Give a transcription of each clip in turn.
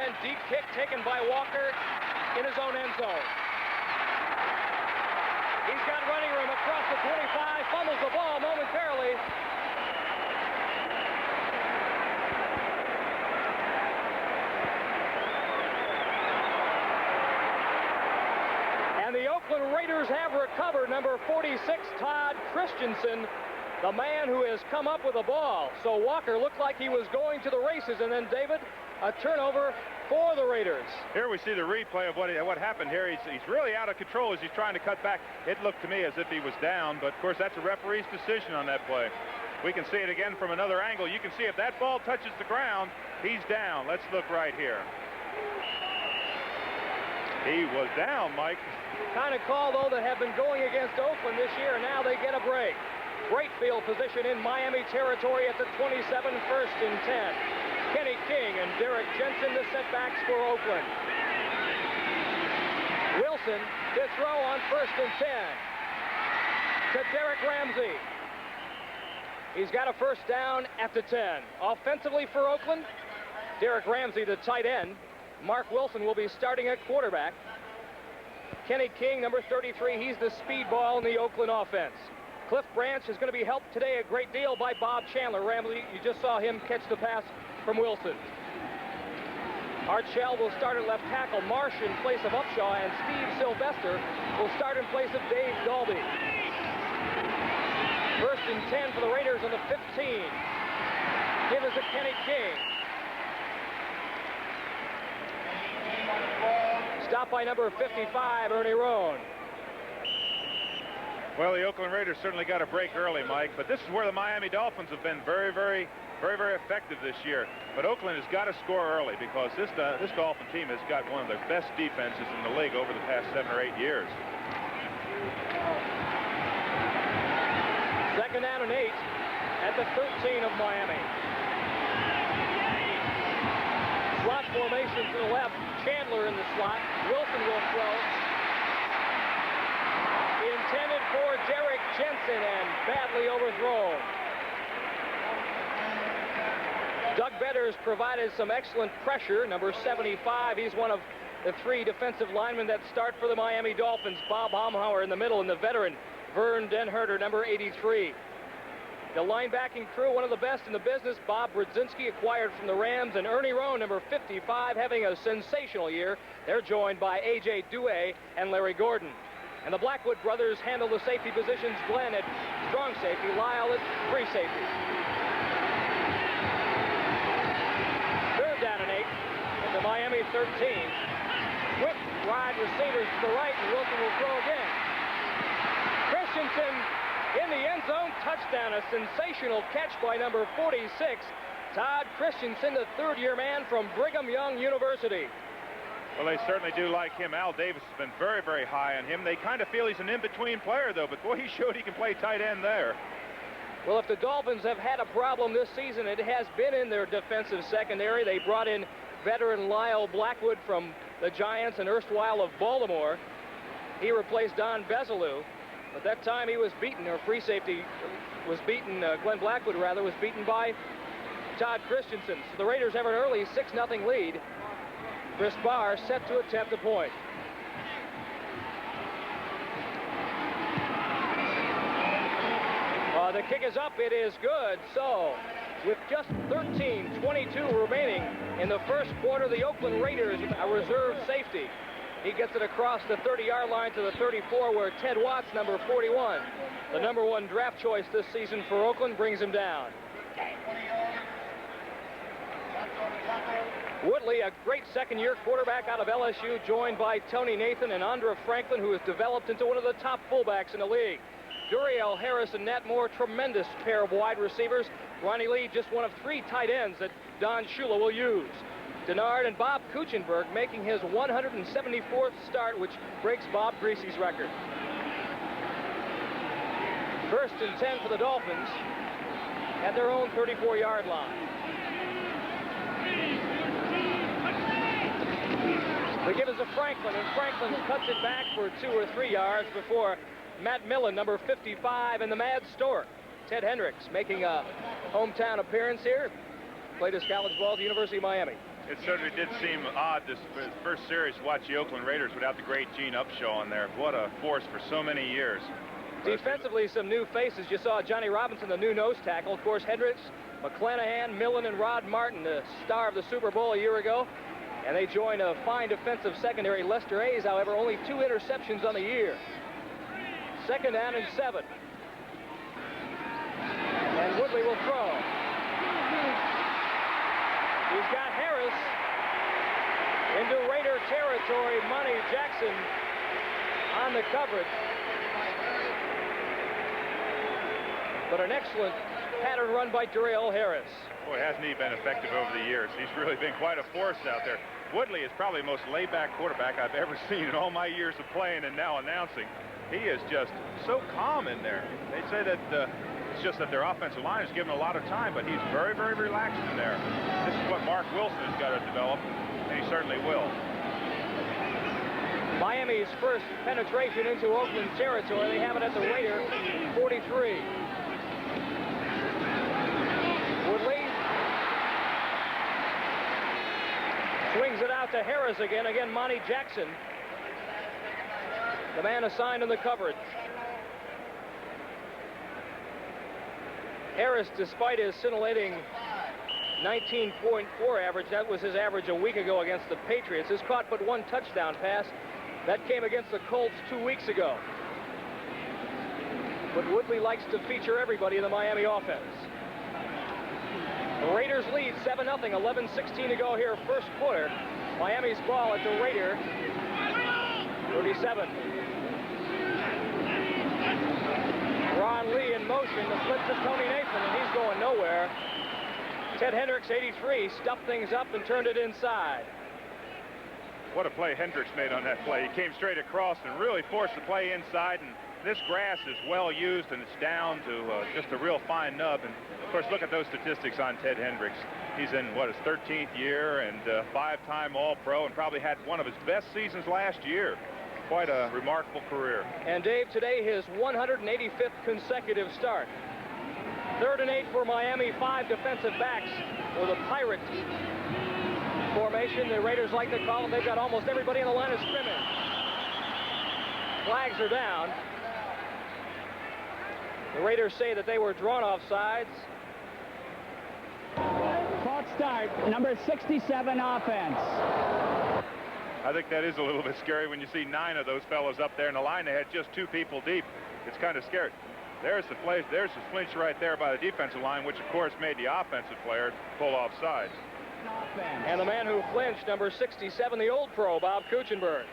end deep kick taken by Walker in his own end zone. He's got running room across the 25, fumbles the ball momentarily. And the Oakland Raiders have recovered number 46, Todd Christensen, the man who has come up with the ball. So Walker looked like he was going to the races, and then David, a turnover for the Raiders. Here we see the replay of what happened here. He's really out of control as he's trying to cut back. It looked to me as if he was down, but of course that's a referee's decision on that play. We can see it again from another angle. You can see if that ball touches the ground, he's down. Let's look right here. He was down, Mike. Kind of call, though, that have been going against Oakland this year, and now they get a break. Great field position in Miami territory at the 27, first and 10. Kenny King and Derek Jensen, the setbacks for Oakland. Wilson to throw on first and 10 to Derek Ramsey. He's got a first down at the 10. Offensively for Oakland, Derek Ramsey, the tight end. Mark Wilson will be starting at quarterback. Kenny King, number 33, he's the speedball in the Oakland offense. Cliff Branch is going to be helped today a great deal by Bob Chandler. Ramsey, you just saw him catch the pass from Wilson. Art Shell will start at left tackle. Marsh in place of Upshaw, and Steve Sylvester will start in place of Dave Dalby. First and 10 for the Raiders on the 15. Give us a Kenny King. Stop by number 55, Ernie Roan. Well, the Oakland Raiders certainly got a break early, Mike, but this is where the Miami Dolphins have been very effective this year. But Oakland has got to score early because this Dolphin team has got one of the best defenses in the league over the past 7 or 8 years. Second down and 8 at the 13 of Miami. Slot formation to the left. Chandler in the slot. Wilson will throw. Intended for Derek Jensen and badly overthrown. Doug Betters provided some excellent pressure. Number 75, he's one of the 3 defensive linemen that start for the Miami Dolphins. Bob Baumhauer in the middle, and the veteran Vern Denherter, number 83. The linebacking crew, one of the best in the business. Bob Brzezinski, acquired from the Rams, and Ernie Roan, number 55, having a sensational year. They're joined by A.J. Douay and Larry Gordon. And the Blackwood brothers handle the safety positions. Glenn at strong safety, Lyle at free safety. Third down and 8 at the Miami 13. Quick wide receivers to the right, and Wilson will throw again. Christensen in the end zone, touchdown. A sensational catch by number 46, Todd Christensen, the third-year man from Brigham Young University. Well, they certainly do like him. Al Davis has been very high on him. They kind of feel he's an in-between player, though, but boy, he showed he can play tight end there. Well, if the Dolphins have had a problem this season, it has been in their defensive secondary. They brought in veteran Lyle Blackwood from the Giants and erstwhile of Baltimore. He replaced Don Bezalou. But that time he was beaten, or free safety was beaten, Glenn Blackwood rather, was beaten by Todd Christensen. So the Raiders have an early 6-0 lead. Chris Barr set to attempt a point. The kick is up, it is good. So with just 13:22 remaining in the first quarter, the Oakland Raiders, a reserve safety. He gets it across the 30-yard line to the 34, where Ted Watts, number 41, the number 1 draft choice this season for Oakland, brings him down. Woodley, a great second-year quarterback out of LSU, joined by Tony Nathan and Andra Franklin, who has developed into one of the top fullbacks in the league. Duriel Harris and Nat Moore, tremendous pair of wide receivers. Ronnie Lee, just one of 3 tight ends that Don Shula will use. Denard and Bob Kuchenberg making his 174th start, which breaks Bob Greasy's record. First and 10 for the Dolphins at their own 34-yard line. They give us a Franklin, and Franklin cuts it back for 2 or 3 yards before Matt Millen, number 55, and the Mad Stork. Ted Hendricks making a hometown appearance here. Played his college ball at the University of Miami. It certainly did seem odd this first series to watch the Oakland Raiders without the great Gene Upshaw on there. What a force for so many years. Defensively, some new faces. You saw Johnny Robinson, the new nose tackle. Of course, Hendricks, McClanahan, Millen, and Rod Martin, the star of the Super Bowl a year ago. And they join a fine defensive secondary. Lester Hayes, however, only 2 interceptions on the year. 2nd down and 7. And Woodley will throw. He's got Harris into Raider territory. Monty Jackson on the coverage. But an excellent pattern run by Darrell Harris. Boy, hasn't he been effective over the years. He's really been quite a force out there. Woodley is probably the most laid-back quarterback I've ever seen in all my years of playing and now announcing. He is just so calm in there. They say that it's just that their offensive line is given a lot of time, but he's very, very relaxed in there. This is what Mark Wilson has got to develop, and he certainly will. Miami's first penetration into Oakland territory. They have it at the Raider 43. Woodley swings it out to Harris again. Again, Monty Jackson, the man assigned in the coverage. Harris, despite his scintillating 19.4 average, that was his average a week ago against the Patriots, has caught but 1 touchdown pass. That came against the Colts 2 weeks ago. But Woodley likes to feature everybody in the Miami offense. The Raiders lead 7-0, 11:16 to go here, first quarter. Miami's ball at the Raider 37. Ron Lee in motion, the flip to Tony Nathan, and he's going nowhere. Ted Hendricks, 83, stuffed things up and turned it inside. What a play Hendricks made on that play. He came straight across and really forced the play inside, and this grass is well used, and it's down to just a real fine nub. And of course, look at those statistics on Ted Hendricks. He's in, what, his 13th year, and 5-time All-Pro, and probably had one of his best seasons last year. Quite a remarkable career. And Dave, today his 185th consecutive start. 3rd and 8 for Miami, 5 defensive backs for the Pirate formation. The Raiders like to call them. They've got almost everybody in the line of scrimmage. Flags are down. The Raiders say that they were drawn off sides. Clock start, number 67 offense. I think that is a little bit scary when you see 9 of those fellows up there in the line. They had just 2 people deep. It's kind of scary. There's the flash. There's the flinch right there by the defensive line, which of course made the offensive player pull off sides. And the man who flinched, number 67, the old pro, Bob Kuchenberg.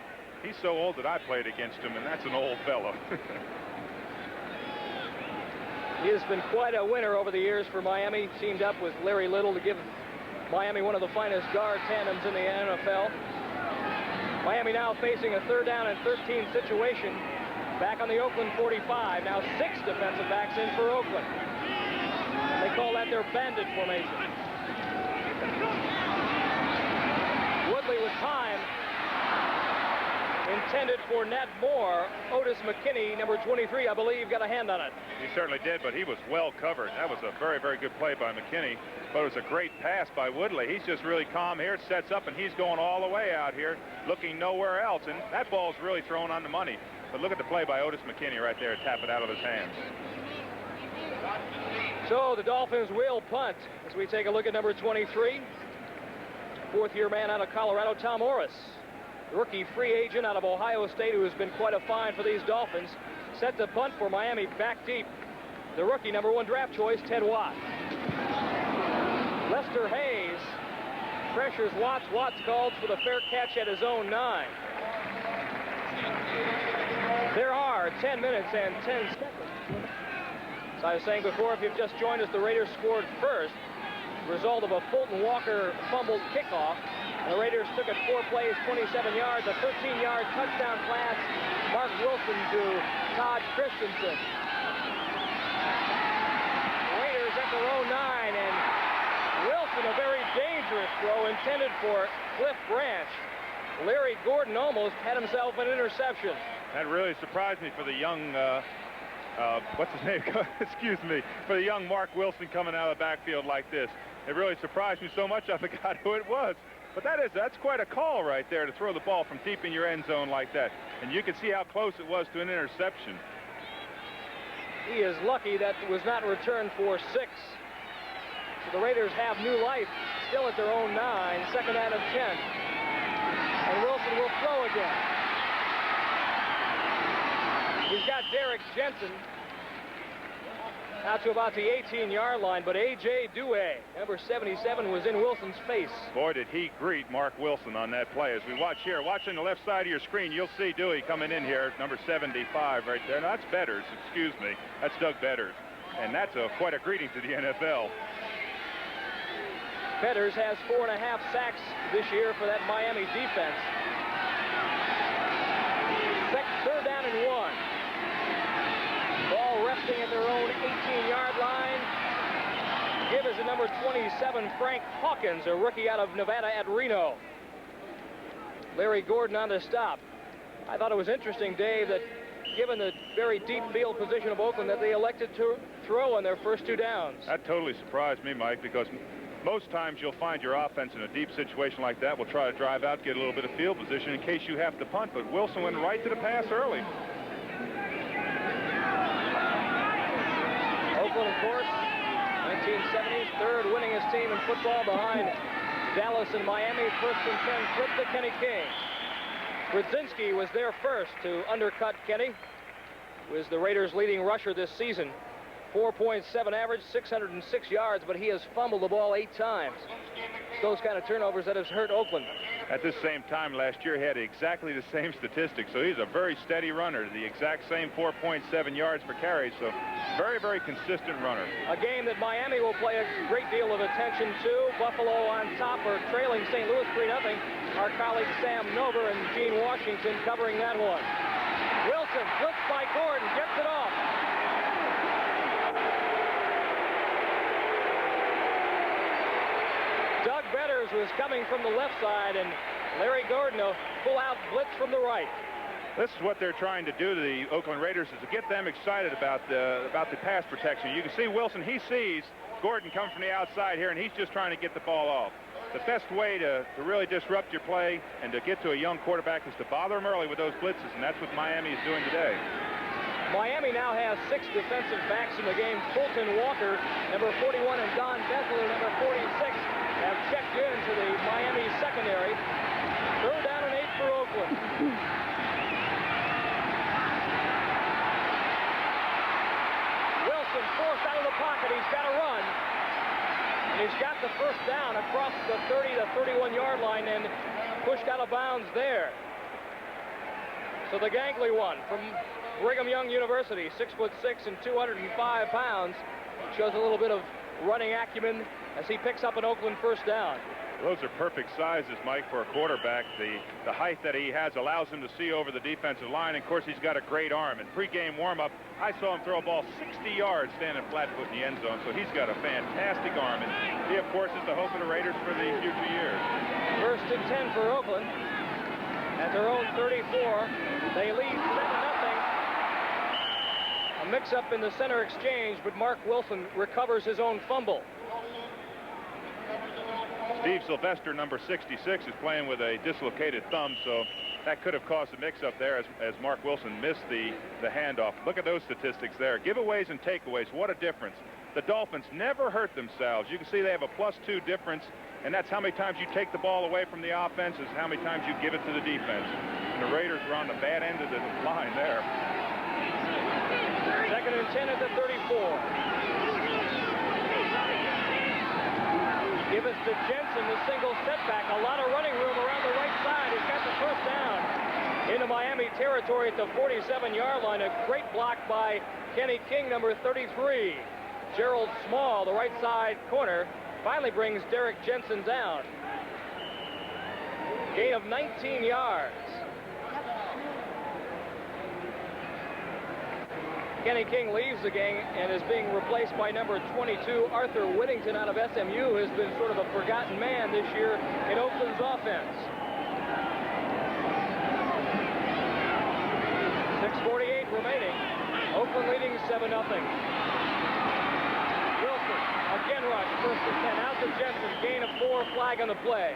He's so old that I played against him, and that's an old fellow. He has been quite a winner over the years for Miami. Teamed up with Larry Little to give Miami one of the finest guard tandems in the NFL. Miami now facing a 3rd down and 13 situation. Back on the Oakland 45. Now 6 defensive backs in for Oakland. And they call that their bandit formation. Woodley with time. Intended for Nat Moore. Otis McKinney, number 23, I believe, got a hand on it. He certainly did, but he was well covered. That was a very, very good play by McKinney. But it was a great pass by Woodley. He's just really calm here. It sets up, and he's going all the way out here, looking nowhere else. And that ball's really thrown on the money. But look at the play by Otis McKinney right there. Tap it out of his hands. So the Dolphins will punt as we take a look at number 23. 4th-year man out of Colorado, Tom Morris. Rookie free agent out of Ohio State who has been quite a find for these Dolphins. Set to punt for Miami back deep. The rookie number 1 draft choice, Ted Watt. Lester Hayes pressures Watts. Watts calls for the fair catch at his own 9. There are 10 minutes and 10 seconds. As I was saying before, if you've just joined us, the Raiders scored first. Result of a Fulton Walker fumbled kickoff. The Raiders took it 4 plays, 27 yards, a 13-yard touchdown pass. Mark Wilson to Todd Christensen. Raiders at their own 9, and Wilson, a very dangerous throw intended for Cliff Branch. Larry Gordon almost had himself an interception. That really surprised me for the young, what's his name? Excuse me, for the young Mark Wilson coming out of the backfield like this. It really surprised me so much I forgot who it was. But that's quite a call right there to throw the ball from deep in your end zone like that. And you can see how close it was to an interception. He is lucky that was not returned for 6. So the Raiders have new life, still at their own 9, second down and 10. And Wilson will throw again. He's got Derek Jensen out to about the 18-yard line, but A.J. Dewey, number 77, was in Wilson's face. Boy, did he greet Mark Wilson on that play. As we watch here, watching the left side of your screen, you'll see Dewey coming in here, number 75 right there. Now, that's Betters, excuse me. That's Doug Betters. And that's quite a greeting to the NFL. Betters has 4.5 sacks this year for that Miami defense. Third down and 1. Ball resting at their own 18-yard line. Give is a number 27, Frank Hawkins, a rookie out of Nevada at Reno. Larry Gordon on the stop. I thought it was interesting, Dave, that given the very deep field position of Oakland, that they elected to throw on their first 2 downs. That totally surprised me, Mike, because most times you'll find your offense in a deep situation like that will try to drive out, get a little bit of field position in case you have to punt, but Wilson went right to the pass early. Oakland, of course, 1970s, third winningest team in football behind Dallas and Miami. First and 10, flip to Kenny King. Brzezinski was there first to undercut Kenny. Was the Raiders' leading rusher this season. 4.7 average, 606 yards, but he has fumbled the ball 8 times. It's those kind of turnovers that has hurt Oakland. At this same time last year, he had exactly the same statistics, so he's a very steady runner, the exact same 4.7 yards per carry, so very, very consistent runner. A game that Miami will pay a great deal of attention to. Buffalo on top are trailing St. Louis 3-0. Our colleagues Sam Nover and Gene Washington covering that one. Wilson, blitzed by Gordon, gets it off. Doug Betters was coming from the left side, and Larry Gordon a full-out blitz from the right. This is what they're trying to do to the Oakland Raiders, is to get them excited about the pass protection. You can see Wilson, he sees Gordon come from the outside here, and he's just trying to get the ball off. The best way to really disrupt your play and to get to a young quarterback is to bother him early with those blitzes, and that's what Miami is doing today. Miami now has 6 defensive backs in the game. Fulton Walker, number 41, and Don Bessler, number 46, have checked into the Miami secondary. Third down and 8 for Oakland. Wilson forced out of the pocket. He's got to run. And he's got the first down across the 30 to 31-yard line and pushed out of bounds there. So the gangly one from Brigham Young University, 6'6" and 205 pounds, shows a little bit of running acumen as he picks up an Oakland first down. Those are perfect sizes, Mike, for a quarterback. The height that he has allows him to see over the defensive line. And of course, he's got a great arm. In pregame warm-up, I saw him throw a ball 60 yards standing flat-foot in the end zone. So he's got a fantastic arm. And he, of course, is the hope of the Raiders for the future years. First and 10 for Oakland. At their own 34, they lead 7-0. A mix-up in the center exchange, but Mark Wilson recovers his own fumble. Steve Sylvester, number 66, is playing with a dislocated thumb, so that could have caused a mix-up there as Mark Wilson missed the handoff. Look at those statistics there. Giveaways and takeaways, what a difference. The Dolphins never hurt themselves. You can see they have a +2 difference, and that's how many times you take the ball away from the offense is how many times you give it to the defense. And the Raiders were on the bad end of the line there. Second and 10 at the 34. Give us to Jensen, the single setback. A lot of running room around the right side. He's got the first down into Miami territory at the 47-yard line. A great block by Kenny King, number 33. Gerald Small, the right side corner, finally brings Derek Jensen down. Gain of 19 yards. Kenny King leaves the game and is being replaced by number 22, Arthur Whittington out of SMU, who has been sort of a forgotten man this year in Oakland's offense. 6:48 remaining. Oakland leading 7-0. Wilson, again rush, first and 10, out to Jensen, gain of 4, flag on the play.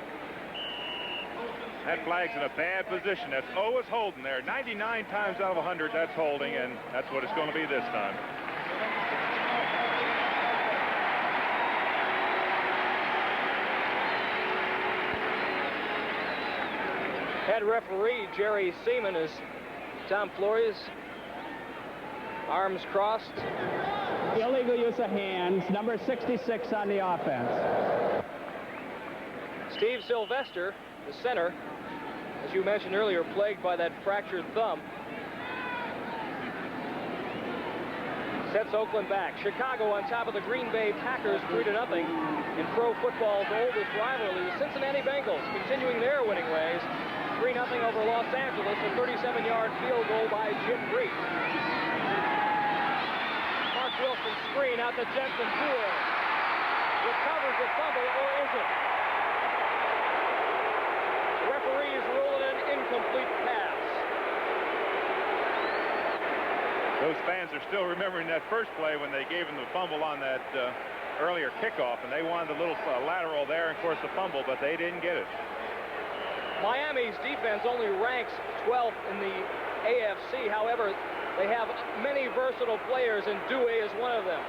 That flag's in a bad position. That's always holding there. 99 times out of 100, that's holding, and that's what it's going to be this time. Head referee Jerry Seaman is Tom Flores. Arms crossed. Illegal use of hands, number 66 on the offense. Steve Sylvester, the center, as you mentioned earlier, plagued by that fractured thumb. Sets Oakland back. Chicago on top of the Green Bay Packers 3-0 in pro football's oldest rivalry. The Cincinnati Bengals continuing their winning ways. 3-0 over Los Angeles, a 37-yard field goal by Jim Breach. Mark Wilson screen out to Jensen Poole. Recovers the fumble, or is it? The referees rule it an incomplete pass. Those fans are still remembering that first play when they gave him the fumble on that earlier kickoff, and they wanted a little lateral there, and of course the fumble, but they didn't get it. Miami's defense only ranks 12th in the AFC. However, they have many versatile players, and Dewey is one of them.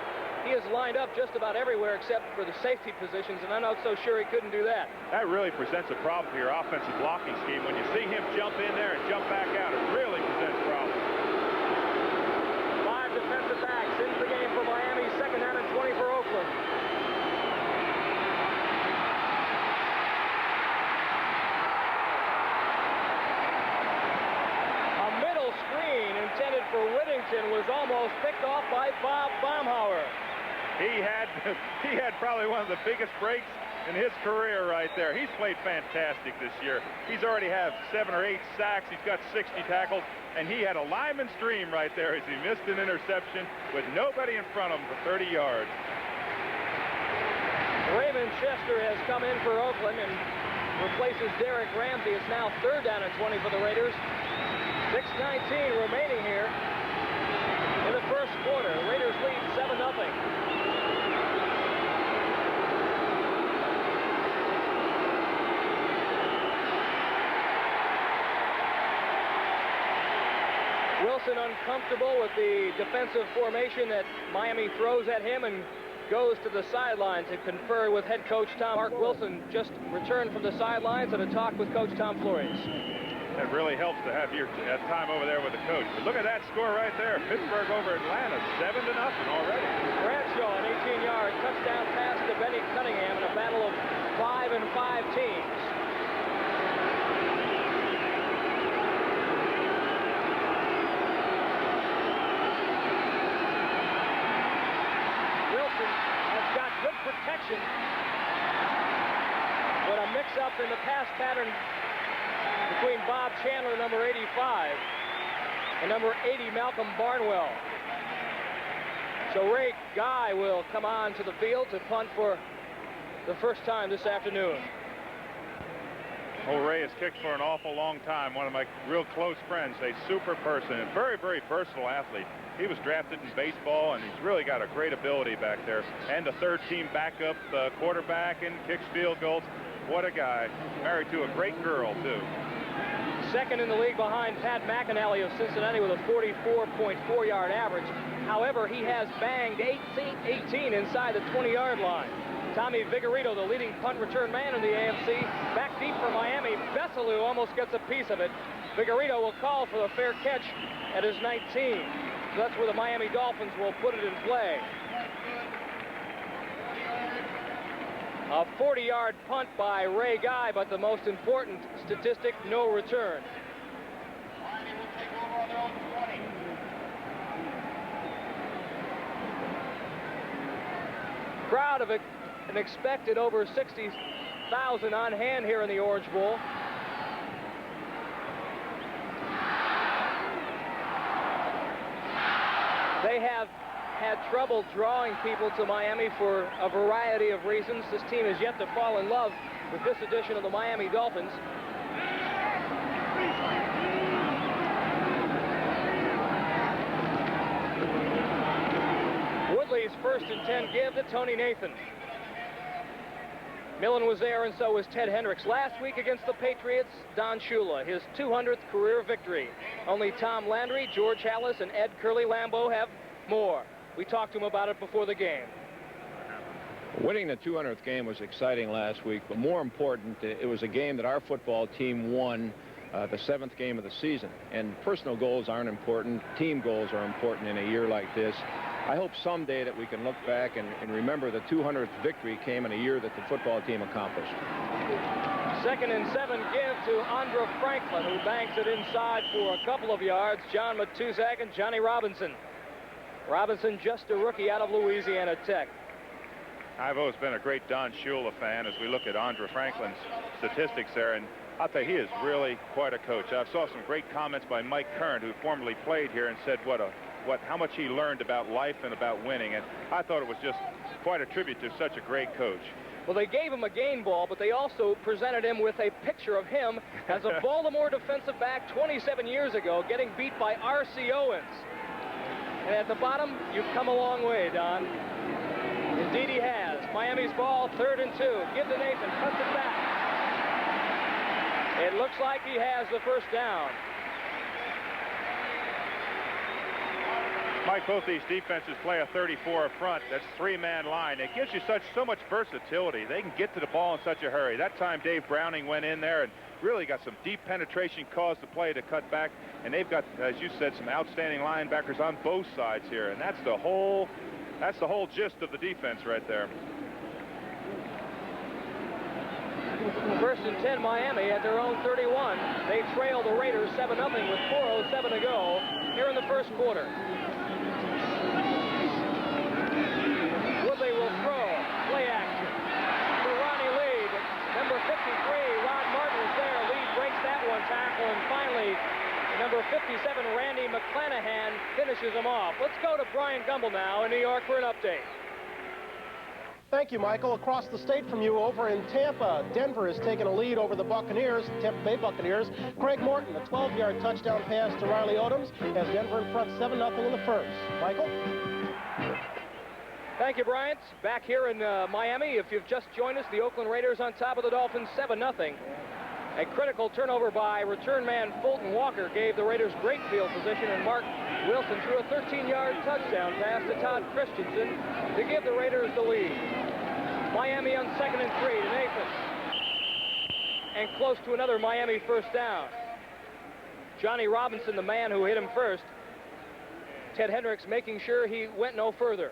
He is lined up just about everywhere except for the safety positions, and I'm not so sure he couldn't do that. That really presents a problem for your offensive blocking scheme. When you see him jump in there and jump back out, it really presents problems. 5 defensive backs into the game for Miami, second down and 20 for Oakland. Intended for Whittington was almost picked off by Bob Baumhauer. He had probably one of the biggest breaks in his career right there. He's played fantastic this year. He's already had 7 or 8 sacks. He's got 60 tackles, and he had a lineman's dream right there as he missed an interception with nobody in front of him for 30 yards. Raymond Chester has come in for Oakland and replaces Derek Ramsey. It's now third down and 20 for the Raiders. 6:19 remaining here in the first quarter. Raiders lead 7-0. Wilson uncomfortable with the defensive formation that Miami throws at him and goes to the sidelines to confer with head coach Mark Wilson. Just returned from the sidelines and a talk with Coach Tom Flores. That really helps to have your time over there with the coach. But look at that score right there. Pittsburgh over Atlanta, 7-0 already. Bradshaw, an 18-yard touchdown pass to Benny Cunningham in a battle of 5 and 5 teams. Wilson has got good protection, but a mix-up in the pass pattern between Bob Chandler, number 85, and number 80, Malcolm Barnwell. So Ray Guy will come on to the field to punt for the first time this afternoon. Well, Ray has kicked for an awful long time. One of my real close friends, a super person, and very, very versatile athlete. He was drafted in baseball, and he's really got a great ability back there. And a third-team backup quarterback and kicks field goals. What a guy. Married to a great girl, too. Second in the league behind Pat McAnally of Cincinnati with a 44.4-yard average. However, he has banged 18 inside the 20-yard line. Tommy Vigorito, the leading punt return man in the AFC, back deep for Miami. Bessalou almost gets a piece of it. Vigorito will call for the fair catch at his 19. So that's where the Miami Dolphins will put it in play. A 40-yard punt by Ray Guy, but the most important statistic, no return. Crowd of an expected over 60,000 on hand here in the Orange Bowl. They have had trouble drawing people to Miami for a variety of reasons. This team has yet to fall in love with this edition of the Miami Dolphins. Woodley's 1st and 10 give to Tony Nathan. Millen was there, and so was Ted Hendricks. Last week against the Patriots, Don Shula, his 200th career victory. Only Tom Landry, George Halas, and Ed Curly-Lambeau have more. We talked to him about it before the game. Winning the 200th game was exciting last week, but more important, it was a game that our football team won, the 7th game of the season. And personal goals aren't important. Team goals are important in a year like this. I hope someday that we can look back and remember the 200th victory came in a year that the football team accomplished. 2nd and 7 give to Andra Franklin, who banks it inside for a couple of yards. John Matuzak and Johnny Robinson. Robinson, just a rookie out of Louisiana Tech. I've always been a great Don Shula fan as we look at Andra Franklin's statistics there, and I'll tell you, he is really quite a coach. I saw some great comments by Mike Curran, who formerly played here, and said how much he learned about life and about winning, and I thought it was just quite a tribute to such a great coach. Well, they gave him a game ball, but they also presented him with a picture of him as a Baltimore defensive back 27 years ago, getting beat by R.C. Owens. And at the bottom, you've come a long way, Don. Indeed he has. Miami's ball, 3rd and 2. Give to Nathan, cuts it back. It looks like he has the first down. Mike, both these defenses play a 34 up front. That's 3-man line. It gives you so much versatility. They can get to the ball in such a hurry. That time Dave Browning went in there and really got some deep penetration, caused the play to cut back. And they've got, as you said, some outstanding linebackers on both sides here. And that's the whole gist of the defense right there. 1st and 10 Miami at their own 31. They trail the Raiders 7-0 with 4:07 to go here in the first quarter. Woodley will throw. Play action. For Ronnie Lee. Number 53, Rod Martin is there. Lee breaks that one tackle, and finally number 57, Randy McClanahan, finishes him off. Let's go to Brian Gumbel now in New York for an update. Thank you, Michael. Across the state from you over in Tampa, Denver has taken a lead over the Buccaneers, Tampa Bay Buccaneers. Craig Morton, a 12-yard touchdown pass to Riley Odoms, has Denver in front 7-0 in the first. Michael? Thank you, Bryant. Back here in Miami, if you've just joined us, the Oakland Raiders on top of the Dolphins 7-0. A critical turnover by return man Fulton Walker gave the Raiders great field position, and Mark Wilson threw a 13-yard touchdown pass to Todd Christensen to give the Raiders the lead. Miami on 2nd and 3 to Nathan. And close to another Miami first down. Johnny Robinson, the man who hit him first. Ted Hendricks making sure he went no further.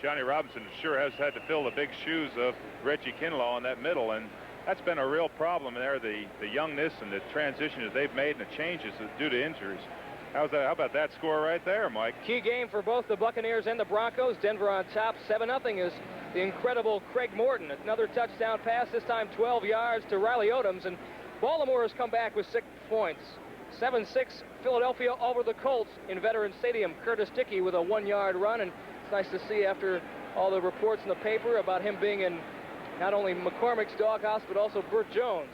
Johnny Robinson sure has had to fill the big shoes of Reggie Kinlaw in that middle, and that's been a real problem there, the youngness and the transitions they've made and the changes due to injuries. How about that score right there, Mike? Key game for both the Buccaneers and the Broncos. Denver on top 7-0 is the incredible Craig Morton. Another touchdown pass, this time 12 yards to Riley Odoms, and Baltimore has come back with 6 points. 7-6 Philadelphia over the Colts in Veterans Stadium. Curtis Dickey with a 1-yard run, and it's nice to see after all the reports in the paper about him being in not only McCormick's doghouse, but also Burt Jones.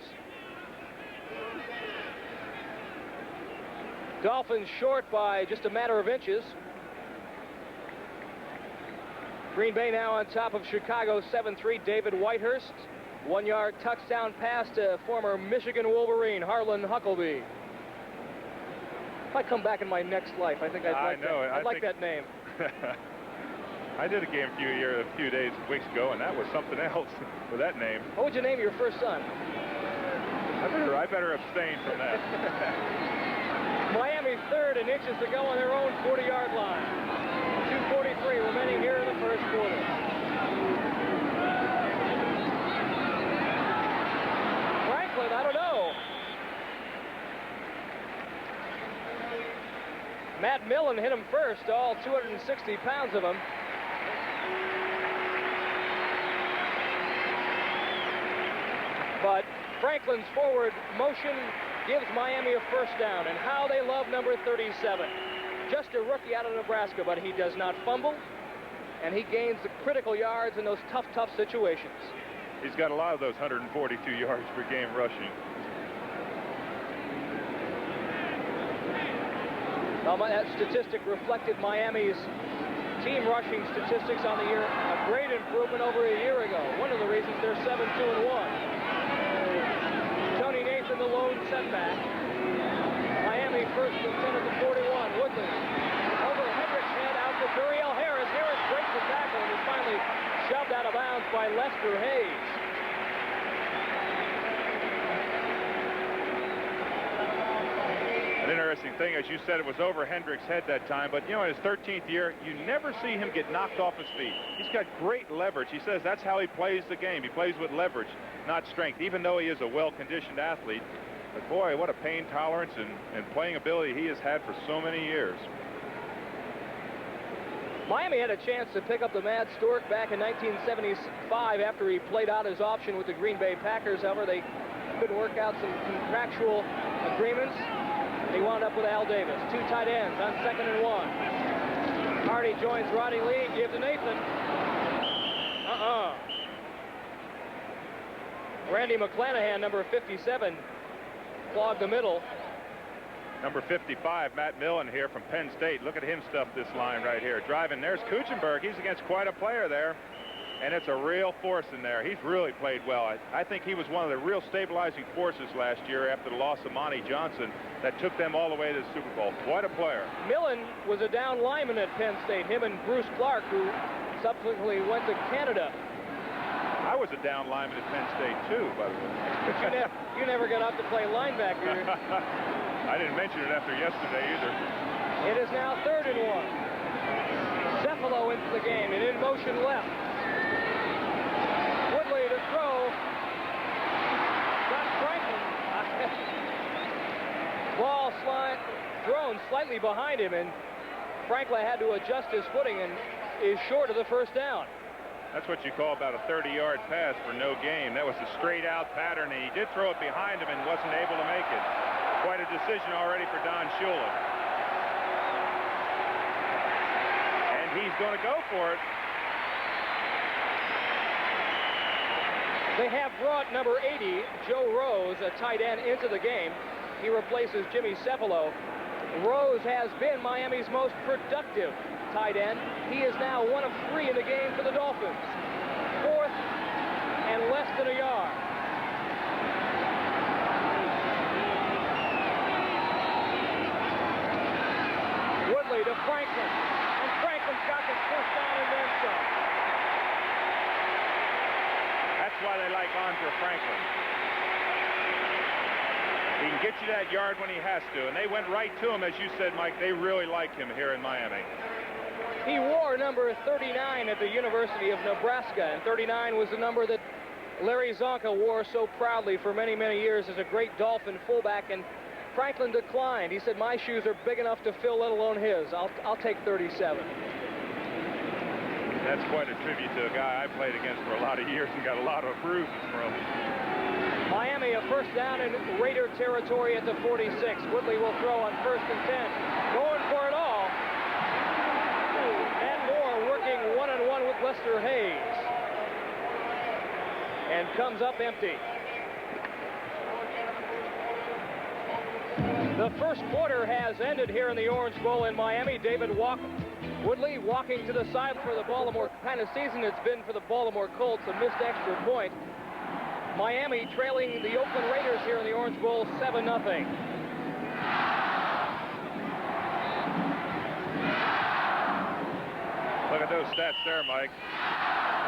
Dolphins short by just a matter of inches. Green Bay now on top of Chicago 7-3. David Whitehurst. 1-yard touchdown pass to former Michigan Wolverine Harlan Huckabee. If I come back in my next life, I think I'd like that name. I did a game a few weeks ago, and that was something else with that name. What would you name your first son? I better abstain from that. Miami 3rd and inches to go on their own 40-yard line. 2:43 remaining here in the first quarter. Franklin, I don't know. Matt Millen hit him first, all 260 pounds of him. But Franklin's forward motion gives Miami a first down, and how they love number 37. Just a rookie out of Nebraska, but he does not fumble, and he gains the critical yards in those tough situations. He's got a lot of those 142 yards per game rushing. That statistic reflected Miami's team rushing statistics on the year Great improvement over a year ago. One of the reasons they're 7-2-1. Tony Nathan, the lone setback. Miami first and 10 at the 41. Woodley over Hendricks' head out to Duriel Harris. Harris breaks the tackle and is finally shoved out of bounds by Lester Hayes. An interesting thing, as you said, it was over Hendricks' head that time, but, you know, in his 13th year, you never see him get knocked off his feet. He's got great leverage. He says that's how he plays the game. He plays with leverage, not strength, even though he is a well-conditioned athlete. But, boy, what a pain tolerance and playing ability he has had for so many years. Miami had a chance to pick up the Mad Stork back in 1975 after he played out his option with the Green Bay Packers. However, they couldn't work out some contractual agreements. He wound up with Al Davis. Two tight ends on 2nd and 1. Hardy joins Roddy Lee, gives to Nathan. Randy McClanahan, number 57, clogged the middle. Number 55, Matt Millen here from Penn State. Look at him stuff this line right here. Driving. There's Kuchenberg. He's against quite a player there. And it's a real force in there. He's really played well. I think he was one of the real stabilizing forces last year after the loss of Monty Johnson that took them all the way to the Super Bowl. Quite a player. Millen was a down lineman at Penn State. Him and Bruce Clark, who subsequently went to Canada. I was a down lineman at Penn State, too, by the way. But you never got up to play linebacker. I didn't mention it after yesterday, either. It is now 3rd and 1. Cephalo into the game and in motion left. Woodley to throw. Got Franklin. Ball thrown slightly behind him, and Franklin had to adjust his footing and is short of the first down. That's what you call about a 30-yard pass for no gain. That was a straight-out pattern, and he did throw it behind him and wasn't able to make it. Quite a decision already for Don Shula. And he's going to go for it. They have brought number 80, Joe Rose, a tight end, into the game. He replaces Jimmy Cephalo. Rose has been Miami's most productive tight end. He is now 1 of 3 in the game for the Dolphins. 4th and less than a yard. Woodley to Franklin, and Franklin's got the first down and then some. That's why they like Andre Franklin. He can get you that yard when he has to, and they went right to him, as you said, Mike. They really like him here in Miami. He wore number 39 at the University of Nebraska, and 39 was the number that Larry Zonka wore so proudly for many, many years as a great Dolphin fullback, and Franklin declined. He said, my shoes are big enough to fill, let alone his. I'll take 37. That's quite a tribute to a guy I played against for a lot of years and got a lot of bruises from. Miami a first down in Raider territory at the 46. Woodley will throw on 1st and 10. Going for it all. And Moore working one-on-one with Lester Hayes. And comes up empty. The first quarter has ended here in the Orange Bowl in Miami. Woodley walking to the side for the Baltimore. Kind of season it's been for the Baltimore Colts, a missed extra point. Miami trailing the Oakland Raiders here in the Orange Bowl 7-0. Look at those stats there, Mike.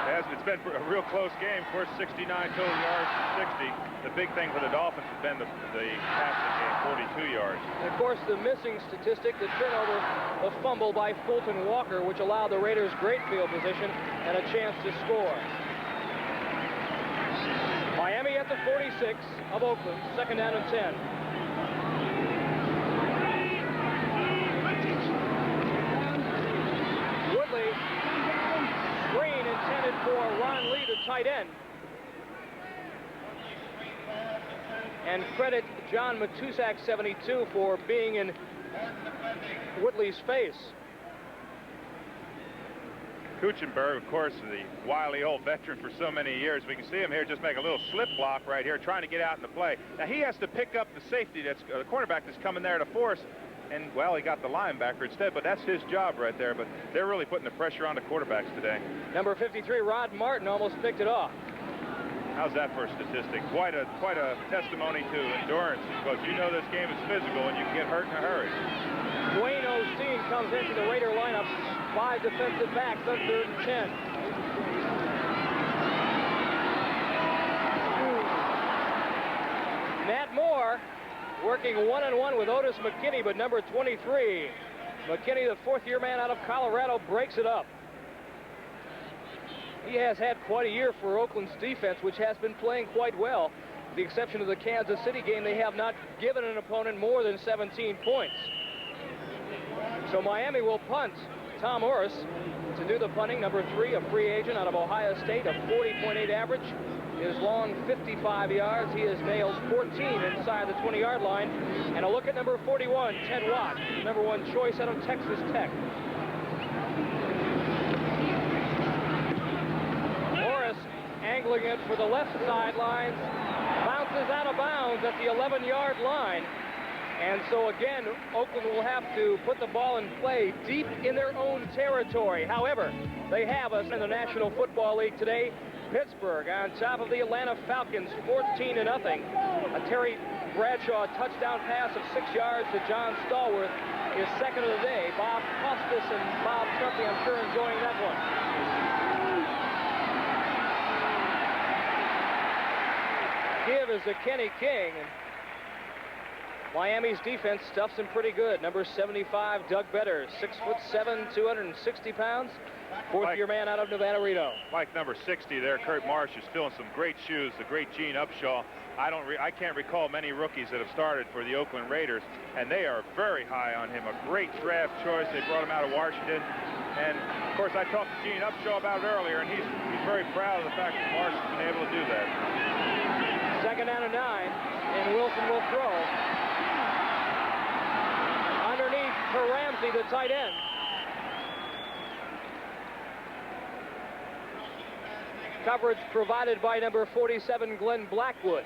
It's been a real close game. Of course, 69 total yards to 60. The big thing for the Dolphins has been the passing game, 42 yards. And of course, the missing statistic, the turnover, the fumble by Fulton Walker, which allowed the Raiders great field position and a chance to score. Miami at the 46 of Oakland, 2nd down and 10. Woodley, screen intended for Ron Lee, the tight end. And credit John Matusak, 72, for being in Woodley's face. Kuchenberg, of course, the wily old veteran for so many years. We can see him here just make a little slip block right here, trying to get out in the play. Now he has to pick up the safety, the cornerback that's coming there to force. and well, he got the linebacker instead, but that's his job right there. But they're really putting the pressure on the quarterbacks today. Number 53, Rod Martin, almost picked it off. How's that for a statistic? Quite a testimony to endurance, because you know this game is physical and you can get hurt in a hurry. Dwayne Osteen comes into the Raider lineup. 5 defensive backs on 3rd and 10. Matt Moore working one-on-one with Otis McKinney, but number 23, McKinney, the 4th-year man out of Colorado, breaks it up. He has had quite a year for Oakland's defense, which has been playing quite well. With the exception of the Kansas City game, they have not given an opponent more than 17 points. So Miami will punt. Tom Orris to do the punting. Number 3, a free agent out of Ohio State, a 40.8 average. His long 55 yards. He has nailed 14 inside the 20-yard line. And a look at number 41, Ted Watt, number 1 choice out of Texas Tech. Orris angling it for the left sideline. Bounces out of bounds at the 11-yard line. And so again, Oakland will have to put the ball in play deep in their own territory. However, they have us in the National Football League today. Pittsburgh on top of the Atlanta Falcons, 14-0. A Terry Bradshaw touchdown pass of 6 yards to John Stallworth, his second of the day. Bob Costas and Bob Truckee, I'm sure, enjoying that one. Give is to Kenny King. Miami's defense stuffs him pretty good. Number 75, Doug Better, 6'7", 260 pounds. 4th-year man out of Nevada Reno. Like number 60 there, Kurt Marsh is filling some great shoes. The great Gene Upshaw. I can't recall many rookies that have started for the Oakland Raiders, and they are very high on him. A great draft choice. They brought him out of Washington, and of course I talked to Gene Upshaw about it earlier, and he's very proud of the fact that Marsh has been able to do that. 2nd down and 9, and Wilson will throw. Underneath for Ramsey, the tight end. Coverage provided by number 47, Glenn Blackwood.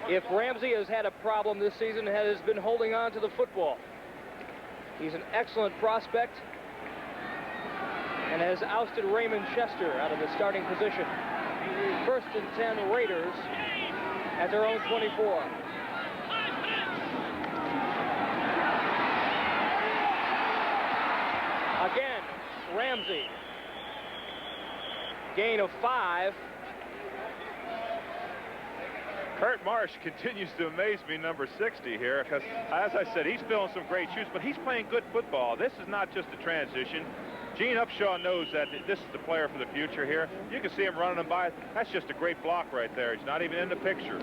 If Ramsey has had a problem this season, it has been holding on to the football. He's an excellent prospect and has ousted Raymond Chester out of the starting position. 1st and 10 Raiders at their own 24. Again, Ramsey. Gain of 5. Kurt Marsh continues to amaze me, number 60 here, because, as I said, he's filling some great shoes, but he's playing good football. This is not just a transition. Gene Upshaw knows that this is the player for the future here. You can see him running him by. That's just a great block right there. He's not even in the picture.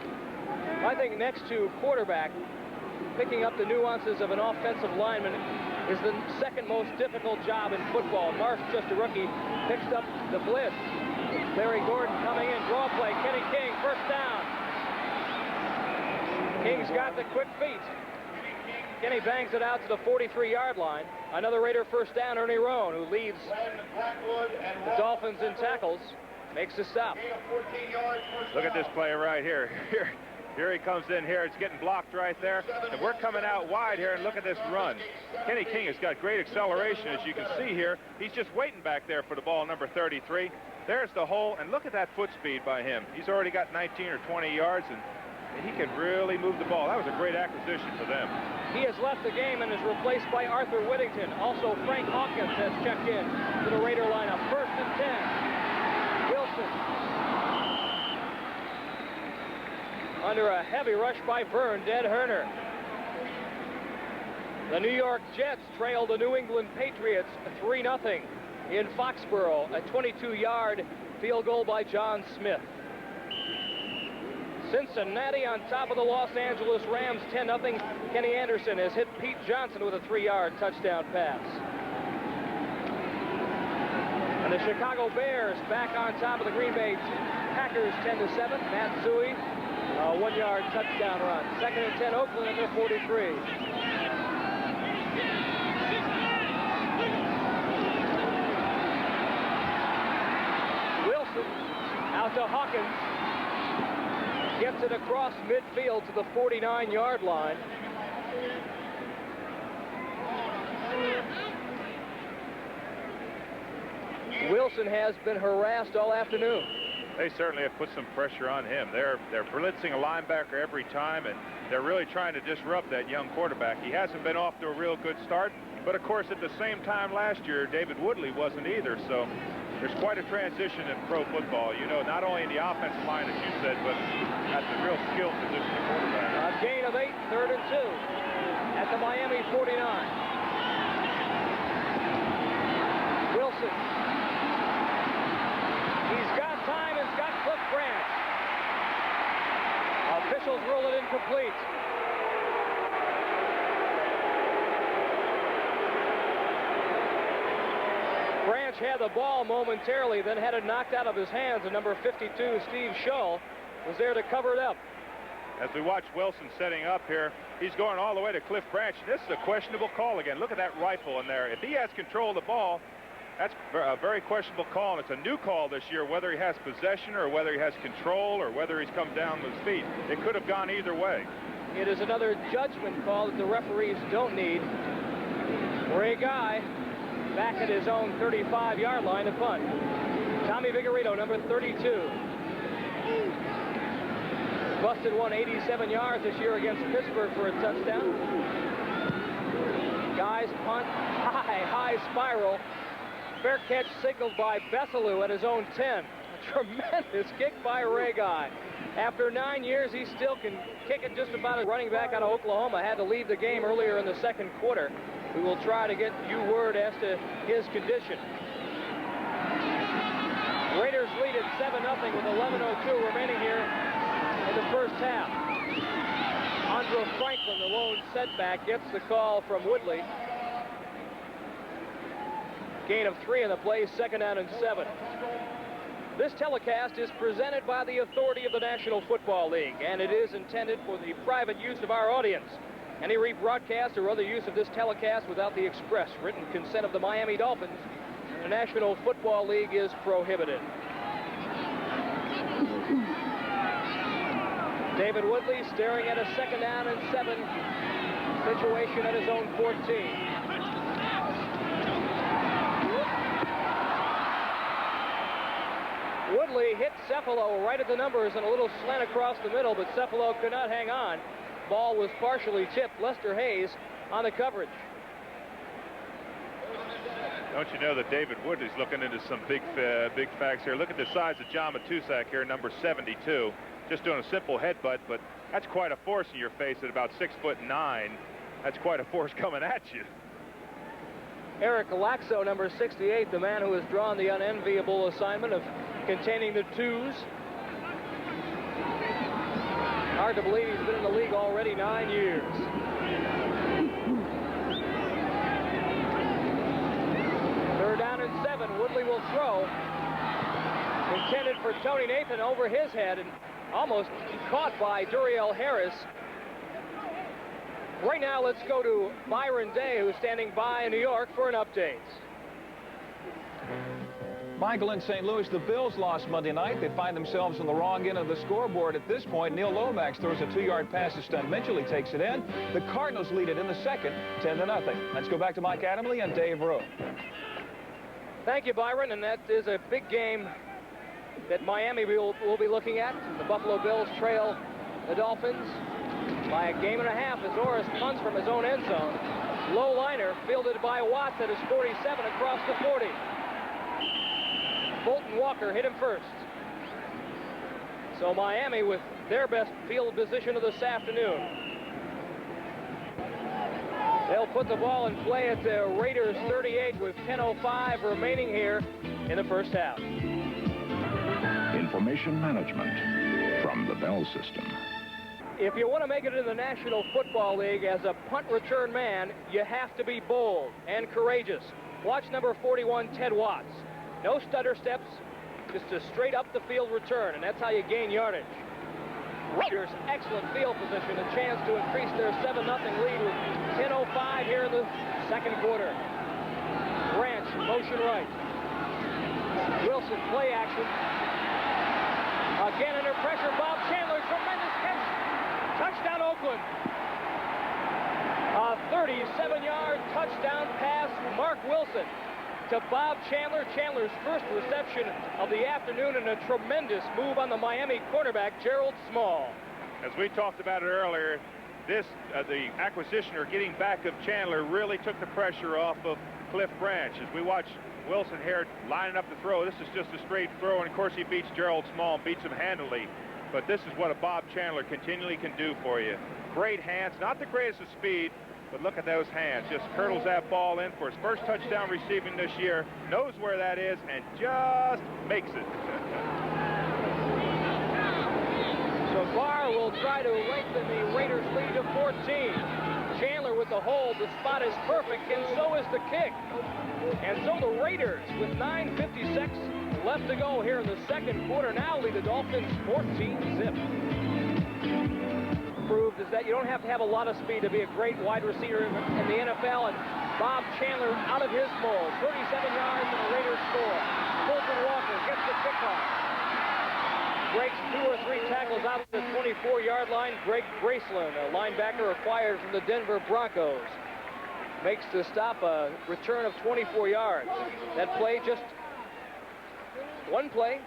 I think next to quarterback, picking up the nuances of an offensive lineman is the 2nd most difficult job in football. Marsh, just a rookie, picks up the blitz. Larry Gordon coming in, draw play. Kenny King, 1st down. King's got the quick feet. Kenny bangs it out to the 43-yard line. Another Raider 1st down. Ernie Roan, who leads the Dolphins in tackles, makes the stop. Look at this play right here. Here he comes in here. It's getting blocked right there. And we're coming out wide here, and look at this run. Kenny King has got great acceleration, as you can see here. He's just waiting back there for the ball, number 33. There's the hole, and look at that foot speed by him. He's already got 19 or 20 yards, and he can really move the ball. That was a great acquisition for them. He has left the game and is replaced by Arthur Whittington. Also, Frank Hawkins has checked in to the Raider lineup. 1st and 10. Wilson. Under a heavy rush by Vern, Dead Herner. The New York Jets trail the New England Patriots 3-0 in Foxborough. A 22-yard field goal by John Smith. Cincinnati on top of the Los Angeles Rams, 10-0. Kenny Anderson has hit Pete Johnson with a 3-yard touchdown pass. And the Chicago Bears back on top of the Green Bay Packers, 10-7. Matt Zui, a 1-yard touchdown run. 2nd and 10, Oakland at their 43. Wilson out to Hawkins. Gets it across midfield to the 49-yard line. Wilson has been harassed all afternoon. They certainly have put some pressure on him. They're blitzing a linebacker every time, and they're really trying to disrupt that young quarterback. He hasn't been off to a real good start, but of course at the same time last year, David Woodley wasn't either, so there's quite a transition in pro football, you know, not only in the offensive line, as you said, but at the real skill position of quarterback. A gain of 8, 3rd and 2 at the Miami 49. Wilson. He's got time and he's got Cliff Branch. Officials rule it incomplete. Branch had the ball momentarily, then had it knocked out of his hands, and number 52, Steve Shull, was there to cover it up. As we watch Wilson setting up here, he's going all the way to Cliff Branch. This is a questionable call again. Look at that rifle in there. If he has control of the ball, that's a very questionable call, and it's a new call this year, whether he has possession or whether he has control or whether he's come down with his feet. It could have gone either way. It is another judgment call that the referees don't need. Ray Guy back at his own 35-yard line to punt. Tommy Vigorito, number 32. Busted 187 yards this year against Pittsburgh for a touchdown. Guys punt, high spiral. Fair catch signaled by Bessalou at his own 10. A tremendous kick by Ray Guy. After 9 years, he still can kick it just about as running back out of Oklahoma. Had to leave the game earlier in the second quarter. We will try to get you word as to his condition. Raiders lead at 7-0 with 11:02 remaining here in the first half. Andrew Franklin, the lone setback, gets the call from Woodley. Gain of 3 in the play, 2nd down and 7. This telecast is presented by the authority of the National Football League, and it is intended for the private use of our audience. Any rebroadcast or other use of this telecast without the express written consent of the Miami Dolphins and the National Football League is prohibited. David Woodley staring at a 2nd down and 7 situation at his own 14. Woodley hit Cephalo right at the numbers and a little slant across the middle, but Cephalo could not hang on. Ball was partially tipped. Lester Hayes on the coverage. Don't you know that David Woodley's looking into some big facts here. Look at the size of John Matusak here, number 72. Just doing a simple headbutt, but that's quite a force in your face at about 6'9". That's quite a force coming at you. Eric Laxo, number 68, the man who has drawn the unenviable assignment of containing the twos. Hard to believe he's been in the league already 9 years. Third down and 7. Woodley will throw. Intended for Tony Nathan over his head and almost caught by Duriel Harris. Right now, let's go to Byron Day, who's standing by in New York for an update. Michael, in St. Louis, the Bills lost Monday night. They find themselves on the wrong end of the scoreboard at this point. Neil Lomax throws a 2-yard pass to Stan Mitchell. He takes it in. The Cardinals lead it in the second, 10-0. Let's go back to Mike Adamle and Dave Rowe. Thank you, Byron, and that is a big game that Miami will be looking at. The Buffalo Bills trail the Dolphins by a game and a half as Orris punts from his own end zone. Low liner fielded by Watts at his 47 across the 40. Bolton Walker hit him first. So Miami with their best field position of this afternoon. They'll put the ball in play at the Raiders 38 with 10:05 remaining here in the first half. Information management from the Bell System. If you want to make it in the National Football League as a punt return man, you have to be bold and courageous. Watch number 41, Ted Watts. No stutter steps, just a straight up the field return, and that's how you gain yardage. Raiders, excellent field position, a chance to increase their 7-0 lead with 10:05 here in the second quarter. Branch, motion right. Wilson, play action. Again under pressure, Bob Chandler, tremendous touchdown pass, Mark Wilson to Bob Chandler. Chandler's first reception of the afternoon, and a tremendous move on the Miami cornerback, Gerald Small. As we talked about it earlier, the acquisition or getting back of Chandler really took the pressure off of Cliff Branch. As we watch Wilson here lining up the throw, this is just a straight throw, and of course he beats Gerald Small, beats him handily. But this is what a Bob Chandler continually can do for you. Great hands, not the greatest of speed, but look at those hands. Just hurdles that ball in for his first touchdown receiving this year, knows where that is, and just makes it. So Barr will try to lengthen the Raiders' lead to 14. Chandler with the hold. The spot is perfect, and so is the kick. And so the Raiders, with 9:56 left to go here in the second quarter, now lead the Dolphins 14-zip. Proved is that you don't have to have a lot of speed to be a great wide receiver in the NFL, and Bob Chandler out of his mold. 37 yards and the Raiders score. Colton Walker gets the kickoff. Breaks 2 or 3 tackles out of the 24-yard line. Greg Graceland, a linebacker acquired from the Denver Broncos, makes the stop, a return of 24 yards. That play, just one play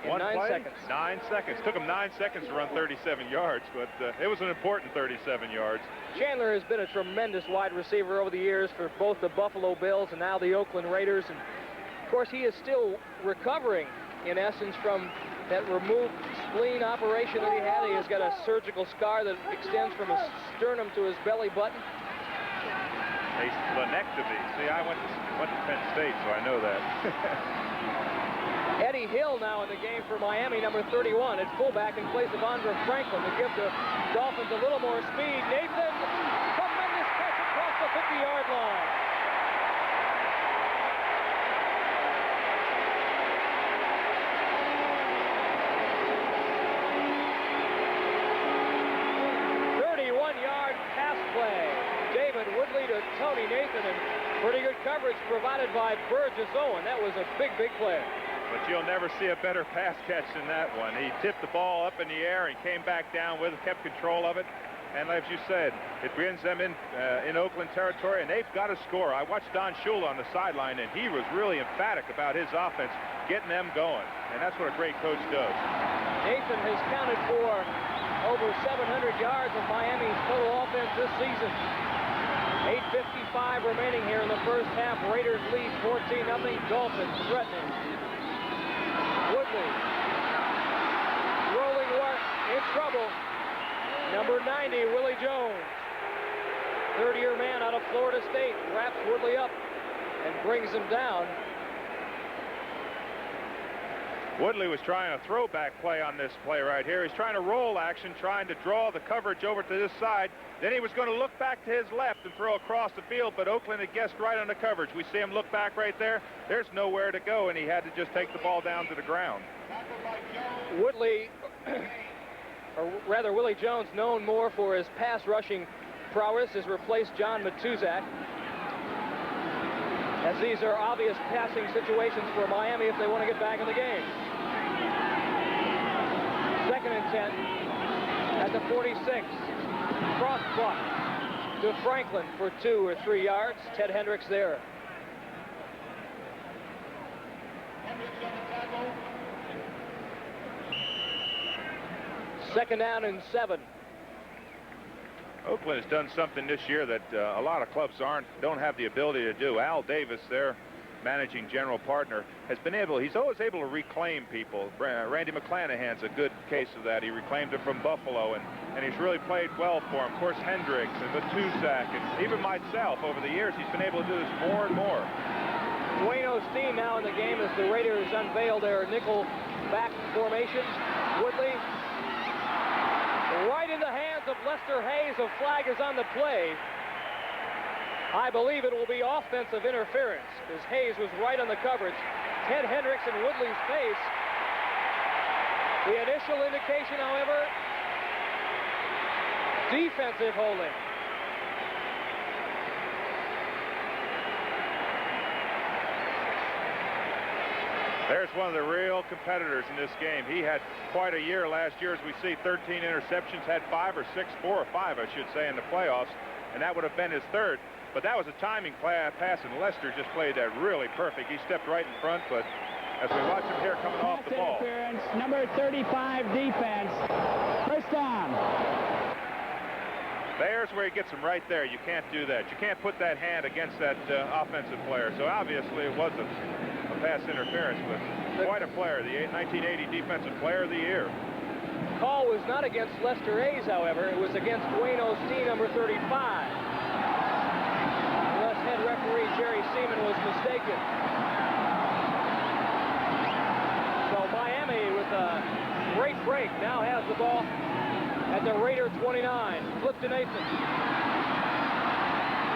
in 9 seconds. 9 seconds. Took him 9 seconds to run 37 yards, but it was an important 37 yards. Chandler has been a tremendous wide receiver over the years for both the Buffalo Bills and now the Oakland Raiders. And of course, he is still recovering, in essence, from that removed spleen operation that he had. He has got a surgical scar that extends from his sternum to his belly button. A splenectomy. See, I went to Penn State, so I know that. Eddie Hill now in the game for Miami, number 31, at fullback in place of Andre Franklin to give the Dolphins a little more speed. Nathan, tremendous catch across the 50-yard line. To Tony Nathan, and pretty good coverage provided by Burgess Owen. That was a big, big play. But you'll never see a better pass catch than that one. He tipped the ball up in the air and came back down with it, kept control of it. And as you said, it brings them in Oakland territory, and they've got to score. I watched Don Shula on the sideline, and he was really emphatic about his offense, getting them going. And that's what a great coach does. Nathan has counted for over 700 yards of Miami's total offense this season. 8:55 remaining here in the first half. Raiders lead 14-0. Dolphins threatening. Woodley. Rolling work. In trouble. Number 90, Willie Jones. Third-year man out of Florida State. Wraps Woodley up and brings him down. Woodley was trying a throwback play on this play right here. He's trying to roll action, trying to draw the coverage over to this side. Then he was going to look back to his left and throw across the field, but Oakland had guessed right on the coverage. We see him look back right there. There's nowhere to go, and he had to just take the ball down to the ground. Woodley, or rather Willie Jones, known more for his pass rushing prowess, has replaced John Matuzak, as these are obvious passing situations for Miami if they want to get back in the game. 2nd and 10 at the 46. Cross buck to Franklin for 2 or 3 yards. Ted Hendricks there. Second down and 7. Oakland has done something this year that a lot of clubs don't have the ability to do. Al Davis, their managing general partner, he's always able to reclaim people. Randy McClanahan's a good case of that. He reclaimed him from Buffalo, and he's really played well for him. Of course, Hendricks and Matuzak, and even myself over the years, he's been able to do this more and more. Dwayne Osteen now in the game as the Raiders unveil their nickel back formation. Woodley right in the hands of Lester Hayes. A flag is on the play. I believe it will be offensive interference, because Hayes was right on the coverage. Ted Hendricks in Woodley's face. The initial indication, however, defensive holding. There's one of the real competitors in this game. He had quite a year last year, as we see, 13 interceptions, had 4 or 5, I should say, in the playoffs, and that would have been his 3rd. But that was a timing pass, and Lester just played that really perfect. He stepped right in front, but as we watch him here coming off the ball. Interference, number 35 defense. First down. There's where he gets him right there. You can't do that. You can't put that hand against that offensive player. So obviously it wasn't a pass interference, but quite a player, the 1980 Defensive Player of the Year. Call was not against Lester Hayes, however. It was against Dwayne Osteen, number 35. Unless head referee Jerry Seaman was mistaken. So Miami, with a great break, now has the ball at the Raider 29. Flip to Nathan.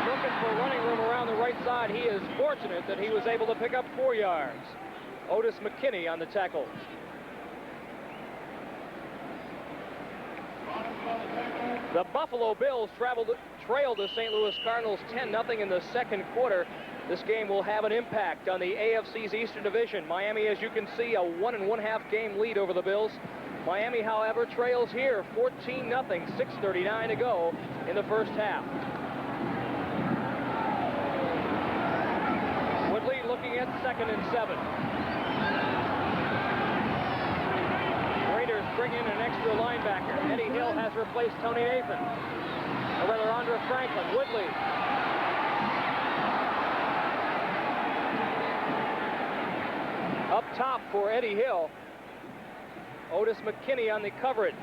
Looking for running room around the right side. He is fortunate that he was able to pick up 4 yards. Otis McKinney on the tackle. The Buffalo Bills trailed the St. Louis Cardinals 10-0 in the second quarter. This game will have an impact on the AFC's Eastern Division. Miami, as you can see, a 1 1/2 game lead over the Bills. Miami, however, trails here 14-0, 6:39 to go in the first half. Woodley looking at 2nd and 7. Raiders bring in an extra linebacker. Eddie Hill has replaced Tony Nathan. Or rather, Andre Franklin. Woodley. Up top for Eddie Hill. Otis McKinney on the coverage.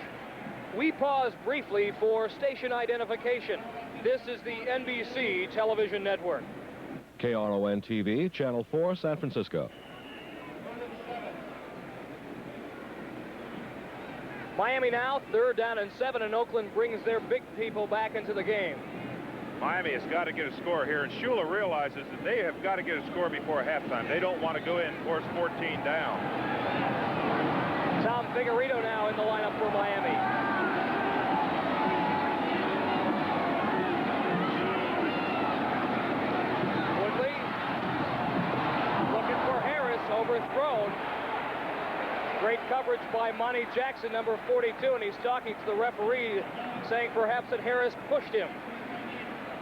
We pause briefly for station identification. This is the NBC television network. KRON TV, Channel 4, San Francisco. Miami now, 3rd down and 7, and Oakland brings their big people back into the game. Miami has got to get a score here, and Shula realizes that they have got to get a score before halftime. They don't want to go in and force 14 down. Tom Figueredo now in the lineup for Miami. Woodley looking for Harris, overthrown. Great coverage by Monty Jackson, number 42, and he's talking to the referee, saying perhaps that Harris pushed him.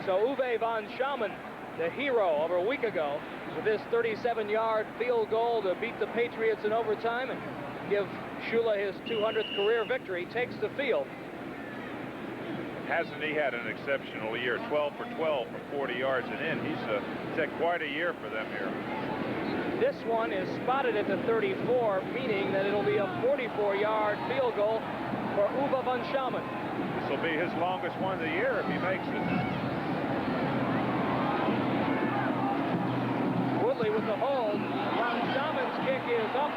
So Uwe von Schamann, the hero over a week ago, with his 37-yard field goal to beat the Patriots in overtime and give Shula his 200th career victory, takes the field. Hasn't he had an exceptional year? 12 for 12 for 40 yards and in. He's had quite a year for them here. This one is spotted at the 34, meaning that it'll be a 44-yard field goal for Uwe von Schamann. This will be his longest one of the year if he makes it. Woodley with the hold. Von Schamann's kick is up.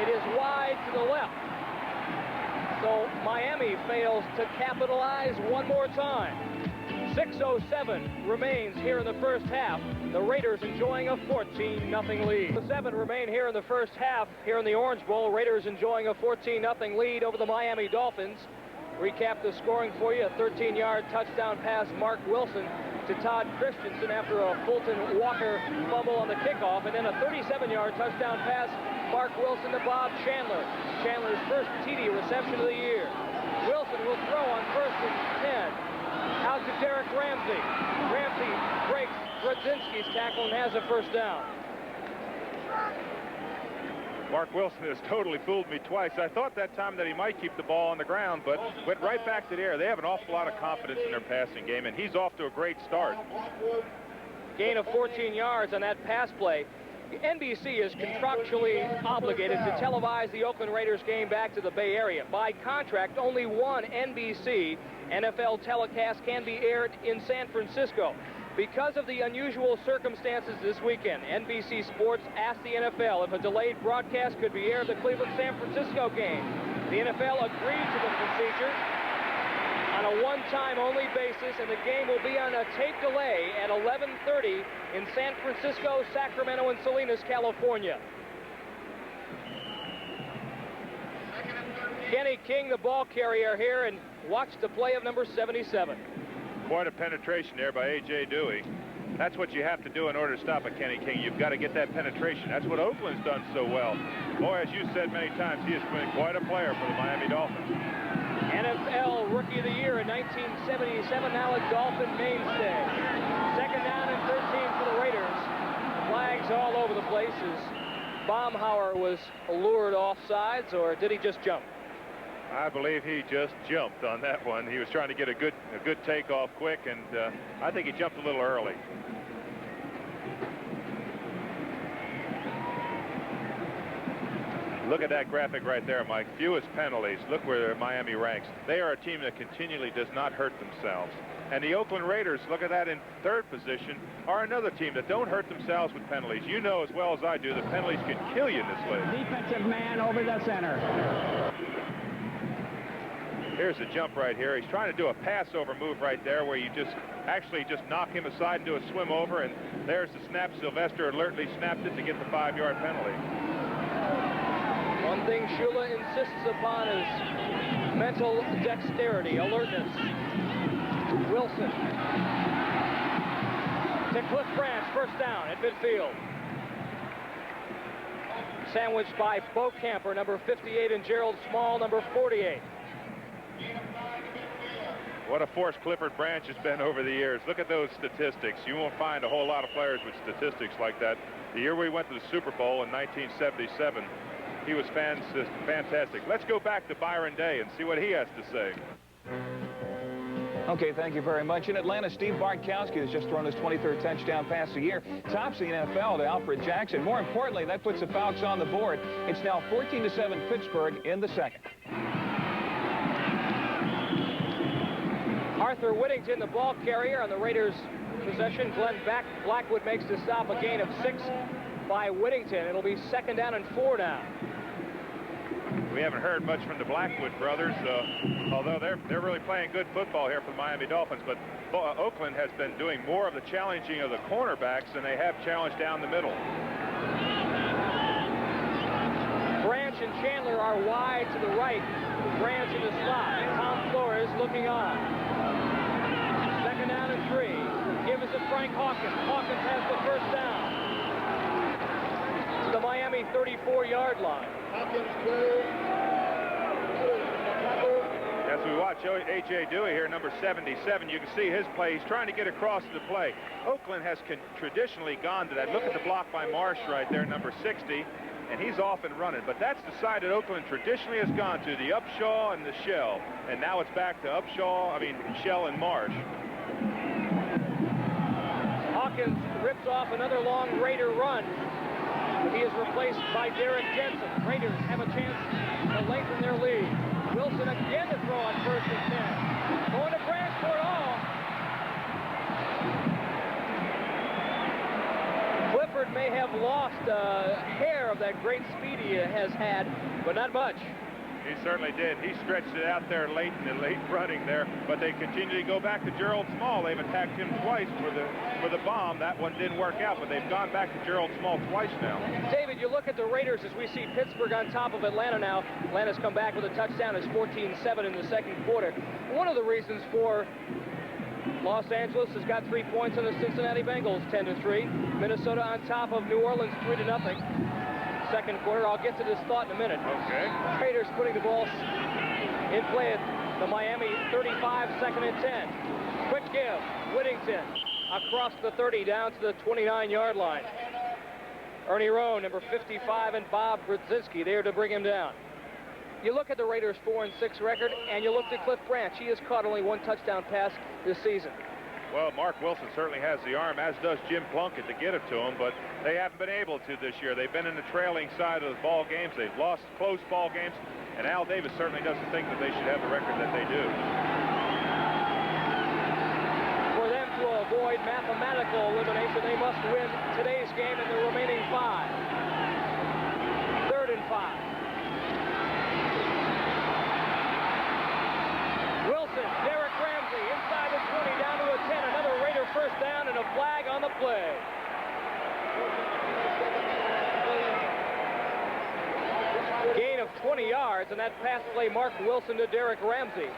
It is wide to the left. So Miami fails to capitalize one more time. 6:07 remains here in the first half. The Raiders enjoying a 14-0 lead. 7 remain here in the first half. Here in the Orange Bowl, Raiders enjoying a 14-0 lead over the Miami Dolphins. Recap the scoring for you. A 13-yard touchdown pass, Mark Wilson to Todd Christensen after a Fulton Walker fumble on the kickoff, and then a 37-yard touchdown pass, Mark Wilson to Bob Chandler. Chandler's first TD reception of the year. Wilson will throw on 1st and 10. Out to Derek Ramsey. Ramsey breaks Brodzinski's tackle and has a first down. Mark Wilson has totally fooled me twice. I thought that time that he might keep the ball on the ground, but went right back to the air. They have an awful lot of confidence in their passing game, and he's off to a great start. Gain of 14 yards on that pass play. NBC is contractually obligated to televise the Oakland Raiders game back to the Bay Area. By contract, only one NBC NFL telecast can be aired in San Francisco. Because of the unusual circumstances this weekend, NBC Sports asked the NFL if a delayed broadcast could be aired at the Cleveland-San Francisco game. The NFL agreed to the procedure on a one-time only basis, and the game will be on a tape delay at 11:30 in San Francisco, Sacramento, and Salinas, California. Kenny King, the ball carrier here, and watch the play of number 77. Quite a penetration there by A.J. Dewey. That's what you have to do in order to stop a Kenny King. You've got to get that penetration. That's what Oakland's done so well. Boy, as you said many times, he has been quite a player for the Miami Dolphins. NFL Hill, Rookie of the Year in 1977, now a Dolphin mainstay. Second down and 13 for the Raiders. Flags all over the place. As Baumhauer was lured off sides, or did he just jump? I believe he just jumped on that one. He was trying to get a good takeoff quick, and I think he jumped a little early. Look at that graphic right there, Mike. Fewest penalties. Look where Miami ranks. They are a team that continually does not hurt themselves. And the Oakland Raiders, look at that in third position, are another team that don't hurt themselves with penalties. You know as well as I do that penalties can kill you in this league. Defensive man over the center. Here's a jump right here. He's trying to do a pass-over move right there where you actually knock him aside and do a swim over, and there's the snap. Sylvester alertly snapped it to get the 5-yard penalty. One thing Shula insists upon is mental dexterity, alertness. Wilson to Cliff Branch, first down at midfield. Sandwiched by Beaucamper, number 58, and Gerald Small, number 48. What a force Clifford Branch has been over the years. Look at those statistics. You won't find a whole lot of players with statistics like that. The year we went to the Super Bowl in 1977, he was fantastic. Let's go back to Byron Day and see what he has to say. Okay, thank you very much. In Atlanta, Steve Bartkowski has just thrown his 23rd touchdown pass of the year. Tops the NFL to Alfred Jackson. More importantly, that puts the Falcons on the board. It's now 14-7 Pittsburgh in the second. Arthur Whittington, the ball carrier on the Raiders' possession. Glenn Blackwood makes the stop, a gain of 6 by Whittington. It'll be second down and 4 now. We haven't heard much from the Blackwood brothers, although they're really playing good football here for the Miami Dolphins. But Oakland has been doing more of the challenging of the cornerbacks than they have challenged down the middle. Branch and Chandler are wide to the right. Branch in the slot. Tom Flores looking on. Second down and 3. Give us to Frank Hawkins. Hawkins has the first down. To the Miami 34-yard line. As we watch A.J. Dewey here, number 77, you can see his play. He's trying to get across the play. Oakland has traditionally gone to that. Look at the block by Marsh right there, number 60, and he's off and running. But that's the side that Oakland traditionally has gone to, the Upshaw and the Shell. And now it's back to Shell and Marsh. Hawkins rips off another long Raider run. He is replaced by Derek Jensen. Raiders have a chance to lengthen their lead. Wilson again to throw on first and 10. Going to Branch for it all. Clifford may have lost a hair of that great speed he has had, but not much. He certainly did. He stretched it out there late in the late running there, but they continue to go back to Gerald Small. They've attacked him twice for the bomb. That one didn't work out, but they've gone back to Gerald Small twice now. David, you look at the Raiders as we see Pittsburgh on top of Atlanta now. Atlanta's come back with a touchdown. It's 14-7 in the second quarter. One of the reasons for Los Angeles has got 3 points on the Cincinnati Bengals, 10-3. Minnesota on top of New Orleans, 3-0. Second quarter. I'll get to this thought in a minute. Okay. Raiders putting the ball in play at the Miami 35, second and 10. Quick give. Whittington across the 30 down to the 29-yard line. Ernie Rowe, number 55, and Bob Brzezinski there to bring him down. You look at the Raiders' 4-6 record, and you look at Cliff Branch. He has caught only 1 touchdown pass this season. Well, Mark Wilson certainly has the arm, as does Jim Plunkett, to get it to him, but they haven't been able to this year. They've been in the trailing side of the ball games. They've lost close ball games, and Al Davis certainly doesn't think that they should have the record that they do. For them to avoid mathematical elimination, they must win today's game in the remaining 5. 3rd and 5. Wilson, Derek Ramsey, inside the 20, down to a 10. Another Raider first down and a flag on the play. Gain of 20 yards, and that pass play marked Wilson to Derek Ramsey.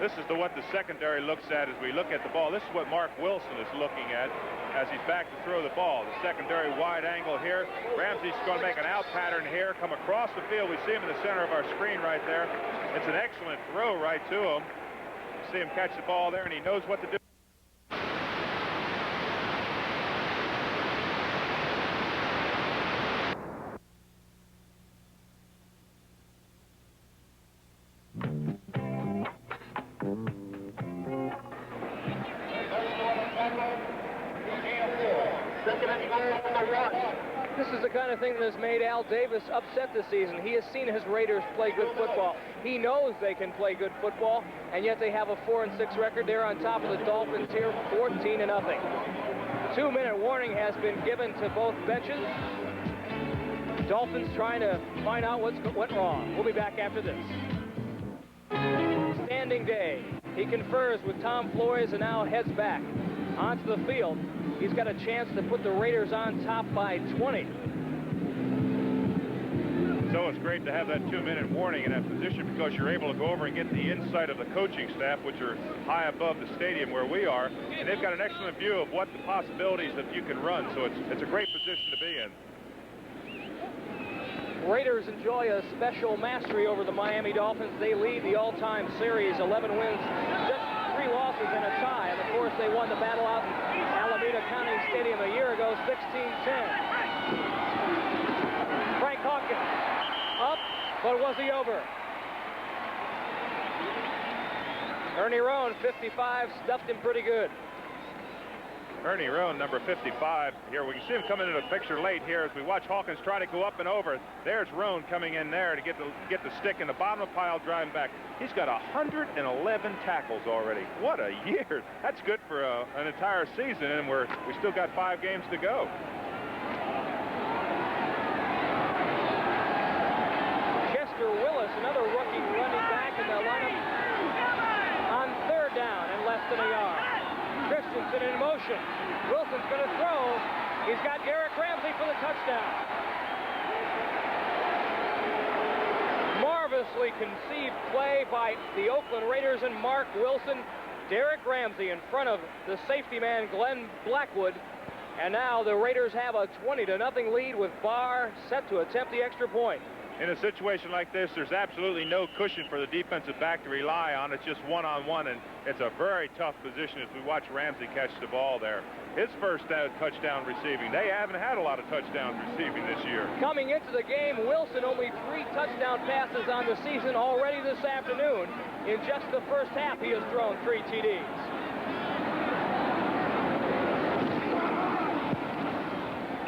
This is what the secondary looks at as we look at the ball. This is what Mark Wilson is looking at as he's back to throw the ball. The secondary wide angle here. Ramsey's going to make an out pattern here, come across the field. We see him in the center of our screen right there. It's an excellent throw right to him. See him catch the ball there, and he knows what to do. This is the kind of thing that has made Al Davis upset this season. He has seen his Raiders play good football. He knows they can play good football, and yet they have a 4-6 record. They're on top of the Dolphins here, 14-0. 2-minute warning has been given to both benches. Dolphins trying to find out what went wrong. We'll be back after this. Standing day. He confers with Tom Flores and now heads back onto the field. He's got a chance to put the Raiders on top by 20. So it's great to have that 2-minute warning in that position because you're able to go over and get the insight of the coaching staff, which are high above the stadium where we are, and they've got an excellent view of what the possibilities that you can run. So it's a great position to be in. Raiders enjoy a special mastery over the Miami Dolphins. They lead the all-time series, 11 wins, just 3 losses and a tie. And of course, they won the battle out in Alameda County Stadium a year ago, 16-10. Frank Hawkins up, but was he over? Ernie Roan, 55, stuffed him pretty good. Ernie Roan, number 55. Here we can see him coming into the picture late here as we watch Hawkins try to go up and over. There's Roan coming in there to get the stick in the bottom of the pile, driving back. He's got 111 tackles already. What a year! That's good for an entire season, and we still got 5 games to go. Chester Willis, another rookie running back in the lineup on 3rd down and less than a yard. Christensen in motion. Wilson's going to throw. He's got Derek Ramsey for the touchdown. Marvelously conceived play by the Oakland Raiders and Mark Wilson. Derek Ramsey in front of the safety man Glenn Blackwood. And now the Raiders have a 20-0 lead with Barr set to attempt the extra point. In a situation like this, there's absolutely no cushion for the defensive back to rely on. It's just one-on-one, and it's a very tough position as we watch Ramsey catch the ball there. His first touchdown receiving. They haven't had a lot of touchdowns receiving this year. Coming into the game, Wilson only 3 touchdown passes on the season already this afternoon. In just the first half, he has thrown 3 TDs.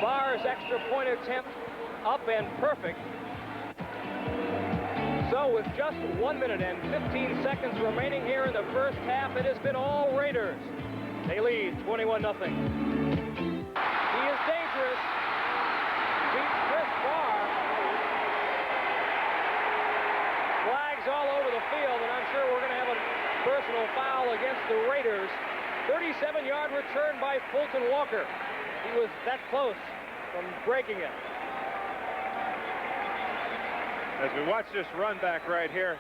Barr's extra point attempt up and perfect. So with just 1 minute and 15 seconds remaining here in the first half, it has been all Raiders. They lead 21-0. He is dangerous. Beats Chris Barr. Flags all over the field, and I'm sure we're going to have a personal foul against the Raiders. 37-yard return by Fulton Walker. He was that close from breaking it. As we watch this run back right here,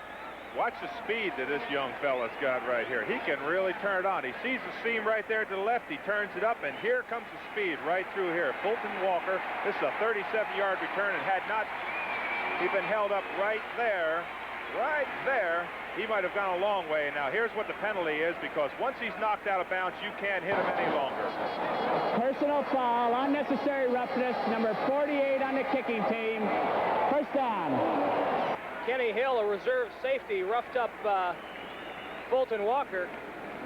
watch the speed that this young fella's got right here. He can really turn it on. He sees the seam right there to the left. He turns it up, and here comes the speed right through here. Fulton Walker, this is a 37-yard return, and had not he been held up right there, he might have gone a long way. Now, here's what the penalty is, because once he's knocked out of bounds, you can't hit him any longer. Personal foul, unnecessary roughness, number 48 on the kicking team. First down. Kenny Hill, a reserve safety, roughed up Fulton Walker.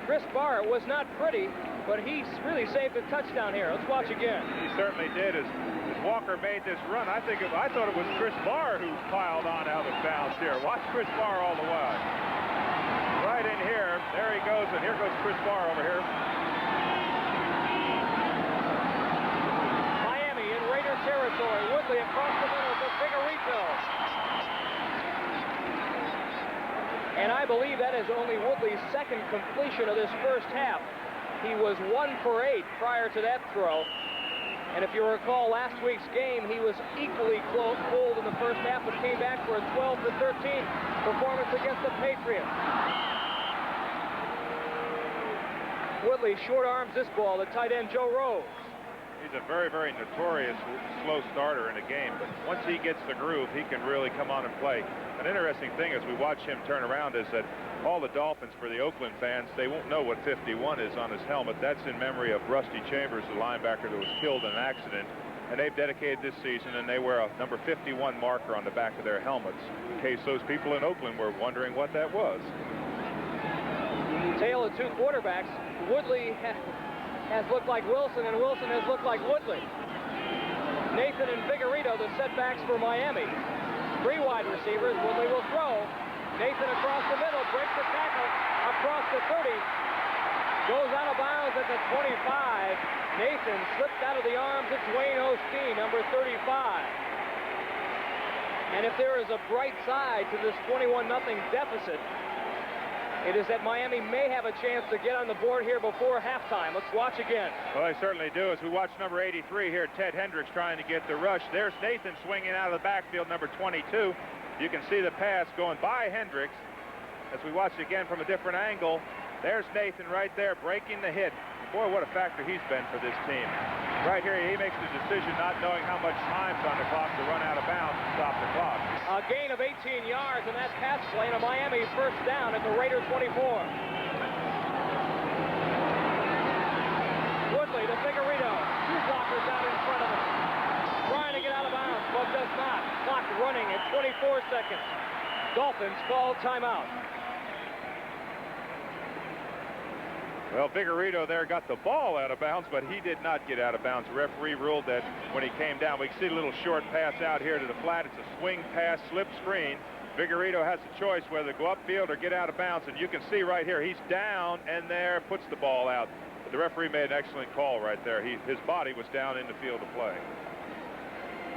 Chris Barr was not pretty, but he really saved a touchdown here. Let's watch again. He certainly did. As Walker made this run, I thought it was Chris Barr who piled on out of bounds here. Watch Chris Barr all the way. Right in here. There he goes, and here goes Chris Barr over here. Miami in Raider territory. Woodley across the middle for Figueredo. And I believe that is only Woodley's 2nd completion of this first half. He was 1 for 8 prior to that throw. And if you recall last week's game, he was equally cold in the first half, but came back for a 12 for 13 performance against the Patriots. Woodley short arms this ball to tight end Joe Rose. He's a very, very notorious slow starter in a game, but once he gets the groove, he can really come on and play. An interesting thing as we watch him turn around is that all the Dolphins, for the Oakland fans, they won't know what 51 is on his helmet. That's in memory of Rusty Chambers, the linebacker that was killed in an accident. And they've dedicated this season, and they wear a number 51 marker on the back of their helmets, in case those people in Oakland were wondering what that was. Tale of two quarterbacks. Woodley has looked like Wilson, and Wilson has looked like Woodley. Nathan and Vigorito, the setbacks for Miami. Three wide receivers. Woodley will throw. Nathan across the middle, breaks the tackle, across the 30. Goes out of bounds at the 25. Nathan slipped out of the arms of Dwayne Osteen, number 35. And if there is a bright side to this 21-0 deficit, it is that Miami may have a chance to get on the board here before halftime. Let's watch again. Well, they certainly do. As we watch number 83 here, Ted Hendricks trying to get the rush. There's Nathan swinging out of the backfield, number 22. You can see the pass going by Hendricks. As we watch again from a different angle, there's Nathan right there breaking the hit. Boy, what a factor he's been for this team. Right here, he makes the decision not knowing how much time's on the clock to run out of bounds and stop the clock. A gain of 18 yards in that pass play, and a Miami first down at the Raider 24. Woodley to Vigorito. Two blockers out in front of him. Trying to get out of bounds, but does not. Clock running at 24 seconds. Dolphins call timeout. Well, Vigorito there got the ball out of bounds, but he did not get out of bounds. The referee ruled that when he came down. We can see a little short pass out here to the flat. It's a swing pass, slip screen. Vigorito has a choice whether to go upfield or get out of bounds, and you can see right here, he's down and there, puts the ball out. But the referee made an excellent call right there. His body was down in the field of play.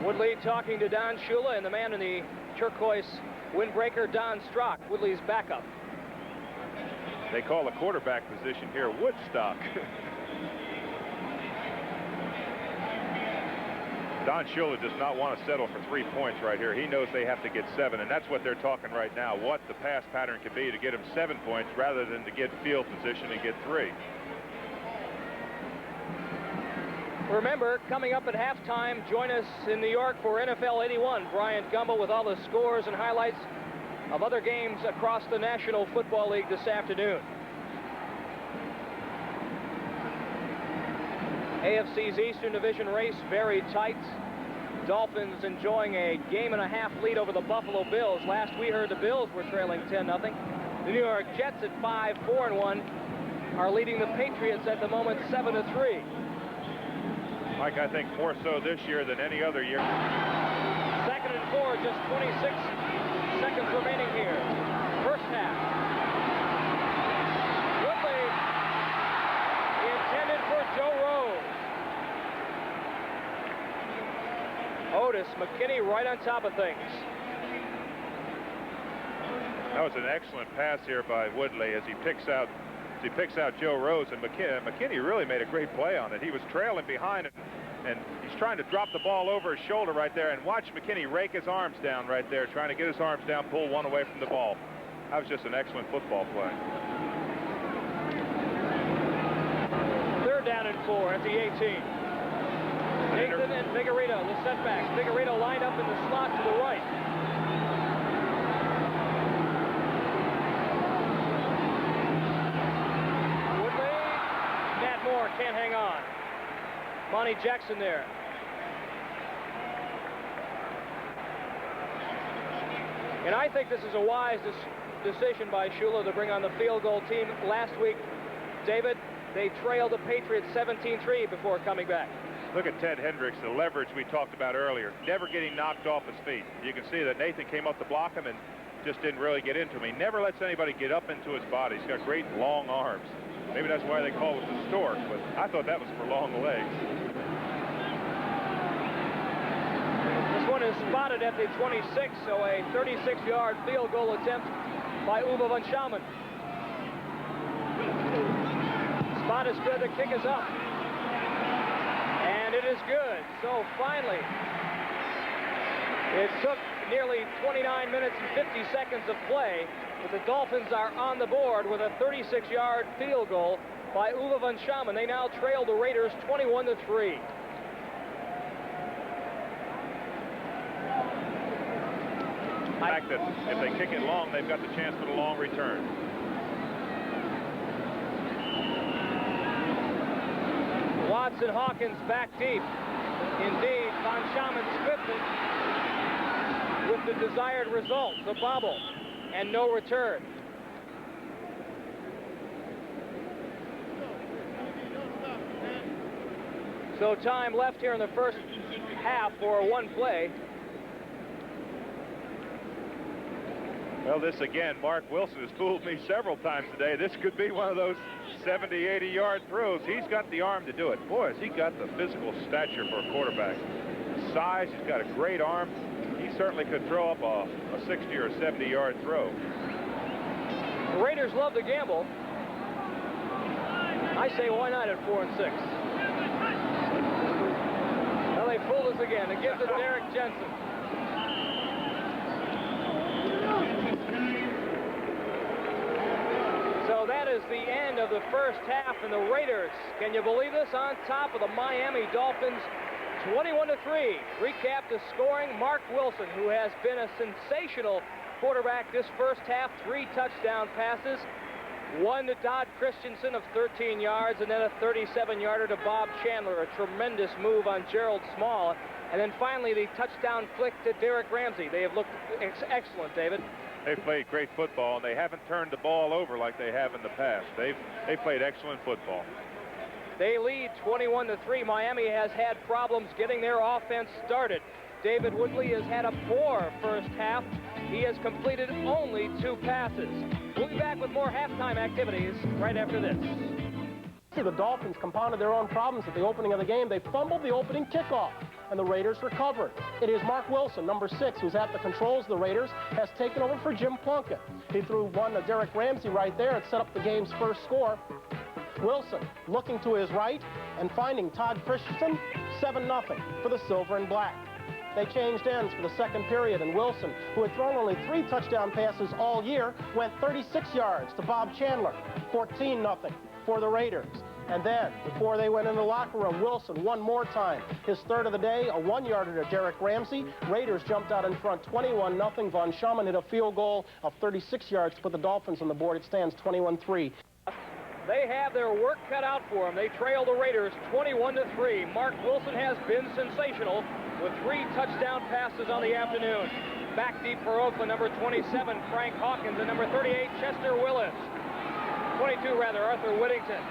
Woodley talking to Don Shula, and the man in the turquoise windbreaker, Don Strock, Woodley's backup. They call the quarterback position here Woodstock. Don Shula does not want to settle for 3 points right here. He knows they have to get 7, and that's what they're talking right now, what the pass pattern could be to get him 7 points rather than to get field position and get 3. Remember, coming up at halftime, join us in New York for NFL 81. Bryant Gumbel with all the scores and highlights of other games across the National Football League this afternoon. AFC's Eastern Division race very tight. Dolphins enjoying a game-and-a-half lead over the Buffalo Bills. Last we heard, the Bills were trailing 10-0. The New York Jets at 5-4-1 are leading the Patriots at the moment 7-3. Mike, I think more so this year than any other year. 2nd and 4, just 26 seconds remaining here. First half. Woodley intended for Joe Rose. Otis McKinney right on top of things. That was an excellent pass here by Woodley as he picks out Joe Rose, and McKinney really made a great play on it. He was trailing behind, and he's trying to drop the ball over his shoulder right there, and watch McKinney rake his arms down right there, trying to get his arms down, pull one away from the ball. That was just an excellent football play. 3rd down and 4 at the 18. Nathan and Vigorito, the setbacks. Vigorito lined up in the slot to the right. Woodley, Matt Moore can't hang on. Monty Jackson there. And I think this is a wise decision by Shula to bring on the field goal team. Last week, David, they trailed the Patriots 17-3 before coming back. Look at Ted Hendricks, the leverage we talked about earlier, never getting knocked off his feet. You can see that Nathan came up to block him and just didn't really get into him. He never lets anybody get up into his body. He's got great long arms. Maybe that's why they call it the stork, but I thought that was for long legs. This one is spotted at the 26, so a 36-yard field goal attempt by Uwe van Schaumann. Spot is good, the kick is up. And it is good. So finally, it took nearly 29 minutes and 50 seconds of play, but the Dolphins are on the board with a 36-yard field goal by Uwe von Schaman. They now trail the Raiders 21-3. The fact that if they kick it long, they've got the chance for the long return. Watson Hawkins back deep. Indeed, von Schaman stripped it with the desired result, the bobble, and no return. So time left here in the first half for one play. Well, this again, Mark Wilson has fooled me several times today. This could be one of those 70, 80-yard throws. He's got the arm to do it. Boy, has he got the physical stature for a quarterback. Size, he's got a great arm. He certainly could throw up a 60 or 70-yard throw. The Raiders love to gamble. I say, why not at 4-6? Well, they fooled us again. It gives it Derek Jensen. So that is the end of the first half, and the Raiders, can you believe this, on top of the Miami Dolphins, 21-3. Recap the scoring. Mark Wilson, who has been a sensational quarterback this first half, 3 touchdown passes, one to Todd Christensen of 13 yards, and then a 37-yarder to Bob Chandler, a tremendous move on Gerald Small. And then finally the touchdown flick to Derek Ramsey. They have looked excellent, David. They've played great football, and they haven't turned the ball over like they have in the past. They've played excellent football. They lead 21-3. Miami has had problems getting their offense started. David Woodley has had a poor first half. He has completed only 2 passes. We'll be back with more halftime activities right after this. The Dolphins compounded their own problems at the opening of the game. They fumbled the opening kickoff, and the Raiders recovered. It is Mark Wilson, number 6, who's at the controls of the Raiders, has taken over for Jim Plunkett. He threw one to Derek Ramsey right there. It set up the game's first score. Wilson looking to his right and finding Todd Christensen, 7-0 for the Silver and Black. They changed ends for the second period, and Wilson, who had thrown only 3 touchdown passes all year, went 36 yards to Bob Chandler, 14-0 for the Raiders. And then, before they went in the locker room, Wilson one more time. His third of the day, a 1-yarder to Derek Ramsey. Raiders jumped out in front 21-0. Von Schaman hit a field goal of 36 yards to put the Dolphins on the board. It stands 21-3. They have their work cut out for them. They trail the Raiders 21-3. Mark Wilson has been sensational with 3 touchdown passes on the afternoon. Back deep for Oakland, number 27, Frank Hawkins, and number 38, Chester Willis. 22, Arthur Whittington.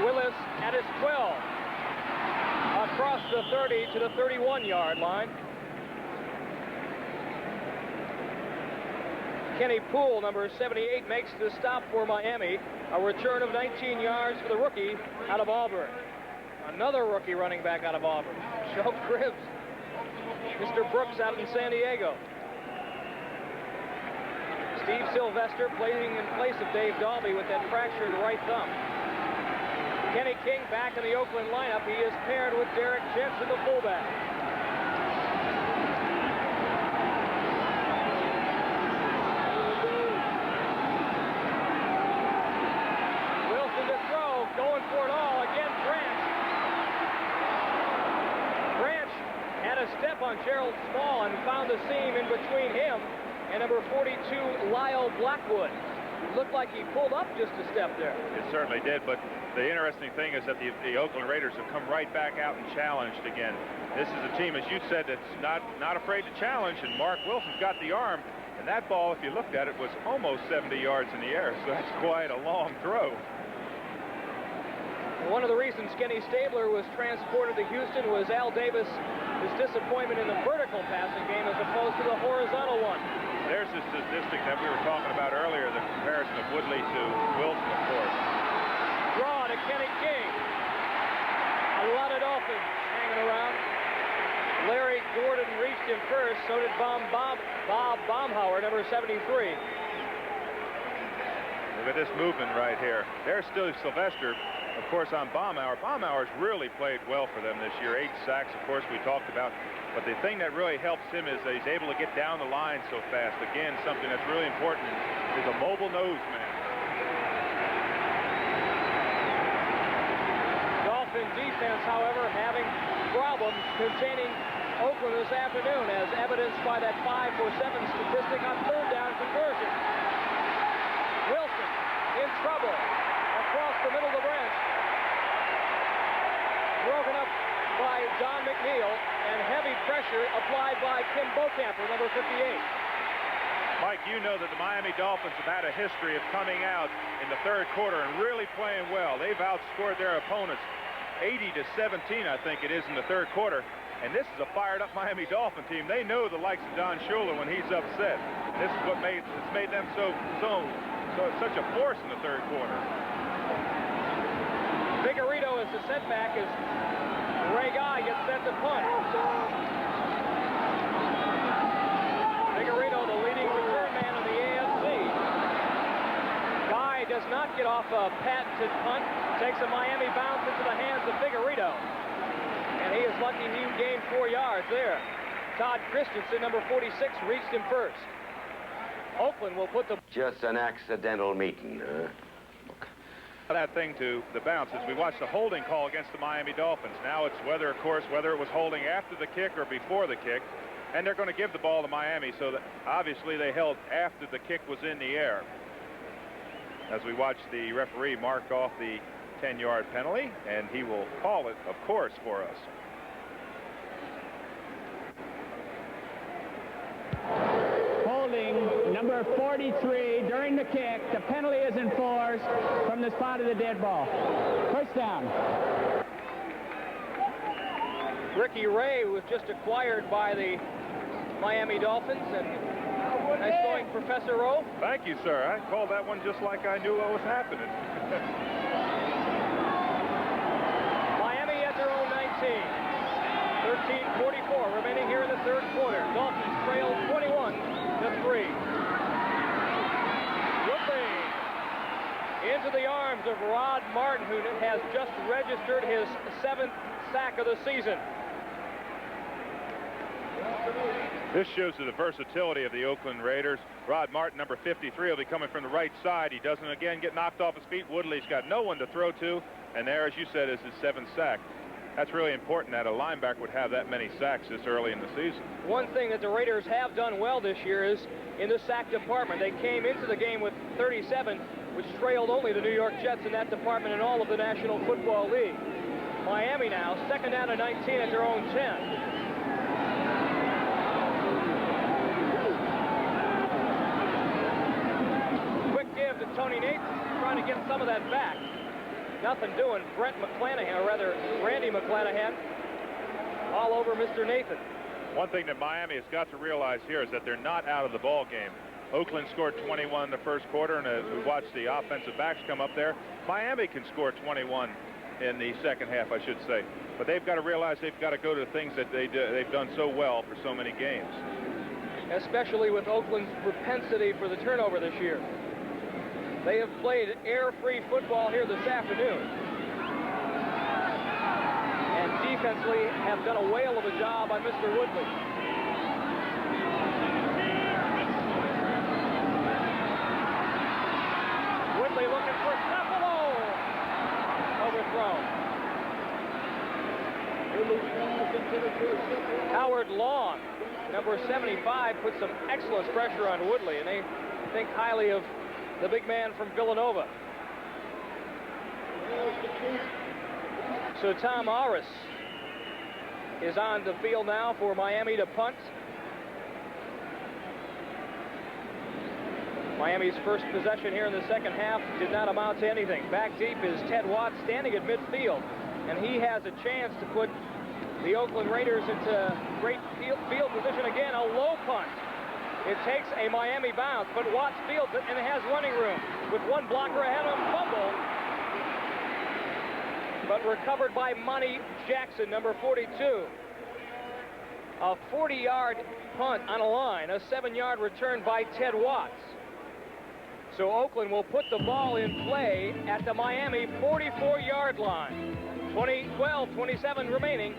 Willis at his 12. Across the 30 to the 31-yard line. Kenny Poole, number 78, makes the stop for Miami. A return of 19 yards for the rookie out of Auburn. Another rookie running back out of Auburn, Joe Cribbs. Mr. Brooks out in San Diego. Steve Sylvester playing in place of Dave Dalby with that fractured right thumb. Kenny King back in the Oakland lineup. He is paired with Derek Jensen, the fullback. Wilson to throw, going for it all. Again, Branch. Branch had a step on Gerald Small and found a seam in between him and number 42, Lyle Blackwood. It looked like he pulled up just a step there. It certainly did, but the interesting thing is that the Oakland Raiders have come right back out and challenged again. This is a team, as you said, that's not afraid to challenge, and Mark Wilson's got the arm, and that ball, if you looked at it, was almost 70 yards in the air, so that's quite a long throw. One of the reasons Kenny Stabler was transported to Houston was Al Davis' disappointment in the vertical passing game as opposed to the horizontal one. There's the statistic that we were talking about earlier, the comparison of Woodley to Wilson, of course. Draw to Kenny King. A lot of Dolphins hanging around. Larry Gordon reached him first, so did Bob Baumhauer, number 73. Look at this movement right here. There's still Sylvester, of course, on Baumhauer. Baumhauer's really played well for them this year. 8 sacks, of course, we talked about. But the thing that really helps him is that he's able to get down the line so fast. Again, something that's really important is a mobile nose man. Dolphin defense, however, having problems containing Oakland this afternoon, as evidenced by that 5-for-7 statistic on third down conversion. Wilson in trouble across the middle of the branch. Broken up by Don McNeil, and heavy pressure applied by Kim Bocamper, number 58. Mike, you know that the Miami Dolphins have had a history of coming out in the third quarter and really playing well. They've outscored their opponents 80-17, I think it is, in the third quarter. And this is a fired-up Miami Dolphin team. They know the likes of Don Shula when he's upset. And this is what made them such a force in the third quarter. Figueredo is the setback as Ray Guy gets set to punt. Figueredo, the leading return man in the AFC. Guy does not get off a patented punt. Takes a Miami bounce into the hands of Figueredo. And he is lucky he gained 4 yards there. Todd Christensen, number 46, reached him first. Oakland will put the... Just an accidental meeting, huh? That thing to the bounce as we watch the holding call against the Miami Dolphins. Now it's whether it was holding after the kick or before the kick. And they're going to give the ball to Miami, so that obviously they held after the kick was in the air. As we watch the referee mark off the 10-yard penalty, and he will call it, of course, for us. Holding number 43 during the kick. The penalty is enforced from the spot of the dead ball. First down. Ricky Ray was just acquired by the Miami Dolphins, and nice going, Professor Rowe. Thank you, sir. I called that one just like I knew what was happening. Miami at their own 19. 13:44 remaining here in the third quarter. Dolphins trail 21-3. Woodley into the arms of Rod Martin, who has just registered his 7th sack of the season. This shows the versatility of the Oakland Raiders. Rod Martin, number 53, will be coming from the right side. He doesn't again get knocked off his feet. Woodley's got no one to throw to, and there, as you said, is his 7th sack. That's really important that a linebacker would have that many sacks this early in the season. One thing that the Raiders have done well this year is in the sack department. They came into the game with 37, which trailed only the New York Jets in that department in all of the National Football League. Miami now, second down and 19 at their own 10. To Tony Nathan, trying to get some of that back. Nothing doing. Brent McClanahan, or rather Randy McClanahan, all over Mr. Nathan. One thing that Miami has got to realize here is that they're not out of the ball game. Oakland scored 21 in the first quarter, and as we watch the offensive backs come up there, Miami can score 21 in the second half, I should say. But they've got to realize they've got to go to the things that they've done so well for so many games. Especially with Oakland's propensity for the turnover this year. They have played air-free football here this afternoon. And defensively have done a whale of a job on Mr. Woodley. Woodley looking for Cephalo. Overthrown. Howard Long, number 75, put some excellent pressure on Woodley, and they think highly of the big man from Villanova. So Tom Aris is on the field now for Miami to punt. Miami's first possession here in the second half did not amount to anything. Back deep is Ted Watts standing at midfield, and he has a chance to put the Oakland Raiders into great field position again. A low punt. It takes a Miami bounce, but Watts fields it and it has running room with one blocker ahead of him. Fumble, but recovered by Monty Jackson, number 42. A 40-yard punt on a line, a 7-yard return by Ted Watts. So Oakland will put the ball in play at the Miami 44-yard line. 12-27 remaining.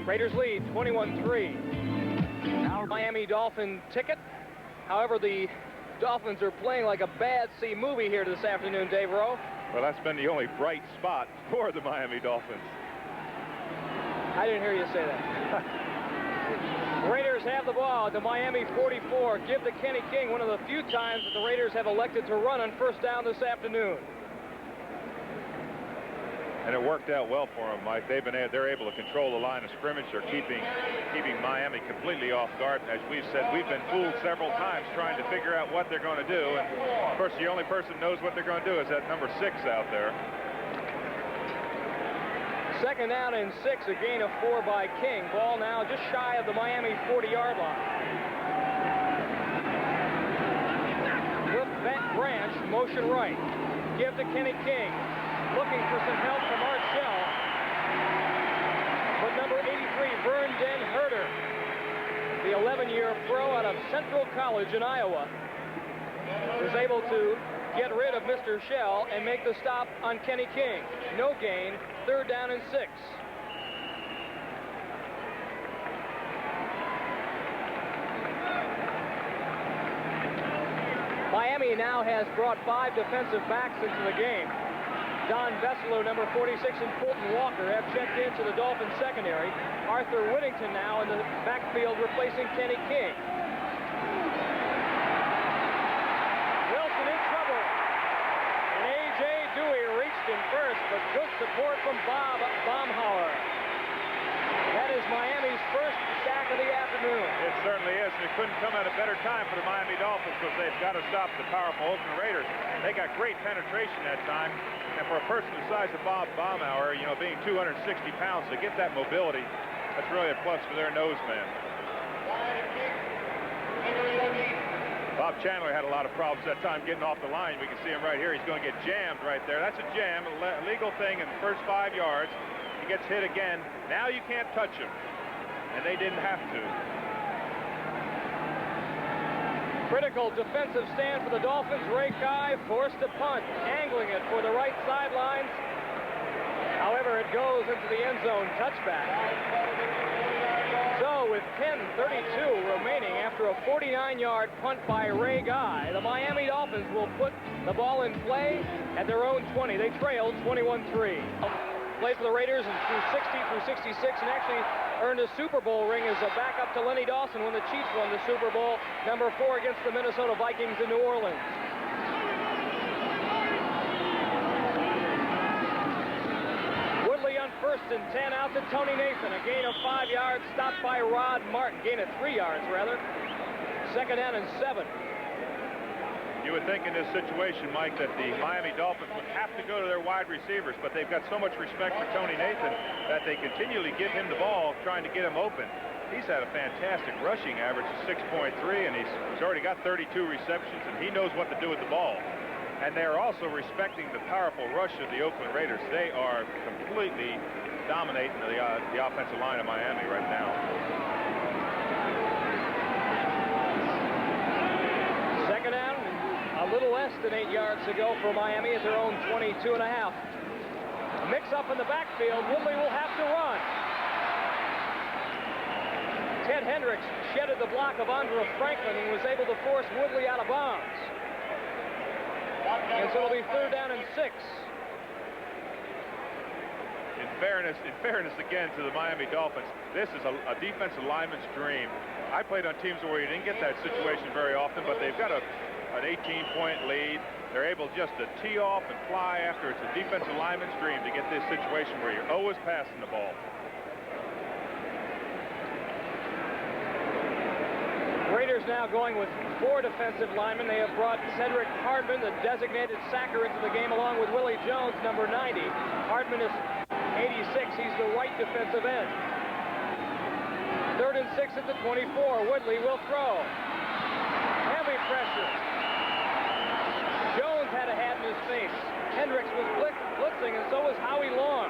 Raiders lead 21-3. Our Miami Dolphin ticket. However, the Dolphins are playing like a bad C movie here this afternoon, Dave Rowe. Well, that's been the only bright spot for the Miami Dolphins. I didn't hear you say that. Raiders have the ball at the Miami 44. Give to Kenny King, one of the few times that the Raiders have elected to run on first down this afternoon. And it worked out well for them, Mike. They're able to control the line of scrimmage. They're keeping Miami completely off guard. As we've said, we've been fooled several times trying to figure out what they're going to do. And of course, the only person who knows what they're going to do is that number 6 out there. Second down and 6, a gain of 4 by King. Ball now just shy of the Miami 40-yard line. With Branch, motion right. Give to Kenny King. Looking for some help from Archell. But number 83, Vernon Herder, the 11-year pro out of Central College in Iowa, was able to get rid of Mr. Shell and make the stop on Kenny King. No gain, third down and 6. Miami now has brought 5 defensive backs into the game. Don Veselo, number 46, and Fulton Walker have checked into the Dolphins secondary. Arthur Whittington now in the backfield replacing Kenny King. Wilson in trouble. And A.J. Dewey reached him first, but good support from Bob Baumhauer. That is Miami's first sack of the afternoon. It certainly is, and it couldn't come at a better time for the Miami Dolphins because they've got to stop the powerful Oakland Raiders. They got great penetration that time. And for a person the size of Bob Baumhauer, you know, being 260 pounds, to get that mobility, that's really a plus for their nose man. Bob Chandler had a lot of problems that time getting off the line. We can see him right here. He's going to get jammed right there. That's a jam, a legal thing in the first 5 yards. He gets hit again. Now you can't touch him. And they didn't have to. Critical defensive stand for the Dolphins. Ray Guy forced to punt, angling it for the right sidelines. However, it goes into the end zone touchback. So with 10:32 remaining after a 49-yard punt by Ray Guy, the Miami Dolphins will put the ball in play at their own 20. They trailed 21-3. Played for the Raiders and through 60 through 66 and actually earned a Super Bowl ring as a backup to Lenny Dawson when the Chiefs won the Super Bowl number 4 against the Minnesota Vikings in New Orleans. Woodley on first and 10 out to Tony Nathan. A gain of 5 yards, stopped by Rod Martin. Gain of 3 yards, rather. Second down and 7. You would think in this situation, Mike, that the Miami Dolphins would have to go to their wide receivers, but they've got so much respect for Tony Nathan that they continually give him the ball, trying to get him open. He's had a fantastic rushing average of 6.3, and he's already got 32 receptions, and he knows what to do with the ball. And they're also respecting the powerful rush of the Oakland Raiders. They are completely dominating the offensive line of Miami right now. Second down, a little less than 8 yards to go for Miami at their own 22 and a half. A mix-up in the backfield. Woodley will have to run. Ted Hendricks shedded the block of Andra Franklin and was able to force Woodley out of bounds. And so it'll be third down and 6. In fairness again to the Miami Dolphins, this is a defensive lineman's dream. I played on teams where you didn't get that situation very often, but they've got an 18-point lead. They're able just to tee off and fly after. It's a defensive lineman's dream to get this situation where you're always passing the ball. Raiders now going with 4 defensive linemen. They have brought Cedric Hardman, the designated sacker, into the game along with Willie Jones, number 90. Hardman is 86. He's the right defensive end. Third and 6 at the 24. Woodley will throw. Heavy pressure. Jones had a hat in his face. Hendricks was blitzing, and so was Howie Long.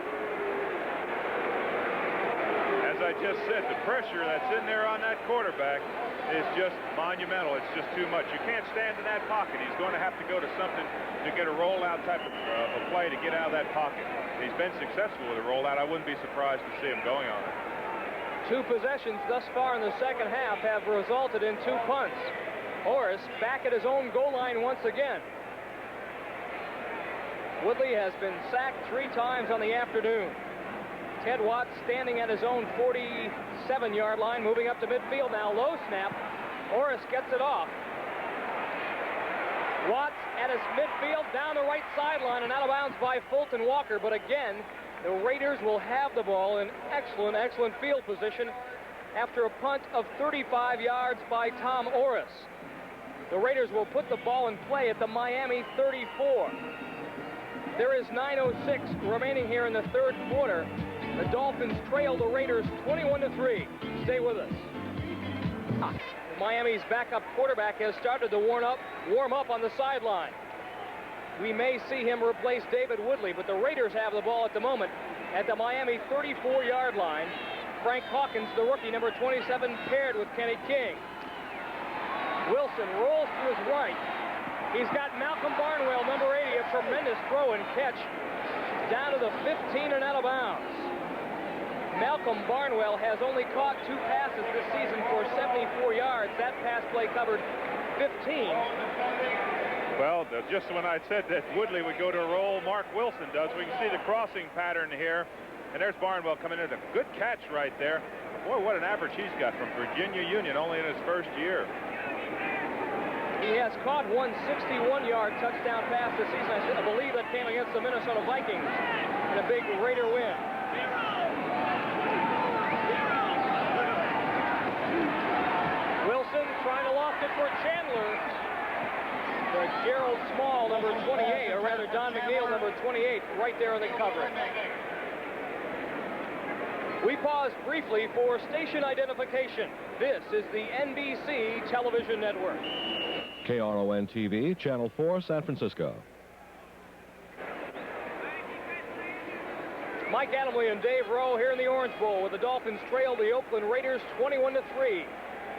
As I just said, the pressure that's in there on that quarterback is just monumental. It's just too much. You can't stand in that pocket. He's going to have to go to something to get a rollout type of a play to get out of that pocket. He's been successful with a rollout. I wouldn't be surprised to see him going on it. 2 possessions thus far in the second half have resulted in 2 punts. Orris back at his own goal line once again. Woodley has been sacked 3 times on the afternoon. Ted Watts standing at his own 47-yard line, moving up to midfield now. Low snap. Orris gets it off. Watts at his midfield, down the right sideline, and out of bounds by Fulton Walker. But again, the Raiders will have the ball in excellent, excellent field position after a punt of 35 yards by Tom Orris. The Raiders will put the ball in play at the Miami 34. There is 9:06 remaining here in the third quarter. The Dolphins trail the Raiders 21-3. Stay with us. Miami's backup quarterback has started to warm up on the sideline. We may see him replace David Woodley, but the Raiders have the ball at the moment at the Miami 34-yard line. Frank Hawkins, the rookie, number 27, paired with Kenny King. Wilson rolls to his right. He's got Malcolm Barnwell, number 80, a tremendous throw and catch down to the 15 and out of bounds. Malcolm Barnwell has only caught 2 passes this season for 74 yards. That pass play covered 15. Well, just when I said that Woodley would go to a roll, Mark Wilson does. We can see the crossing pattern here. And there's Barnwell coming in. A good catch right there. Boy, what an average he's got from Virginia Union only in his first year. He has caught one 61-yard touchdown pass this season. I believe that came against the Minnesota Vikings in a big Raider win. Wilson trying to loft it for Chandler. But Gerald Small, number 28, or rather Don McNeil, number 28, right there in the coverage. We pause briefly for station identification. This is the NBC television network. KRON-TV, Channel 4, San Francisco. Mike Adamle and Dave Rowe here in the Orange Bowl, where the Dolphins trail the Oakland Raiders 21-3.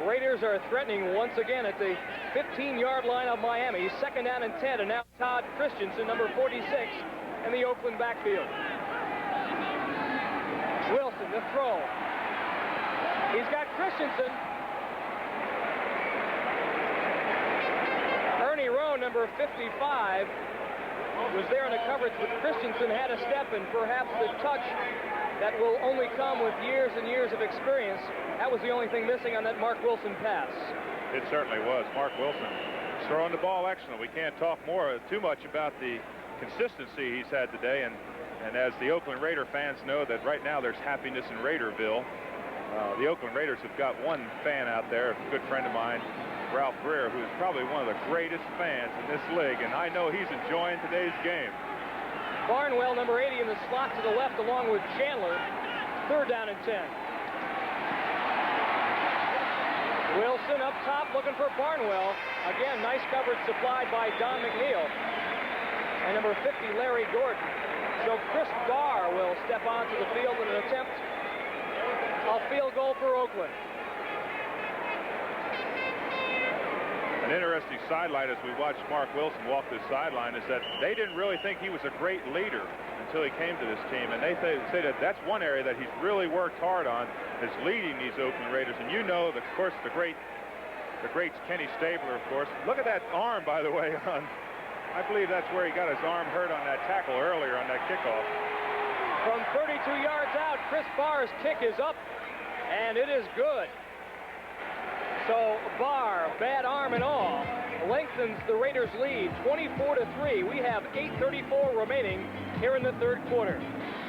Raiders are threatening once again at the 15-yard line of Miami. 2nd down and 10, and now Todd Christensen, number 46, in the Oakland backfield. Wilson, the throw. He's got Christensen. Ernie Rowe, number 55, was there in the coverage, but Christensen had a step and perhaps the touch that will only come with years and years of experience. That was the only thing missing on that Mark Wilson pass. It certainly was. Mark Wilson throwing the ball excellent. We can't talk too much about the consistency he's had today, and as the Oakland Raider fans know, that right now there's happiness in Raiderville. The Oakland Raiders have got one fan out there, a good friend of mine, Ralph Greer, who is probably one of the greatest fans in this league, and I know he's enjoying today's game. Barnwell, number 80, in the slot to the left along with Chandler. 3rd down and 10. Wilson up top looking for Barnwell. Again, nice coverage supplied by Don McNeil. And number 50, Larry Gordon. So Chris Barr will step onto the field in an attempt a field goal for Oakland. An interesting sideline as we watched Mark Wilson walk this sideline is that they didn't really think he was a great leader until he came to this team, and they say that that's one area that he's really worked hard on, is leading these Oakland Raiders. And you know, of course, the great Kenny Stabler, of course. Look at that arm, by the way. I believe that's where he got his arm hurt on that tackle earlier on that kickoff. From 32 yards out, Chris Barr's kick is up, and it is good. So Barr, bad arm and all, lengthens the Raiders' lead 24-3. We have 8:34 remaining here in the third quarter.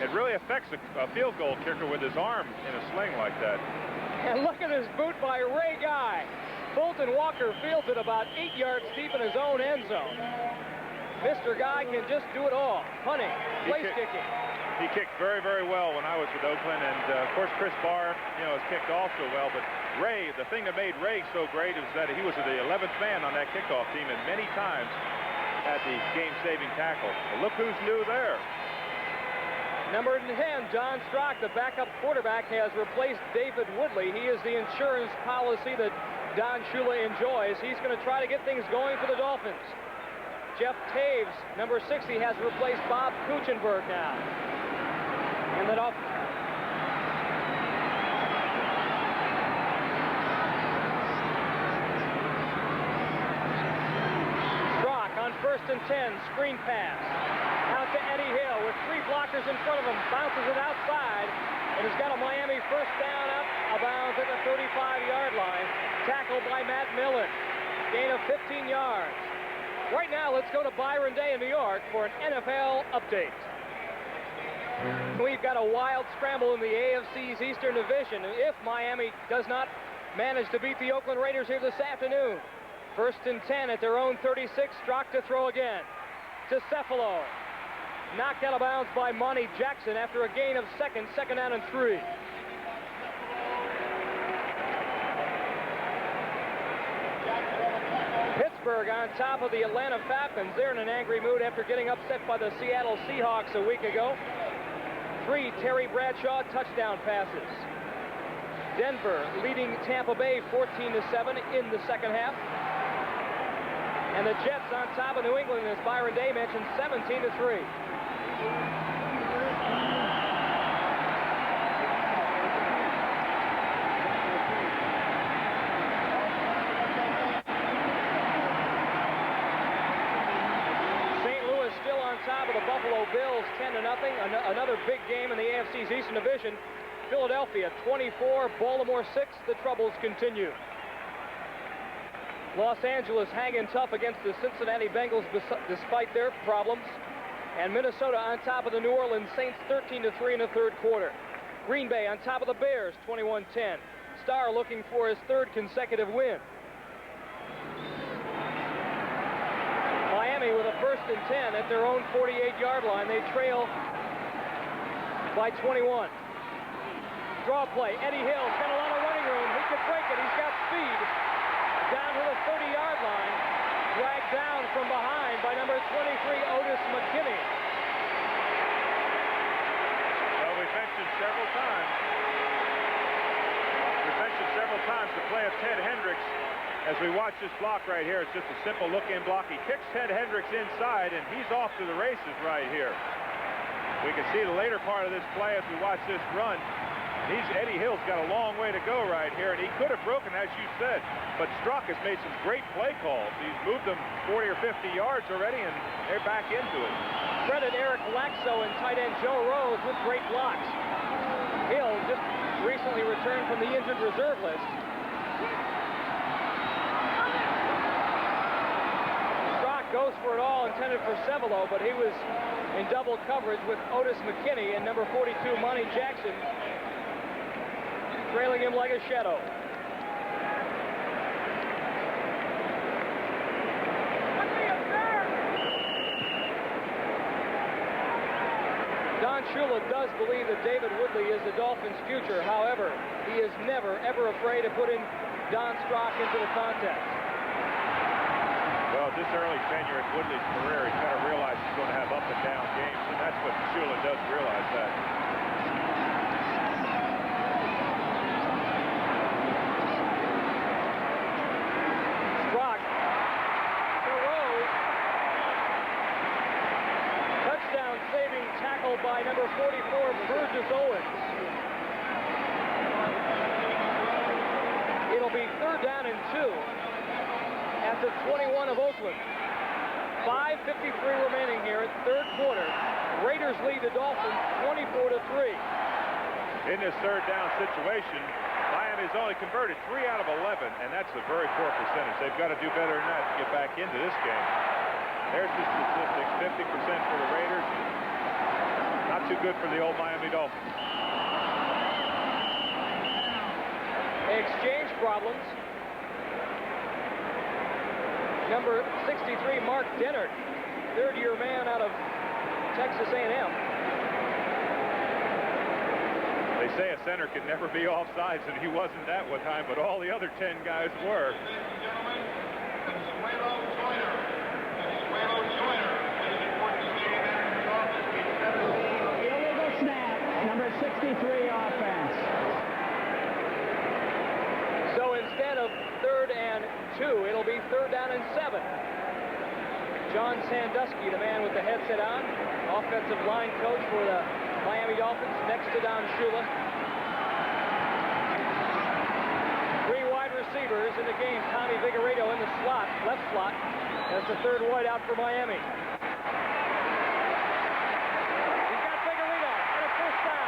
It really affects a field goal kicker with his arm in a sling like that. And look at this boot by Ray Guy. Fulton Walker fields it about 8 yards deep in his own end zone. Mr. Guy can just do it all. Punting, place kicking. He kicked very, very well when I was with Oakland, and of course Chris Barr, has kicked also well. But Ray, the thing that made Ray so great is that he was the 11th man on that kickoff team, and many times had the game-saving tackle. Well, look who's new there. Number 10, John Strock, the backup quarterback, has replaced David Woodley. He is the insurance policy that Don Shula enjoys. He's going to try to get things going for the Dolphins. Jeff Taves, number 60, has replaced Bob Kuchenberg now. And that off. Strock on 1st and 10, screen pass. Out to Eddie Hill with 3 blockers in front of him. Bounces it outside. And has got a Miami first down out of bounds at the 35-yard line. Tackled by Matt Millen. Gain of 15 yards. Right now, let's go to Byron Day in New York for an NFL update. We've got a wild scramble in the AFC's Eastern Division if Miami does not manage to beat the Oakland Raiders here this afternoon. First and 10 at their own 36. Strock to throw again. To Cephalo. Knocked out of bounds by Monty Jackson after a gain of second down and 3. Pittsburgh on top of the Atlanta Falcons. They're in an angry mood after getting upset by the Seattle Seahawks a week ago. 3 Terry Bradshaw touchdown passes. Denver leading Tampa Bay 14-7 in the second half. And the Jets on top of New England, as Byron Day mentioned, 17-3. Still on top of the Buffalo Bills, 10-0. Another big game in the AFC's Eastern Division. Philadelphia 24, Baltimore 6. The troubles continue. Los Angeles hanging tough against the Cincinnati Bengals despite their problems. And Minnesota on top of the New Orleans Saints, 13-3 in the third quarter. Green Bay on top of the Bears, 21-10. Starr looking for his 3rd consecutive win. Miami with a first and 10 at their own 48-yard line. They trail by 21. Draw play. Eddie Hill's got a lot of running room. He can break it. He's got speed. Down to the 30-yard line. Dragged down from behind by number 23, Otis McKinney. Well, we've mentioned several times the play of Ted Hendricks. As we watch this block right here, it's just a simple look-in block. He kicks Ted Hendricks inside, and he's off to the races right here. We can see the later part of this play as we watch this run. Eddie Hill's got a long way to go right here, and he could have broken, as you said. But Strzok has made some great play calls. He's moved them 40 or 50 yards already, and they're back into it. Credit Eric Laxo and tight end Joe Rose with great blocks. Hill just recently returned from the injured reserve list. Goes for it all, intended for Cephalo, but he was in double coverage with Otis McKinney and number 42, Monty Jackson, trailing him like a shadow. Don Shula does believe that David Woodley is the Dolphins' future. However, he is never, ever afraid of putting Don Strzok into the contest. Well, this early tenure in Woodley's career, he's got to realize he's going to have up and down games, and that's what Shula does realize that. Strzok to Rose. Touchdown saving tackle by number 44, Burgess Owens. It'll be 3rd down and 2. At the 21 of Oakland. 5:53 remaining here at third quarter. Raiders lead the Dolphins 24-3. In this 3rd down situation, Miami's only converted 3 out of 11, and that's a very poor percentage. They've got to do better than that to get back into this game. There's the statistics, 50% for the Raiders. Not too good for the old Miami Dolphins. Exchange problems. Number 63, Mark Dennert, 3rd-year man out of Texas A&M. They say a center can never be offsides, and he wasn't that one time, but all the other 10 guys were. Illegal snap, number 63 offense. So instead of 3rd and 2, it'll be 3rd down and 7. John Sandusky, the man with the headset on, offensive line coach for the Miami Dolphins, next to Don Shula. 3 wide receivers in the game. Tommy Vigorito in the slot, left slot, as the third wide out for Miami. He's got Vigorito and a first down.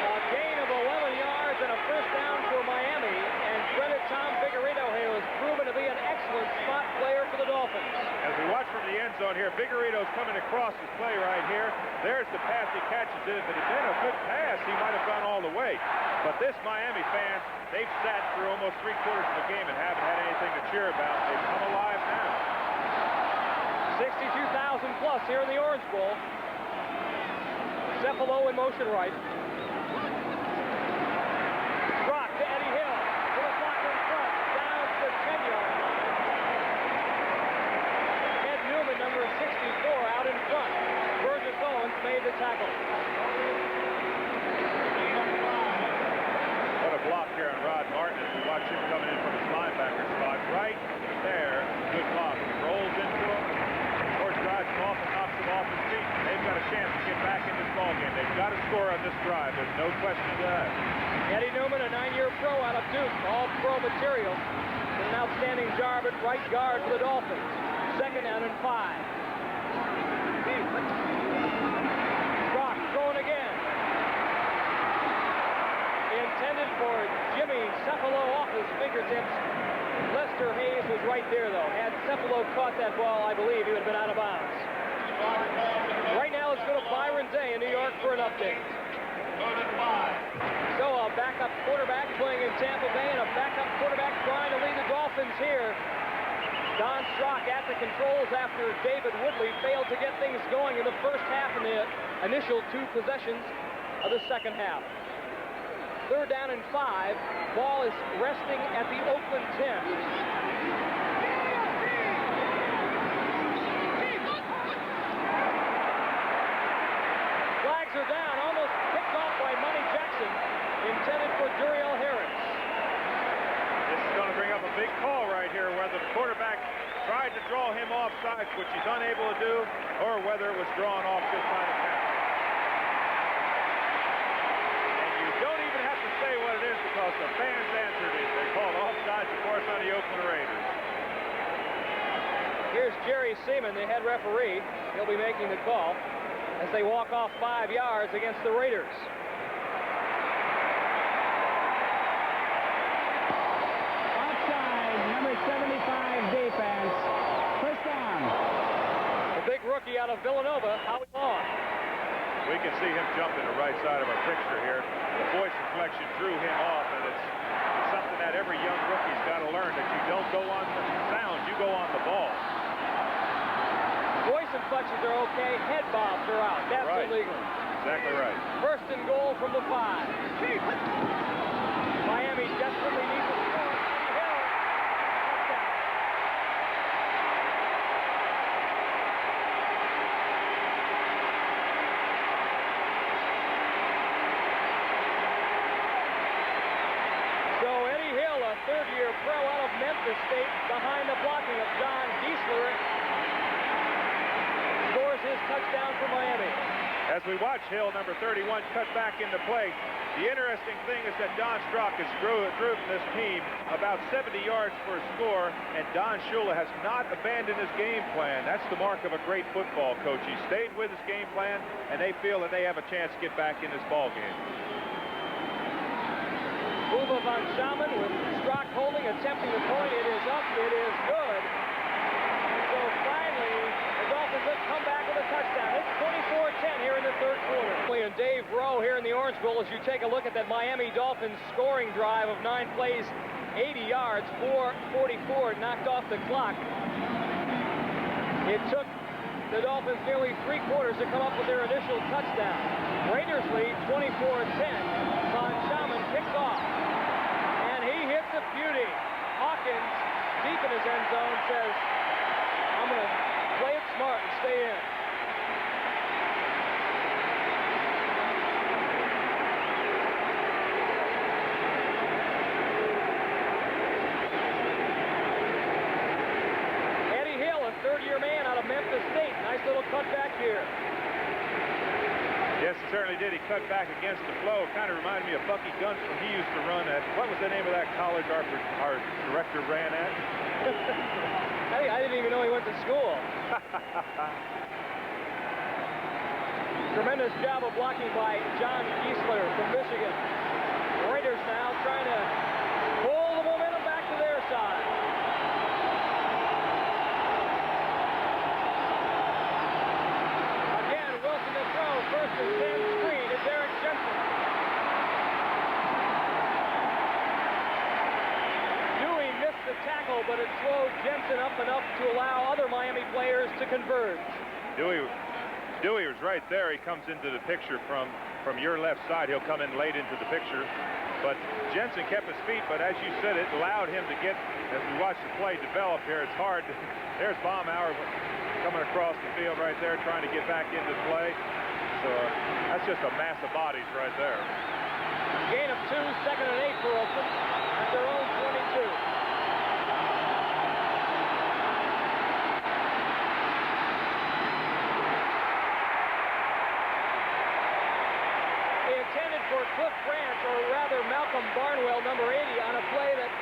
A gain of 11 yards and a first down for Miami. And credit Tom Vigorito, who has proven to be an excellent spot player for the Dolphins. As we watch from the end zone here, Vigorito's coming across his play right here. There's the pass, he catches it. If it had been a good pass, he might have gone all the way. But this Miami fans, they've sat through almost 3/4 of the game and haven't had anything to cheer about. They've come alive now. 62,000 plus here in the Orange Bowl. Cephalo in motion right. Rock to Eddie Hill. To the blocker in front. Down to the 10-yard line. Ed Newman, number 64, out in front. Burgess Owens made the tackle. What a block here on Rod Martin as we watch him coming in from his linebacker spot. Right there. Good block. He rolls into him. Of course, drives him off and knocks him off his feet. They've got a chance to get back in this ballgame. They've got to score on this drive. There's no question of that. Eddie Newman, a 9-year pro out of Duke. All pro material. And an outstanding job at right guard for the Dolphins. 2nd down and 5. Rock throwing again. Intended for Jimmy Cephalo off his fingertips. Lester Hayes was right there, though. Had Cephalo caught that ball, I believe he would have been out of bounds. Right now, let's go to Byron Day in New York for an update. So a backup quarterback playing in Tampa Bay and a backup quarterback trying to lead the Dolphins here. Don Strock at the controls after David Woodley failed to get things going in the first half in the initial 2 possessions of the second half. 3rd down and 5. Ball is resting at the Oakland 10. Flags are down, almost picked off by Monty Jackson, intended for Duriel Harris. This is going to bring up a big call right here, whether the quarterback tried to draw him off sides, which he's unable to do, or whether it was drawn off just by the count. And you don't even have to say what it is because the fans answered it. They called offsides, of course, on the Oakland Raiders. Here's Jerry Seaman, the head referee. He'll be making the call as they walk off 5 yards against the Raiders. Offside, number 75 defense. First down. The big rookie out of Villanova, Howie Long. We can see him jump in the right side of our picture here. The voice inflection drew him off, and it's something that every young rookie's got to learn, that you don't go on the sound, you go on the ball. Voice inflections are okay. Head bobs are out. That's right. illegal. Exactly right. 1st and goal from the 5. Miami desperately needs a score. Eddie Hill. Touchdown. So Eddie Hill, a 3rd-year pro out of Memphis State, behind the blocking of John Giesler, scores his touchdown for Miami. As we watch Hill, number 31, cut back into play, the interesting thing is that Don Strock has driven this team about 70 yards for a score, and Don Shula has not abandoned his game plan. That's the mark of a great football coach. He stayed with his game plan, and they feel that they have a chance to get back in this ball game. Uwe von Schaman with Strock holding, attempting the point. It is up. It is good. So finally, the Dolphins have come back with a touchdown. It's 24-10 here in the 3rd quarter. And Dave Rowe here in the Orange Bowl, as you take a look at that Miami Dolphins scoring drive of 9 plays, 80 yards, 4:44 knocked off the clock. It took the Dolphins nearly 3 quarters to come up with their initial touchdown. Raiders lead 24-10. Von Schaman kicks off, and he hits a beauty. Hawkins, deep in his end zone, says, I'm going to play it smart and stay in. Eddie Hill, a third-year man out of Memphis State. Nice little cutback here. Yes, he certainly did. He cut back against the flow. Kind of reminded me of Bucky Gunston. He used to run at, what was the name of that college our director ran at? I didn't even know he went to school. Tremendous job of blocking by John Giesler from Michigan. The Raiders now trying to pull the momentum back to their side. Again, Wilson to throw. First and 10, screen to Derek Jensen. Dewey missed the tackle, but it slowed Jensen up enough to allow other Miami players to converge. Dewey was right there. He comes into the picture from your left side. He'll come in late into the picture. But Jensen kept his feet, but as you said, it allowed him to get, as we watch the play develop here, it's hard. There's Baumauer coming across the field right there, trying to get back into play. So that's just a mass of bodies right there. Gain of 2, second and 8 for Oakland at their own 22. For Cliff Branch, or rather Malcolm Barnwell, number 80, on a play that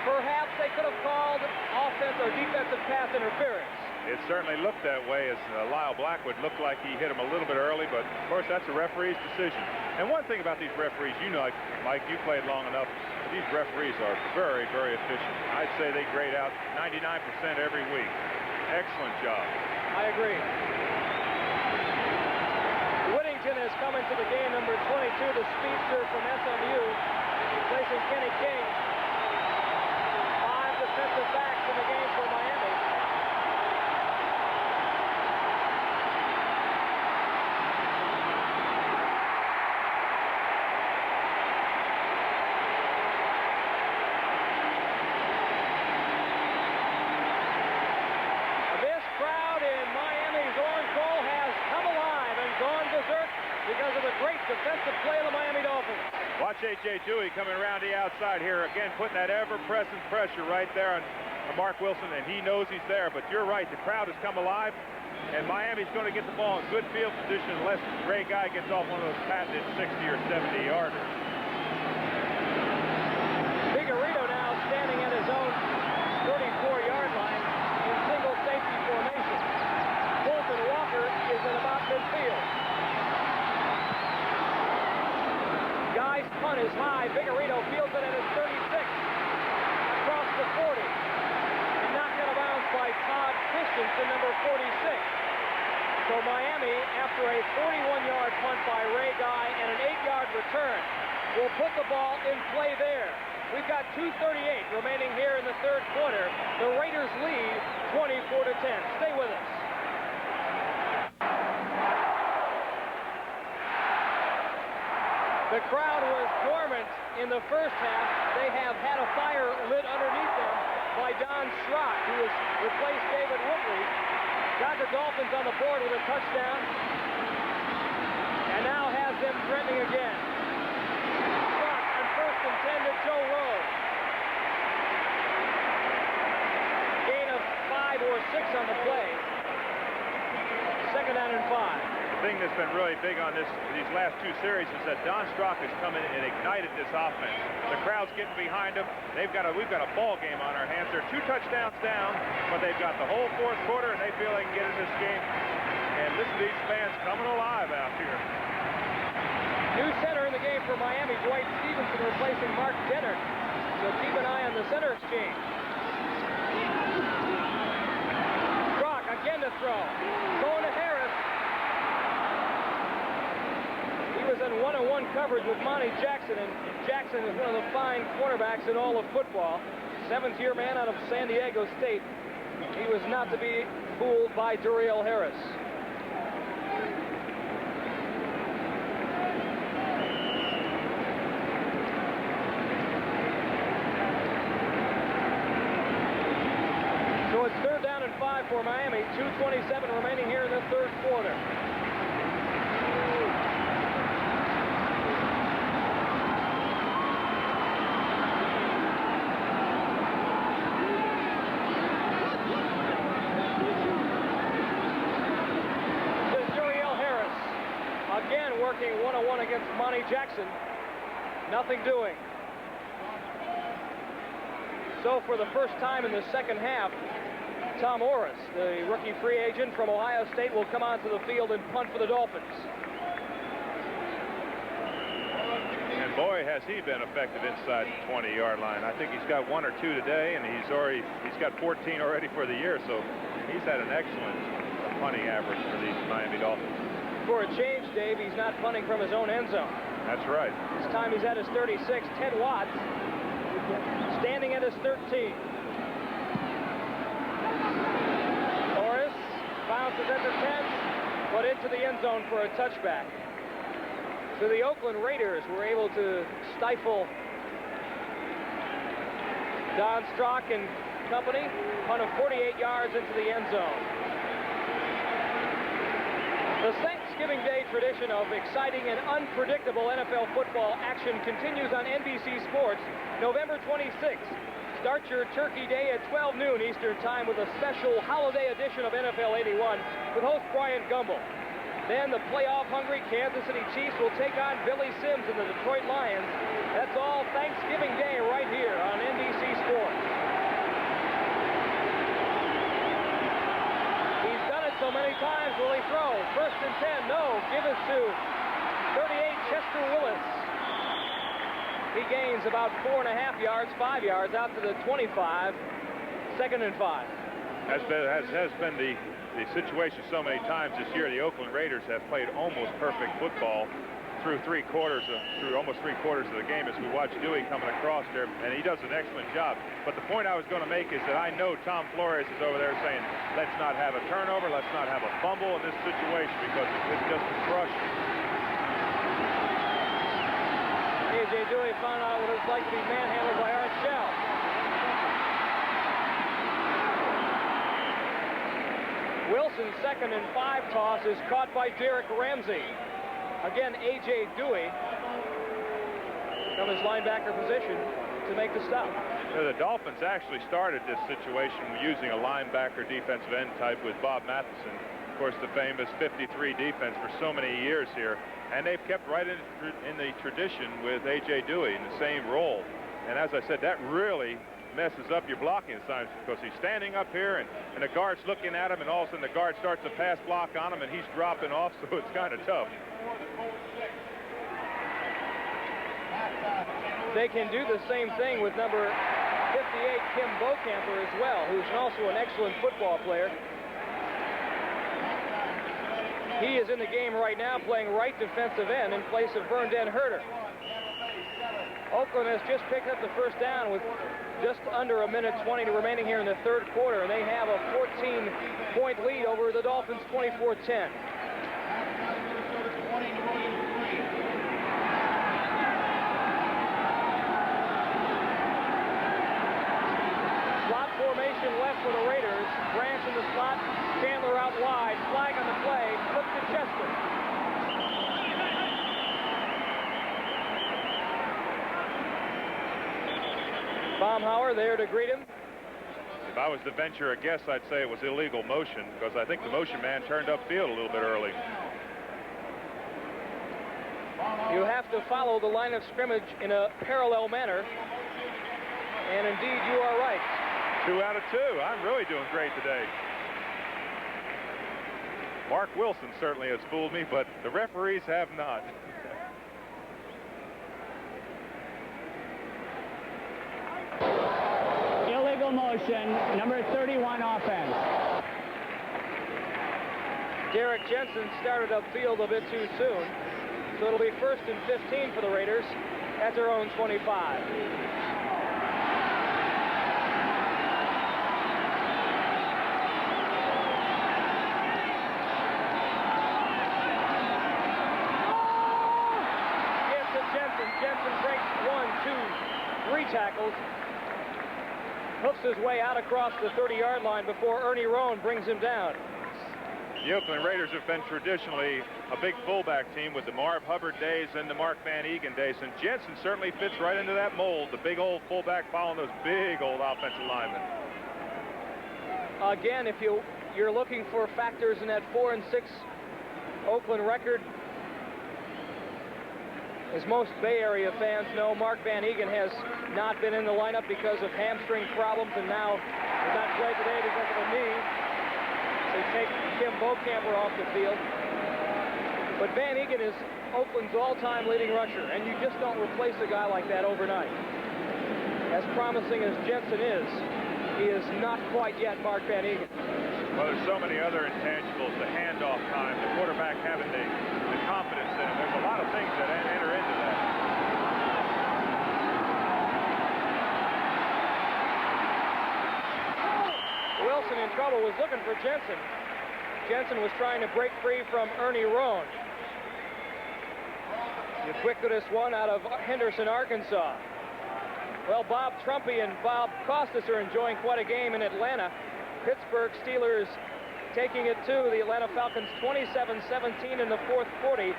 perhaps they could have called offense or defensive pass interference. It certainly looked that way, as Lyle Blackwood looked like he hit him a little bit early, but of course that's a referee's decision. And one thing about these referees, you know, Mike, you played long enough, these referees are very, very efficient. I'd say they grade out 99% every week. Excellent job. I agree. Whittington has come into the game, number 22, the speedster from SMU, replacing Kenny King. 5 defensive backs in the game for Miami. This crowd in Miami's Orange Bowl has come alive and gone berserk because of the great defensive play of the Miami Dolphins. Watch A.J. Dewey coming around the outside here. Again, putting that ever-present pressure right there on Mark Wilson, and he knows he's there. But you're right, the crowd has come alive, and Miami's going to get the ball in good field position unless Ray Guy gets off one of those patented 60 or 70-yarders. Figueredo now standing at his own 34-yard line in single safety formation. Bolton Walker is at about midfield. Guy's punt is high. Figueredo fields it at his 36. Across the 40. And knocked out of bounds by Todd Christensen, number 46. So Miami, after a 41-yard punt by Ray Guy and an 8-yard return, will put the ball in play there. We've got 2:38 remaining here in the third quarter. The Raiders lead 24-10. Stay with us. The crowd was dormant in the first half. They have had a fire lit underneath them by Don Schrock, who has replaced David Whitley. Got the Dolphins on the board with a touchdown, and now has them threatening again. Schrock on first and 10 to Joe Rowe. Gain of 5 or 6 on the play. Second down and 5. The thing that's been really big on these last two series is that Don Strock has come in and ignited this offense. The crowd's getting behind him. We've got a ball game on our hands. They're 2 touchdowns down, but they've got the whole fourth quarter, and they feel they can get in this game. And listen to these fans coming alive out here. New center in the game for Miami, Dwight Stevenson replacing Mark Dennard. So keep an eye on the center exchange. Strock again to throw. Going to Harris. He was in one-on-one coverage with Monty Jackson, and Jackson is one of the fine cornerbacks in all of football. 7th-year man out of San Diego State. He was not to be fooled by Duriel Harris. So it's 3rd down and 5 for Miami. 2:27 remaining here in the third quarter. working one-on-one against Monty Jackson. Nothing doing. So for the first time in the second half, Tom Orris, the rookie free agent from Ohio State, will come onto the field and punt for the Dolphins. And boy, has he been effective inside the 20-yard line. I think he's got 1 or 2 today, and he's got 14 already for the year. So he's had an excellent punting average for these Miami Dolphins. For a change, Dave, he's not punting from his own end zone. That's right. This time he's at his 36. Ted Watts standing at his 13. Orris bounces at the 10, but into the end zone for a touchback. So the Oakland Raiders were able to stifle Don Strock and company, punt of 48 yards into the end zone. The Thanksgiving Day tradition of exciting and unpredictable NFL football action continues on NBC Sports November 26th. Start your Turkey Day at 12 noon Eastern Time with a special holiday edition of NFL 81 with host Brian Gumbel. Then the playoff-hungry Kansas City Chiefs will take on Billy Sims and the Detroit Lions. That's all Thanksgiving Day right here on NBC Sports. He's done it so many times. Will he throw? First and 10. No. Give it to 38 Chester Willis. He gains about 4.5 yards, 5 yards out to the 25. 2nd and 5. Has been the situation so many times this year. The Oakland Raiders have played almost perfect football through almost three quarters of the game as we watch Dewey coming across there, and he does an excellent job. But the point I was going to make is that I know Tom Flores is over there saying, let's not have a turnover, let's not have a fumble in this situation, because it's just a crush. A.J. Dewey found out what it's like to be manhandled by Art Shell. Wilson's 2nd and 5 toss is caught by Derek Ramsey. Again, A.J. Dewey from his linebacker position to make the stop. The Dolphins actually started this situation using a linebacker defensive end type with Bob Matheson. Of course, the famous 53 defense for so many years here. And they've kept right in the tradition with A.J. Dewey in the same role. And as I said, that really messes up your blocking assignments, because he's standing up here and the guard's looking at him, and all of a sudden the guard starts to pass block on him and he's dropping off, so it's kind of tough. They can do the same thing with number 58 Kim Bocamper as well, who's also an excellent football player. He is in the game right now playing right defensive end in place of Vernden Herter. Oakland has just picked up the first down with just under 1:20 remaining here in the third quarter, and they have a 14-point lead over the Dolphins, 24-10. Slot formation left for the Raiders. Branch in the slot, Chandler out wide, flag on the play, flip to Chester. Baumhauer there to greet him. If I was to venture a guess, I'd say it was illegal motion, because I think the motion man turned upfield a little bit early. You have to follow the line of scrimmage in a parallel manner, and indeed you are right. 2 out of 2. I'm really doing great today. Mark Wilson certainly has fooled me, but the referees have not. Illegal motion, number 31 offense. Derek Jensen started upfield a bit too soon, so it'll be 1st and 15 for the Raiders at their own 25. Jensen breaks 1, 2, 3 tackles, hooks his way out across the 30-yard line before Ernie Rohn brings him down. The Oakland Raiders have been traditionally a big fullback team with the Marv Hubbard days and the Mark Van Egan days, and Jensen certainly fits right into that mold, the big old fullback following those big old offensive linemen. Again, if you're looking for factors in that 4-6 Oakland record, As most Bay Area fans know, Mark Van Eegen has not been in the lineup because of hamstring problems, and now did not play today because of a knee. They take Tim Beaucamper off the field. But Van Eegen is Oakland's all-time leading rusher, and you just don't replace a guy like that overnight. As promising as Jensen is, he is not quite yet Mark Van Eegen. Well, there's so many other intangibles, the handoff time, the quarterback having the confidence in him. There's a lot of things that enter into that. Wilson in trouble, was looking for Jensen. Jensen was trying to break free from Ernie Roan. The ubiquitous one out of Henderson, Arkansas. Well, Bob Trumpy and Bob Costas are enjoying quite a game in Atlanta. Pittsburgh Steelers taking it to the Atlanta Falcons 27-17 in the fourth quarter.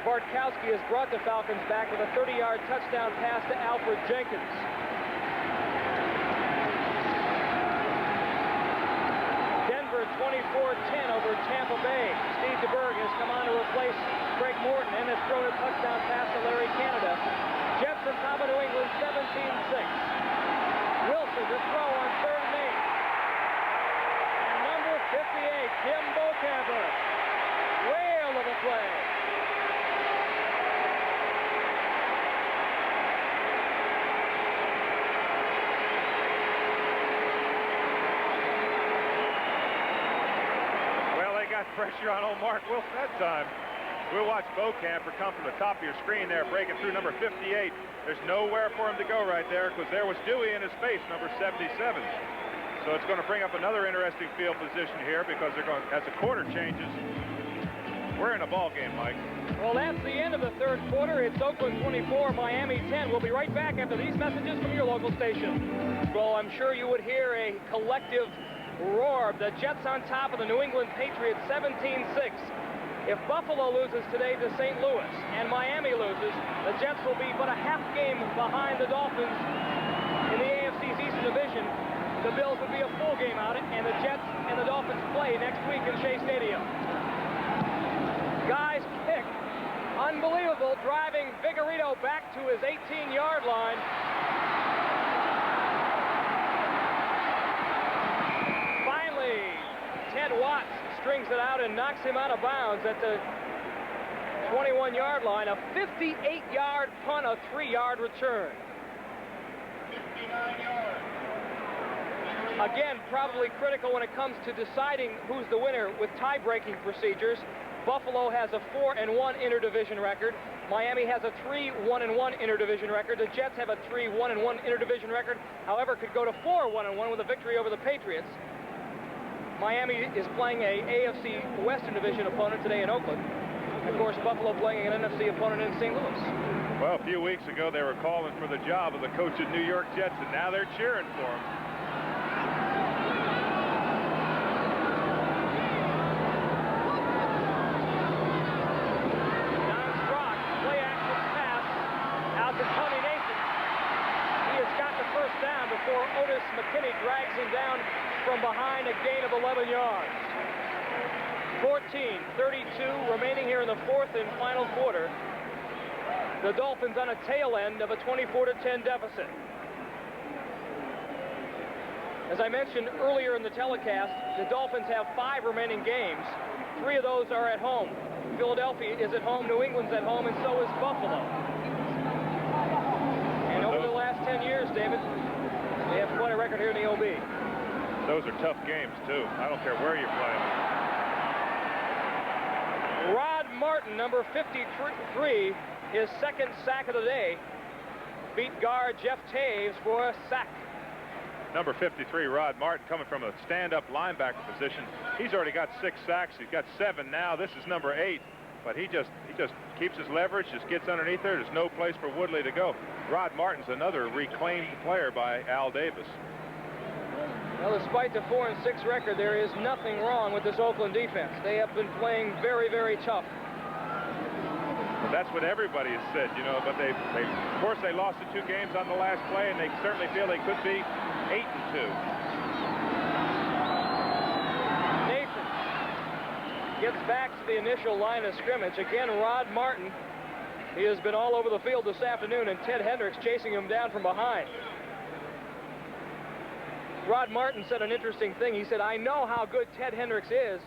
Bartkowski has brought the Falcons back with a 30-yard touchdown pass to Alfred Jenkins. Denver 24-10 over Tampa Bay. Steve DeBerg has come on to replace Craig Morton and has thrown a touchdown pass to Larry Canada. Jets on top of New England 17-6. Wilson to throw on 3rd and 8. And number 58, Tim Beaucamper. Whale of a play. Well, they got pressure on old Mark Wilson that time. We'll watch Beaucamper come from the top of your screen there, breaking through number 58. There's nowhere for him to go right there because there was Dewey in his face, number 77. So it's going to bring up another interesting field position here because they're going, as the quarter changes, we're in a ball game, Mike. Well, that's the end of the third quarter. It's Oakland 24, Miami 10. We'll be right back after these messages from your local station. Well, I'm sure you would hear a collective roar. The Jets on top of the New England Patriots 17-6. If Buffalo loses today to St. Louis and Miami loses, the Jets will be but a half game behind the Dolphins in the AFC's Eastern Division. The Bills would be a full game out, and the Jets and the Dolphins play next week in Shea Stadium. Guys pick. Unbelievable, driving Vigorito back to his 18-yard line. Finally, Ted Watts strings it out and knocks him out of bounds at the 21-yard line. A 58-yard punt, a 3-yard return. 59 yards. Again, probably critical when it comes to deciding who's the winner with tie-breaking procedures. Buffalo has a 4-1 interdivision record. Miami has a 3-1-1 interdivision record. The Jets have a 3-1-1 interdivision record. However, could go to 4-1-1 with a victory over the Patriots. Miami is playing a AFC Western Division opponent today in Oakland. Of course, Buffalo playing an NFC opponent in St. Louis. Well, a few weeks ago, they were calling for the job of the coach of New York Jets, and now they're cheering for him. Don Strock, play action pass out to Tony Nathan. He has got the first down before Otis McKinney drags him down from behind, a gain of 11 yards. 14:32 remaining here in the fourth and final quarter. The Dolphins on a tail end of a 24-10 deficit. As I mentioned earlier in the telecast, the Dolphins have 5 remaining games. 3 of those are at home. Philadelphia is at home, New England's at home, and so is Buffalo. And over the last 10 years, David, they have quite a record here in the OB. Those are tough games, too. I don't care where you're playing. Rod Martin, number 53, his second sack of the day, beat guard Jeff Taves for a sack. Number 53, Rod Martin, coming from a stand-up linebacker position. He's already got 6 sacks. He's got 7 now. This is number 8. But he just keeps his leverage, just gets underneath there. There's no place for Woodley to go. Rod Martin's another reclaimed player by Al Davis. Well, despite the 4-6 record, there is nothing wrong with this Oakland defense. They have been playing very, very tough. Well, that's what everybody has said, you know, but of course, they lost the 2 games on the last play, and they certainly feel they could be 8-2. Nathan gets back to the initial line of scrimmage. Again, Rod Martin He has been all over the field this afternoon, and Ted Hendricks chasing him down from behind. Rod Martin said an interesting thing. He said, I know how good Ted Hendricks is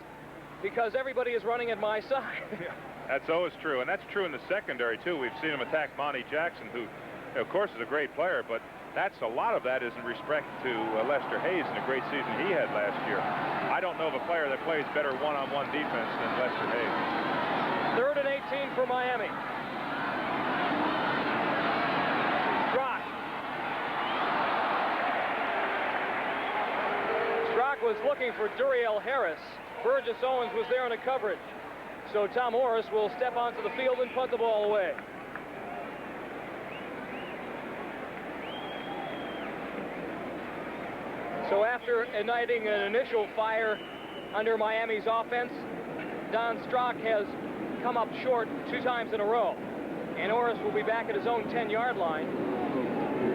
because everybody is running at my side. Yeah, that's always true, and that's true in the secondary, too. We've seen him attack Monty Jackson, who, of course, is a great player, but a lot of that is in respect to Lester Hayes and a great season he had last year. I don't know of a player that plays better one-on-one defense than Lester Hayes. 3rd and 18 for Miami. Strock was looking for Duriel Harris. Burgess Owens was there in the coverage. So Tom Orris will step onto the field and punt the ball away. So after igniting an initial fire under Miami's offense, Don Strock has come up short 2 times in a row. And Orris will be back at his own 10-yard line.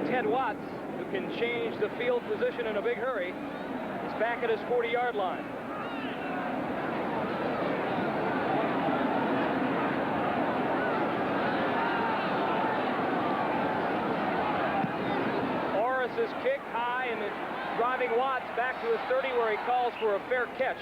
Ted Watts, who can change the field position in a big hurry, is back at his 40-yard line. Orris is kicked high and driving Watts back to his 30 where he calls for a fair catch.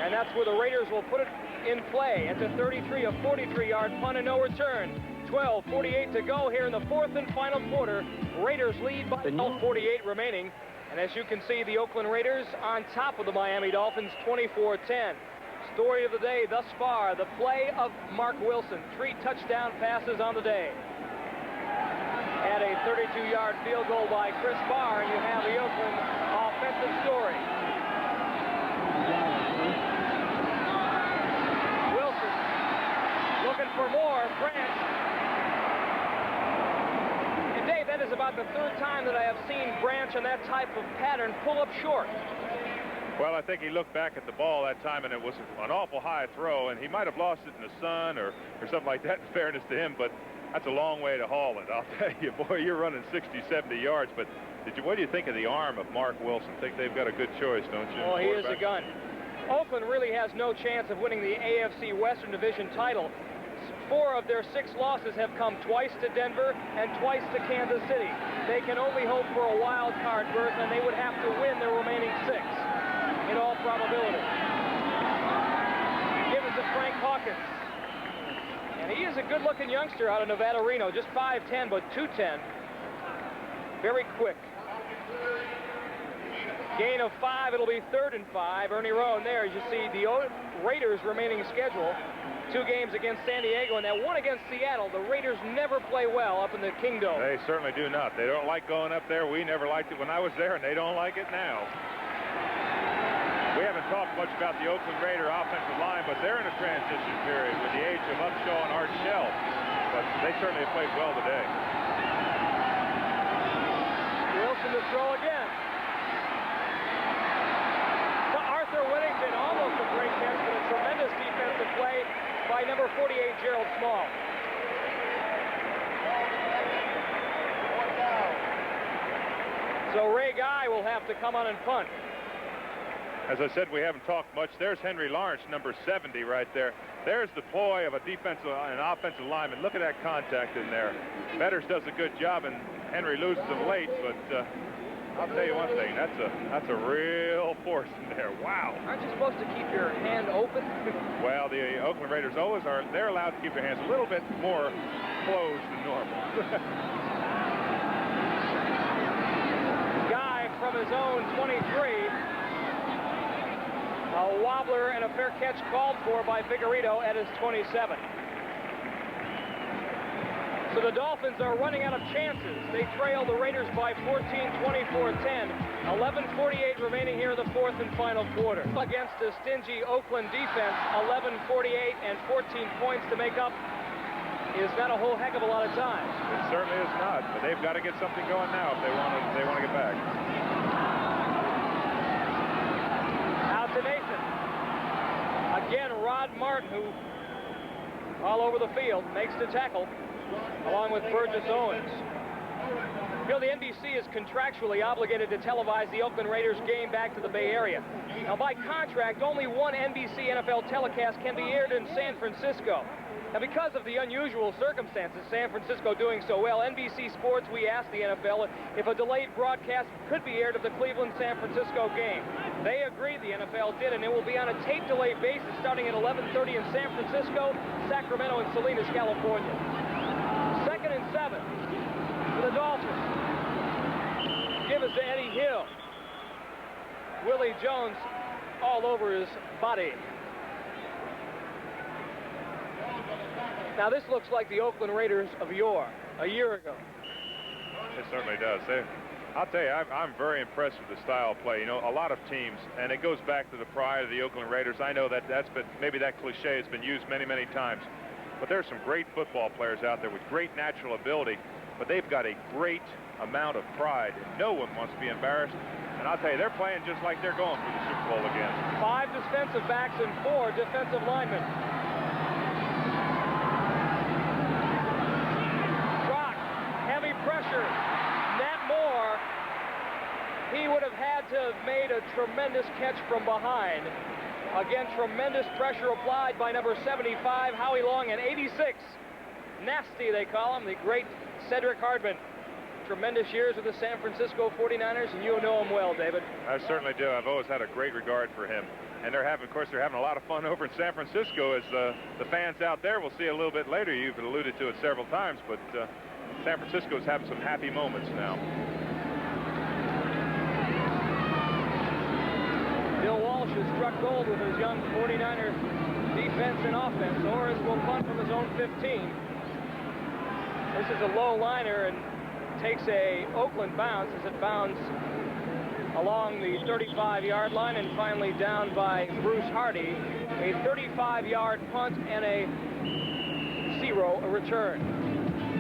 And that's where the Raiders will put it in play at the 33, a 43-yard punt and no return. 12:48 to go here in the 4th and final quarter. Raiders lead by 12:48 remaining. And as you can see, the Oakland Raiders on top of the Miami Dolphins, 24-10. Story of the day thus far, the play of Mark Wilson. 3 touchdown passes on the day. At a 32-yard field goal by Chris Barr, and you have the Oakland offensive story. Wilson looking for more. Branch. And Dave, that is about the 3rd time that I have seen Branch in that type of pattern pull up short. Well, I think he looked back at the ball that time, and it was an awful high throw, and he might have lost it in the sun or something like that, in fairness to him, but that's a long way to haul it. I'll tell you, boy, you're running 60, 70 yards, but what do you think of the arm of Mark Wilson? Think they've got a good choice, don't you? Oh, he is a gun. Oakland really has no chance of winning the AFC Western Division title. 4 of their 6 losses have come twice to Denver and twice to Kansas City. They can only hope for a wild card berth, and they would have to win their remaining 6 in all probability. Give it to Frank Hawkins. And he is a good-looking youngster out of Nevada Reno, just 5'10", but 210. Very quick. Gain of 5, it'll be 3rd and 5. Ernie Rowan there, as you see, the Raiders' remaining schedule. 2 games against San Diego and that 1 against Seattle. The Raiders never play well up in the Kingdome. They certainly do not. They don't like going up there. We never liked it when I was there, and they don't like it now. We haven't talked much about the Oakland Raider offensive line, but they're in a transition period with the age of Upshaw and Art Shell. But they certainly have played well today. Wilson to throw again. To Arthur Whittington, almost a great catch, but a tremendous defensive play by number 48, Gerald Small. So Ray Guy will have to come on and punt. As I said, we haven't talked much. There's Henry Lawrence, number 70 right there. There's the ploy of a defensive and offensive lineman. Look at that contact in there. Betters does a good job, and Henry loses him late, but I'll tell you one thing. That's a real force in there. Wow. Aren't you supposed to keep your hand open? Well, the Oakland Raiders always are. They're allowed to keep their hands a little bit more closed than normal. Guy from his own 23. A wobbler and a fair catch called for by Figueredo at his 27. So the Dolphins are running out of chances. They trail the Raiders by 14, 24-10. 11:48 remaining here in the 4th and final quarter. Against a stingy Oakland defense, 11:48 and 14 points to make up is not a whole heck of a lot of time. It certainly is not, but they've got to get something going now if they want to get back. Out to Nathan. Again, Rod Martin, who all over the field, makes the tackle, along with Burgess Owens. You know, the NBC is contractually obligated to televise the Oakland Raiders game back to the Bay Area. Now, by contract, only one NBC NFL telecast can be aired in San Francisco. Now, because of the unusual circumstances, San Francisco doing so well, NBC Sports, we asked the NFL if a delayed broadcast could be aired of the Cleveland-San Francisco game. They agreed, the NFL did, and it will be on a tape delay basis starting at 11:30 in San Francisco, Sacramento, and Salinas, California. 2nd and 7 for the Dolphins. Give us to Eddie Hill. Willie Jones all over his body. Now, this looks like the Oakland Raiders of yore, a year ago. It certainly does. I'll tell you, I'm very impressed with the style of play. You know, a lot of teams, and it goes back to the pride of the Oakland Raiders. I know that's been, maybe that cliche has been used many, many times. But there's some great football players out there with great natural ability, but they've got a great amount of pride, and no one wants to be embarrassed. And I'll tell you, they're playing just like they're going for the Super Bowl again. 5 defensive backs and 4 defensive linemen. Heavy pressure. Nat Moore, he would have had to have made a tremendous catch from behind. Again, tremendous pressure applied by number 75, Howie Long, and 86. Nasty, they call him, the great Cedric Hardman. Tremendous years with the San Francisco 49ers, and you know him well, David. I certainly do. I've always had a great regard for him. And of course, they're having a lot of fun over in San Francisco, as the fans out there, we'll see a little bit later. You've alluded to it several times, but San Francisco's having some happy moments now. Bill Walsh has struck gold with his young 49er defense and offense. Orris will punt from his own 15. This is a low liner and takes a Oakland bounce as it bounds along the 35-yard line and finally down by Bruce Hardy. A 35-yard punt and a 0 return.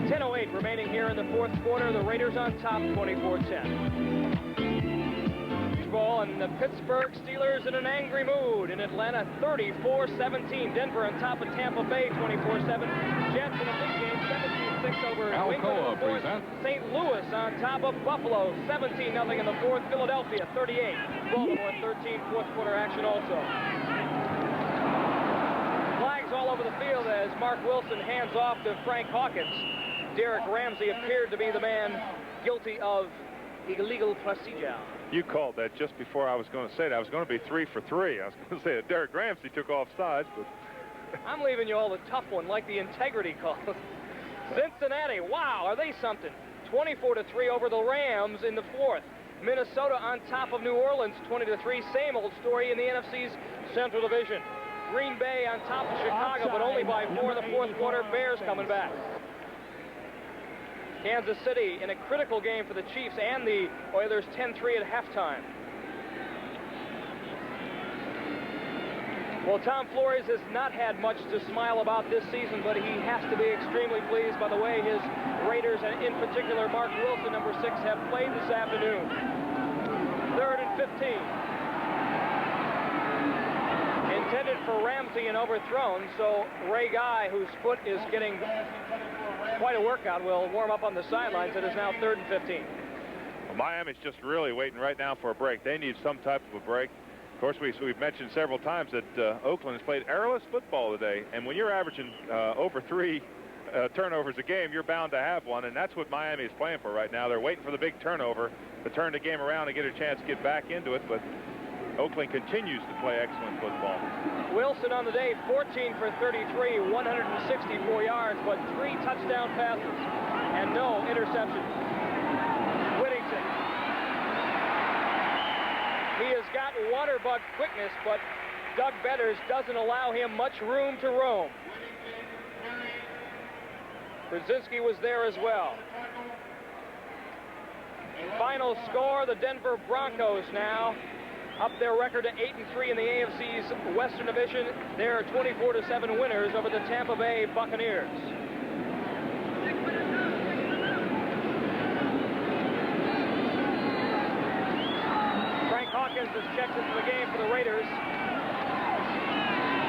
10:08 remaining here in the fourth quarter. The Raiders on top, 24-10. Ball, and the Pittsburgh Steelers in an angry mood. In Atlanta, 34-17. Denver on top of Tampa Bay, 24-7. Jets in a big game, 17-6 over New England. St. Louis on top of Buffalo, 17-0 in the fourth. Philadelphia, 38. Baltimore, 13. Fourth quarter action also. Flags all over the field as Mark Wilson hands off to Frank Hawkins. Derek Ramsey appeared to be the man guilty of illegal procedure. You called that just before I was going to say that. I was going to be 3 for 3. I was going to say that Derek Ramsey took offsides, but I'm leaving you all the tough one, like the integrity calls. Cincinnati, wow, are they something? 24-3 over the Rams in the fourth. Minnesota on top of New Orleans, 20-3. Same old story in the NFC's Central Division. Green Bay on top of Chicago, but only by 4 in the fourth quarter. Bears coming back. Kansas City in a critical game for the Chiefs and the Oilers, 10-3 at halftime. Well, Tom Flores has not had much to smile about this season, but he has to be extremely pleased by the way his Raiders, and in particular Mark Wilson, number 6, have played this afternoon. 3rd and 15. Intended for Ramsey and overthrown, so Ray Guy, whose foot is getting quite a workout, will warm up on the sidelines. It is now 3rd and 15. Well, Miami's just really waiting right now for a break. They need some type of a break. Of course, we've mentioned several times that Oakland has played errorless football today, and when you're averaging over 3 turnovers a game, you're bound to have one, and that's what Miami is playing for right now. They're waiting for the big turnover to turn the game around and get a chance to get back into it, but Oakland continues to play excellent football. Wilson on the day, 14 for 33, 164 yards, but 3 touchdown passes and no interceptions. Whittington. He has got water bug quickness, but Doug Betters doesn't allow him much room to roam. Brzezinski was there as well. Final score, the Denver Broncos now up their record to 8-3 in the AFC's Western Division. They're 24-7 winners over the Tampa Bay Buccaneers. Frank Hawkins has checked into the game for the Raiders.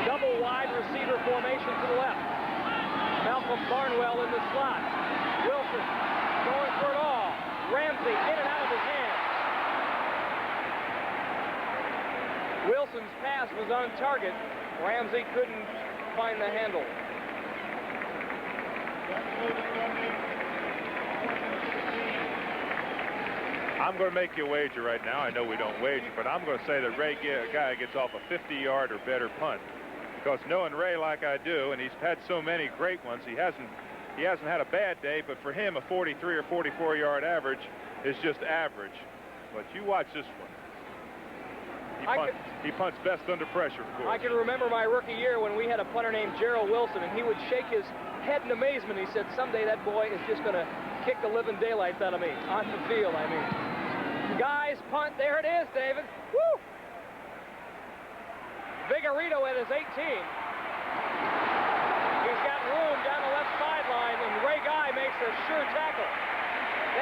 Double wide receiver formation to the left. Malcolm Barnwell in the slot. Wilson going for it all. Ramsey in and out of his hands. Wilson's pass was on target. Ramsey couldn't find the handle. I'm going to make you a wager right now. I know we don't wager, but I'm going to say that Ray Guy gets off a 50-yard or better punt. Because knowing Ray like I do, and he's had so many great ones, he hasn't had a bad day, but for him, a 43 or 44-yard average is just average. But you watch this one. He punts best under pressure, of course. I can remember my rookie year when we had a punter named Gerald Wilson, and he would shake his head in amazement. He said, someday that boy is just going to kick the living daylights out of me. On the field, I mean. Guys, punt. There it is, David. Woo! Vigorito at his 18. He's got room down the left sideline, and Ray Guy makes a sure tackle.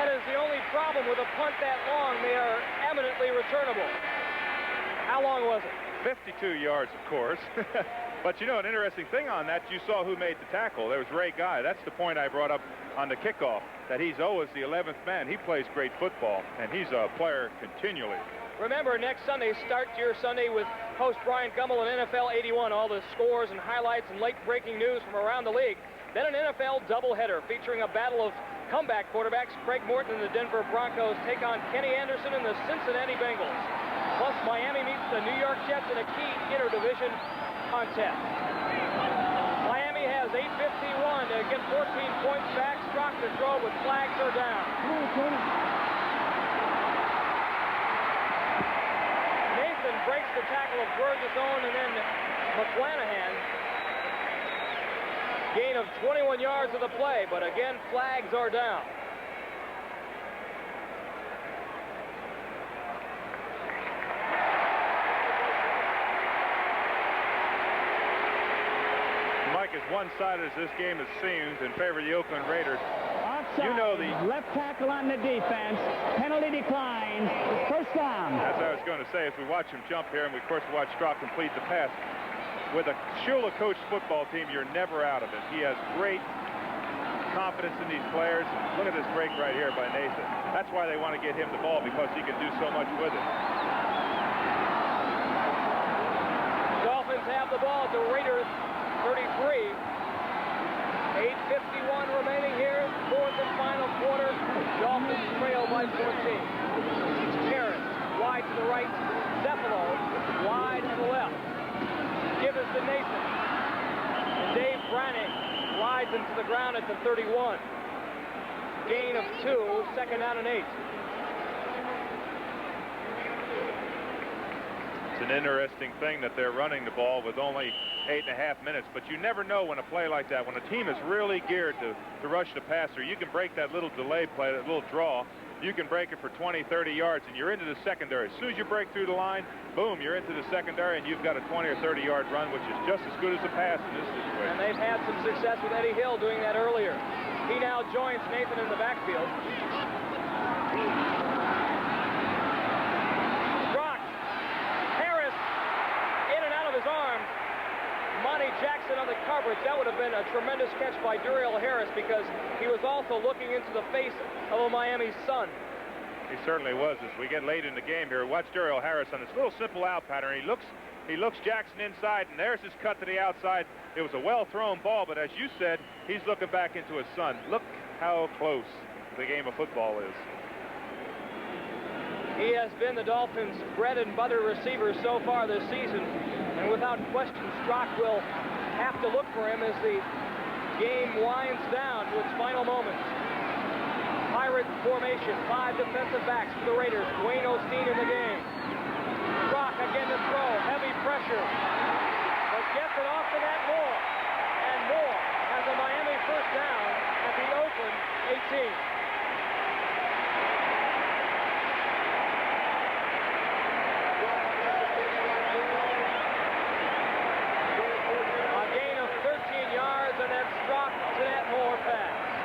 That is the only problem with a punt that long. They are eminently returnable. How long was it? 52 yards, of course. But you know, an interesting thing on that, you saw who made the tackle. There was Ray Guy. That's the point I brought up on the kickoff, that he's always the 11th man. He plays great football, and he's a player continually. Remember, next Sunday, start your Sunday with host Brian Gummel and NFL 81, all the scores and highlights and late-breaking news from around the league. Then an NFL doubleheader featuring a battle of comeback quarterbacks. Craig Morton and the Denver Broncos take on Kenny Anderson and the Cincinnati Bengals. Plus, Miami meets the New York Jets in a key interdivision contest. Miami has 8:51 to get 14 points back. Strock to throw, but flags are down. Nathan breaks the tackle of George's own, and then McClanahan. Gain of 21 yards of the play, but again, flags are down. Mike, as one-sided as this game has seemed in favor of the Oakland Raiders, offside. You know the left tackle on the defense. Penalty declined. First down. As I was going to say, as we watch him jump here, and we, of course, watch Strock complete the pass, with a Shula-coached football team, you're never out of it. He has great confidence in these players. Look at this break right here by Nathan. That's why they want to get him the ball, because he can do so much with it. Dolphins have the ball at the Raiders 33. 8:51 remaining here. Fourth and final quarter. Dolphins trail by 14. Harris wide to the right. Cephalo wide to the left. Give us to Nathan. And Dave Brannick slides into the ground at the 31. Gain of 2. Second down and 8. It's an interesting thing that they're running the ball with only 8.5 minutes, but you never know when a play like that, when a team is really geared to rush the passer, you can break that little delay play, that little draw. You can break it for 20, 30 yards, and you're into the secondary. As soon as you break through the line, boom, you're into the secondary, and you've got a 20 or 30-yard run, which is just as good as a pass in this situation. And they've had some success with Eddie Hill doing that earlier. He now joins Nathan in the backfield. Monty Jackson on the coverage. That would have been a tremendous catch by Duriel Harris, because he was also looking into the face of a Miami sun. He certainly was. As we get late in the game here, watch Duriel Harris on this little simple out pattern. He looks Jackson inside, and there's his cut to the outside. It was a well-thrown ball, but as you said, he's looking back into his sun. Look how close the game of football is. He has been the Dolphins' bread and butter receiver so far this season, and without question, Strock will have to look for him as the game winds down to its final moments. Pirate formation, 5 defensive backs for the Raiders. Dwayne Osteen in the game. Strock again to throw, heavy pressure, but gets it off to that Moore, and Moore has a Miami first down at the Oakland 18.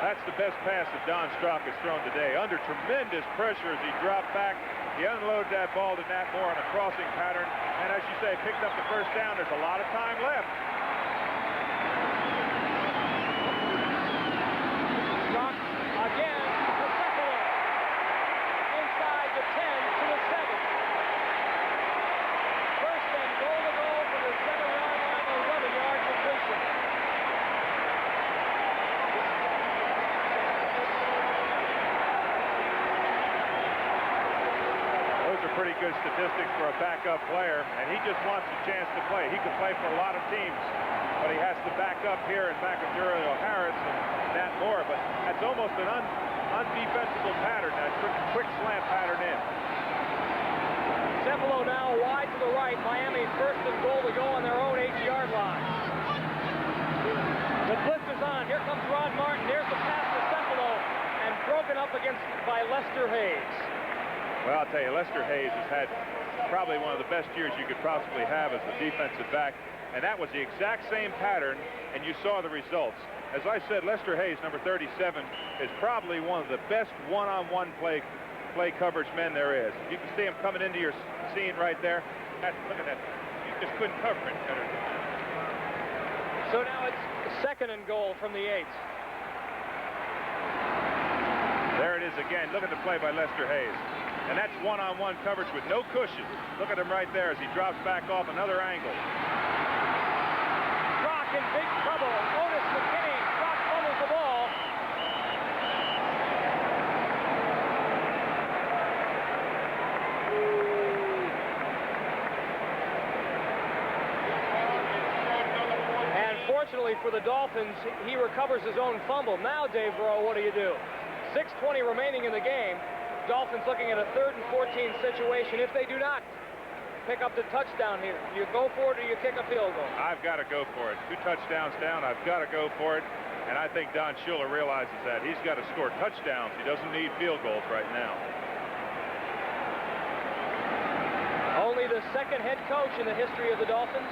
That's the best pass that Don Strock has thrown today. Under tremendous pressure as he dropped back, he unloaded that ball to Nat Moore on a crossing pattern, and as you say, picked up the first down. There's a lot of time left. Strock again to Cephalo. Inside the 10 to the 7. First and goal to go from the 7-yard line, 11-yard completion. pretty good statistics for a backup player, and he just wants a chance to play. He could play for a lot of teams, but he has to back up here in back of Daryl Harris and Nat Moore. But that's almost an undefensible pattern, that quick slant pattern in. Cefalo now wide to the right. Miami first and goal to go on their own 8-yard line. The blitz is on. Here comes Rod Martin. There's the pass to Cefalo, and broken up against by Lester Hayes. Well, I'll tell you, Lester Hayes has had probably one of the best years you could possibly have as a defensive back, and that was the exact same pattern, and you saw the results. As I said, Lester Hayes, number 37, is probably one of the best one-on-one play coverage men there is. You can see him coming into your scene right there. Look at that. You just couldn't cover it better. So now it's second and goal from the 8. There it is again. Look at the play by Lester Hayes. And that's one-on-one coverage with no cushion. Look at him right there as he drops back off another angle. Brock in big trouble. Otis McKinney. Brock fumbles the ball. And fortunately for the Dolphins, he recovers his own fumble. Now, Dave Rowe, what do you do? 6:20 remaining in the game. Dolphins looking at a 3rd and 14 situation. If they do not pick up the touchdown here, you go for it or you kick a field goal? I've got to go for it. 2 touchdowns down. I've got to go for it. And I think Don Shula realizes that. He's got to score touchdowns. He doesn't need field goals right now. Only the second head coach in the history of the Dolphins.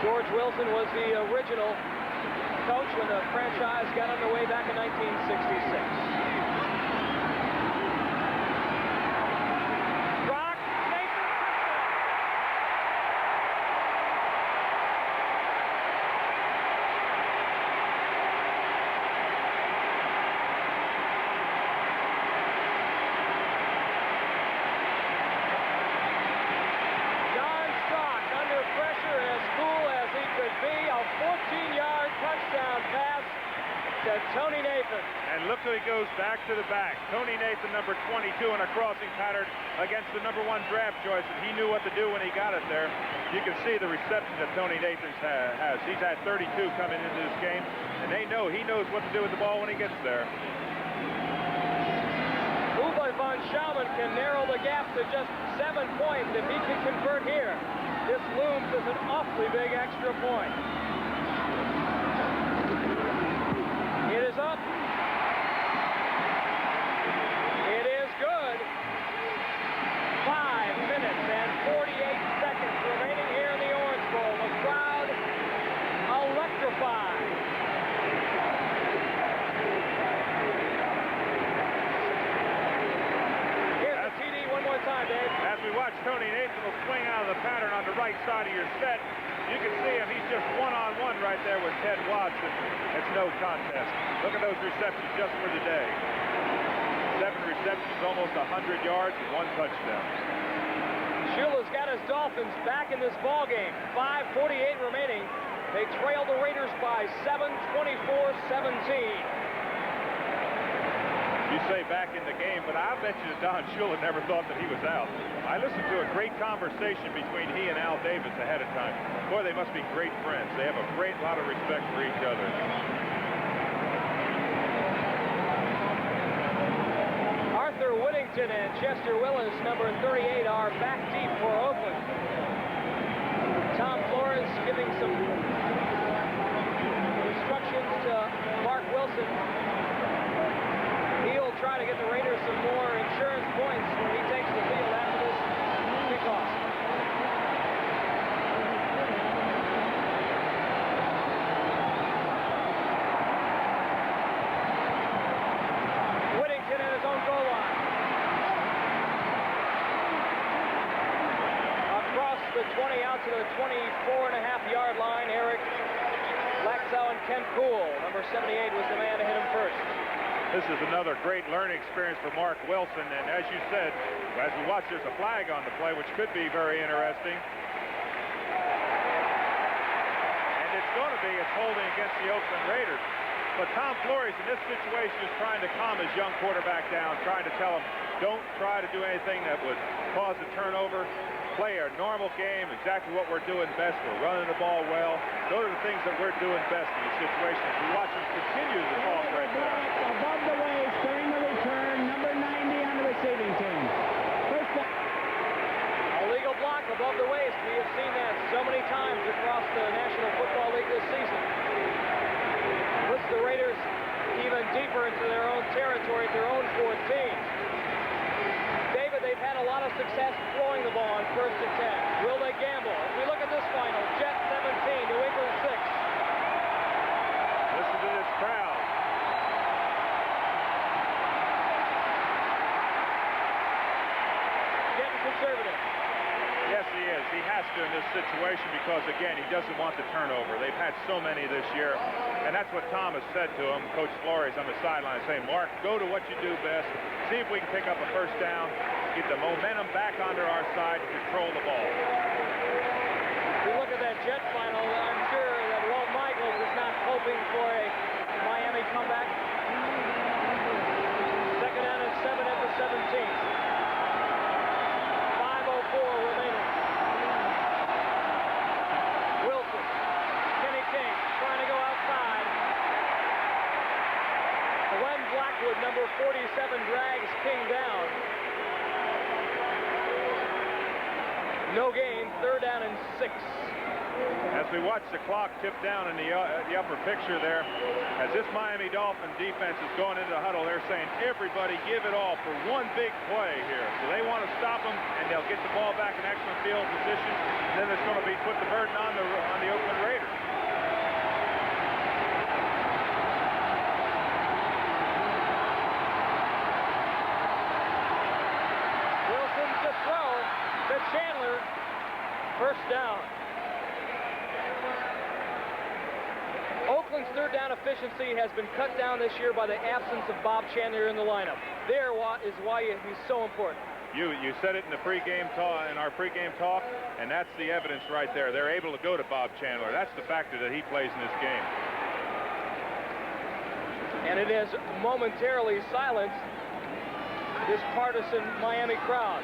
George Wilson was the original coach when the franchise got underway back in 1966. Tony Nathan. And look who he goes back to the back. Tony Nathan, number 22, in a crossing pattern against the number 1 draft choice, and he knew what to do when he got it there. You can see the reception that Tony Nathan has. He's had 32 coming into this game, and he knows what to do with the ball when he gets there. Uwe von Schaumann can narrow the gap to just 7 points if he can convert here. This looms as an awfully big extra point. It is up. It is good. 5 minutes and 48 seconds remaining here in the Orange Bowl. The crowd electrified. Here's the TD one more time, Dave. As we watch Tony Nathan will swing out of the pattern on the right side of your set, you can see him. He's just one-on-one right there with Ted Watson. It's no contest. Look at those receptions just for the day. 7 receptions, almost 100 yards, and 1 touchdown. Shula's got his Dolphins back in this ball game. 5:48 remaining. They trail the Raiders by 7, 24-17. You say back in the game, but I bet you that Don Shula never thought that he was out. I listened to a great conversation between he and Al Davis ahead of time. Boy, they must be great friends. They have a great lot of respect for each other. Arthur Whittington and Chester Willis, number 38, are back deep for Oakland. Tom Flores giving some instructions to Mark Wilson. He'll try to get the Raiders some more insurance points when he takes the field after this kickoff. Whittington at his own goal line. Across the 20 out to the 24.5-yard line, Eric Laxow and Ken Poole. Number 78 was the man to hit him first. This is another great learning experience for Mark Wilson, and as you said, as we watch, there's a flag on the play, which could be very interesting. And it's going to be a holding against the Oakland Raiders. But Tom Flores in this situation is trying to calm his young quarterback down, trying to tell him, Don't try to do anything that would cause a turnover. Play a normal game, exactly what we're doing best. We're running the ball well. Those are the things that we're doing best in these situations. We watch them continue to talk right there. Above the waist during the return, number 90 on the receiving team. First down. Illegal block above the waist. We have seen that so many times across the National Football League this season. Puts the Raiders even deeper into their own territory, their own 14. David, they've had a lot of success throwing the ball on 1st and 10. Will they gamble? As we look at this final, Jets 17, New England 6. Listen to this crowd. Getting conservative. Yes, he is. He has to in this situation because, again, he doesn't want the turnover. They've had so many this year, and that's what Thomas said to him. Coach Flores on the sideline saying, Mark, go to what you do best. See if we can pick up a first down, get the momentum back onto our side, and control the ball. If we look at that Jet final, I'm sure that Walt Michaels is not hoping for a Miami comeback. 2nd down and 7 at the 17th. 5:04 remaining. Wilson, Kenny King trying to go outside. Glenn Blackwood, number 47, drags King down. No gain, 3rd down and 6. As we watch the clock tip down in the upper picture there, as this Miami Dolphin defense is going into the huddle, they're saying, everybody give it all for one big play here. So they want to stop them, and they'll get the ball back in excellent field position. And then it's going to be put the burden on the Oakland Raiders. Wilson to throw to Chandler. 1st down. Oakland's 3rd down efficiency has been cut down this year by the absence of Bob Chandler in the lineup. There is why he's so important. You said it in the pregame talk, in our pregame talk, and that's the evidence right there. They're able to go to Bob Chandler. That's the factor that he plays in this game. And it has momentarily silenced this partisan Miami crowd.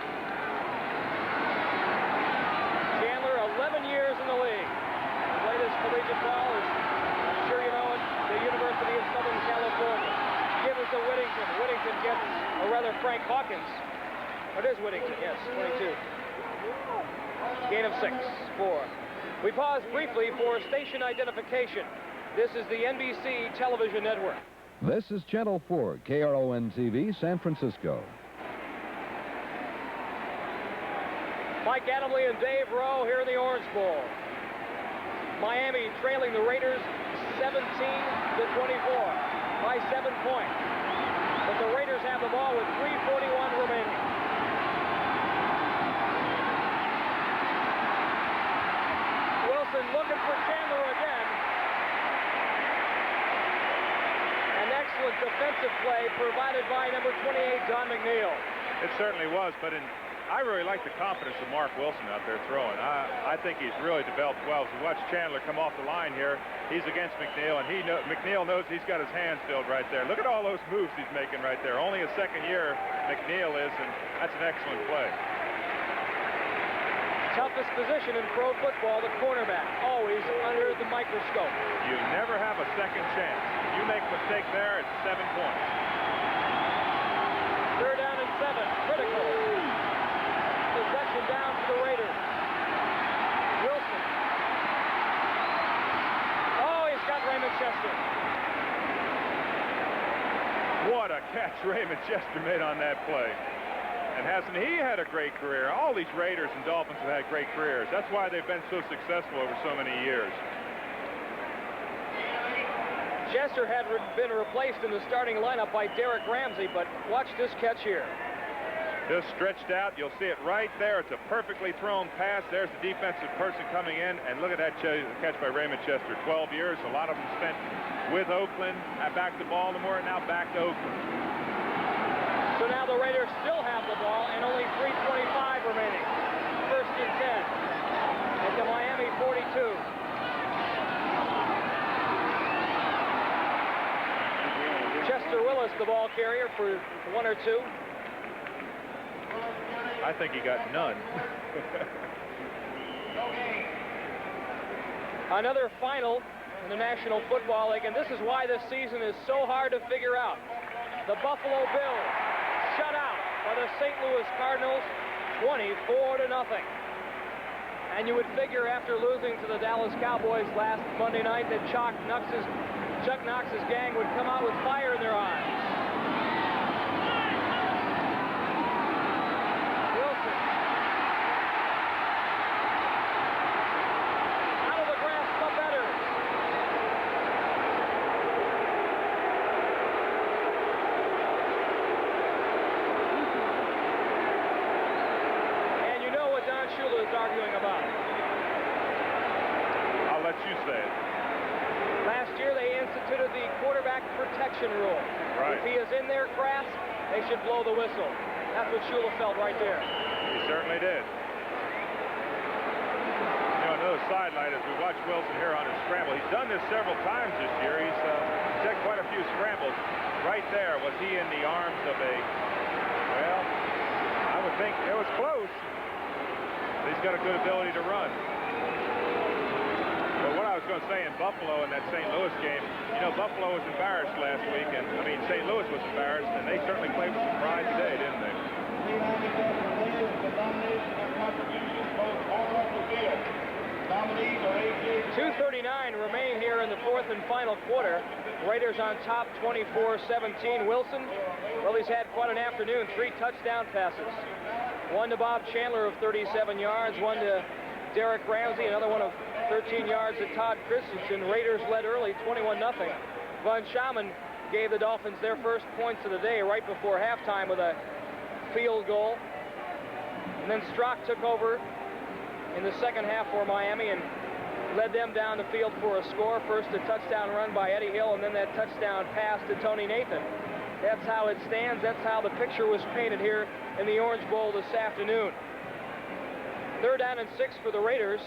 Chandler, 11 years in the league. Played his collegiate ball, I'm sure you know it, the University of Southern California. Give us a Whittington. Whittington gets a rather Frank Hawkins. It is Whittington, yes, 22. Gain of 6, 4. We pause briefly for station identification. This is the NBC television network. This is Channel 4, KRON-TV, San Francisco. Mike Adamle and Dave Rowe here in the Orange Bowl. Miami trailing the Raiders 17-24 by 7 points. But the Raiders have the ball with 3:41 remaining. Wilson looking for Chandler again. An excellent defensive play provided by number 28, Don McNeil. It certainly was, but I really like the confidence of Mark Wilson out there throwing. I think he's really developed well. As we watch Chandler come off the line here, he's against McNeil, and McNeil knows he's got his hands filled right there. Look at all those moves he's making right there. Only a second year McNeil is, and that's an excellent play. Toughest position in pro football, the cornerback, always under the microscope. You never have a second chance. If you make a mistake there, it's 7 points. 3rd down and 7, critical. Possession down to the Raiders. Wilson. Oh, he's got Raymond Chester. What a catch Raymond Chester made on that play. And hasn't he had a great career? All these Raiders and Dolphins have had great careers. That's why they've been so successful over so many years. Chester had been replaced in the starting lineup by Derek Ramsey, but watch this catch here. Just stretched out. You'll see it right there. It's a perfectly thrown pass. There's the defensive person coming in, and look at that catch by Raymond Chester. 12 years. A lot of them spent with Oakland, back to Baltimore, and now back to Oakland. So now the Raiders still have the ball and only 3:25 remaining. 1st and 10 at the Miami 42. Chester Willis, the ball carrier, for 1 or 2. I think he got none. Another final in the National Football League, and this is why this season is so hard to figure out. The Buffalo Bills shut out by the St. Louis Cardinals 24-0. And you would figure after losing to the Dallas Cowboys last Monday night that Chuck Knox's gang would come out with fire in their eyes. Wilson. Out of the grasp of bettors. And you know what Don Shula is arguing about. I'll let you say it. Last year they instituted the quarterback protection rule. Right. If he is in their grasp, they should blow the whistle. That's what Shula felt right there. He certainly did. You know, another sidelight as we watch Wilson here on his scramble. He's done this several times this year. He's set quite a few scrambles. Right there, was he in the arms of a, well, I would think it was close. But he's got a good ability to run. But what I was going to say in Buffalo in that St. Louis game, you know, Buffalo was embarrassed last week, and I mean, St. Louis was embarrassed, and they certainly played with some pride today, didn't they? 2:39 remain here in the fourth and final quarter. Raiders on top 24-17. Wilson, well, he's had quite an afternoon. 3 touchdown passes. One to Bob Chandler of 37 yards, one to Derek Ramsey, another one of 13 yards to Todd Christensen. Raiders led early, 21-0. Von Schaman gave the Dolphins their first points of the day right before halftime with a field goal. And then Strock took over in the second half for Miami and led them down the field for a score. First a touchdown run by Eddie Hill, and then that touchdown pass to Tony Nathan. That's how it stands. That's how the picture was painted here in the Orange Bowl this afternoon. 3rd down and 6 for the Raiders.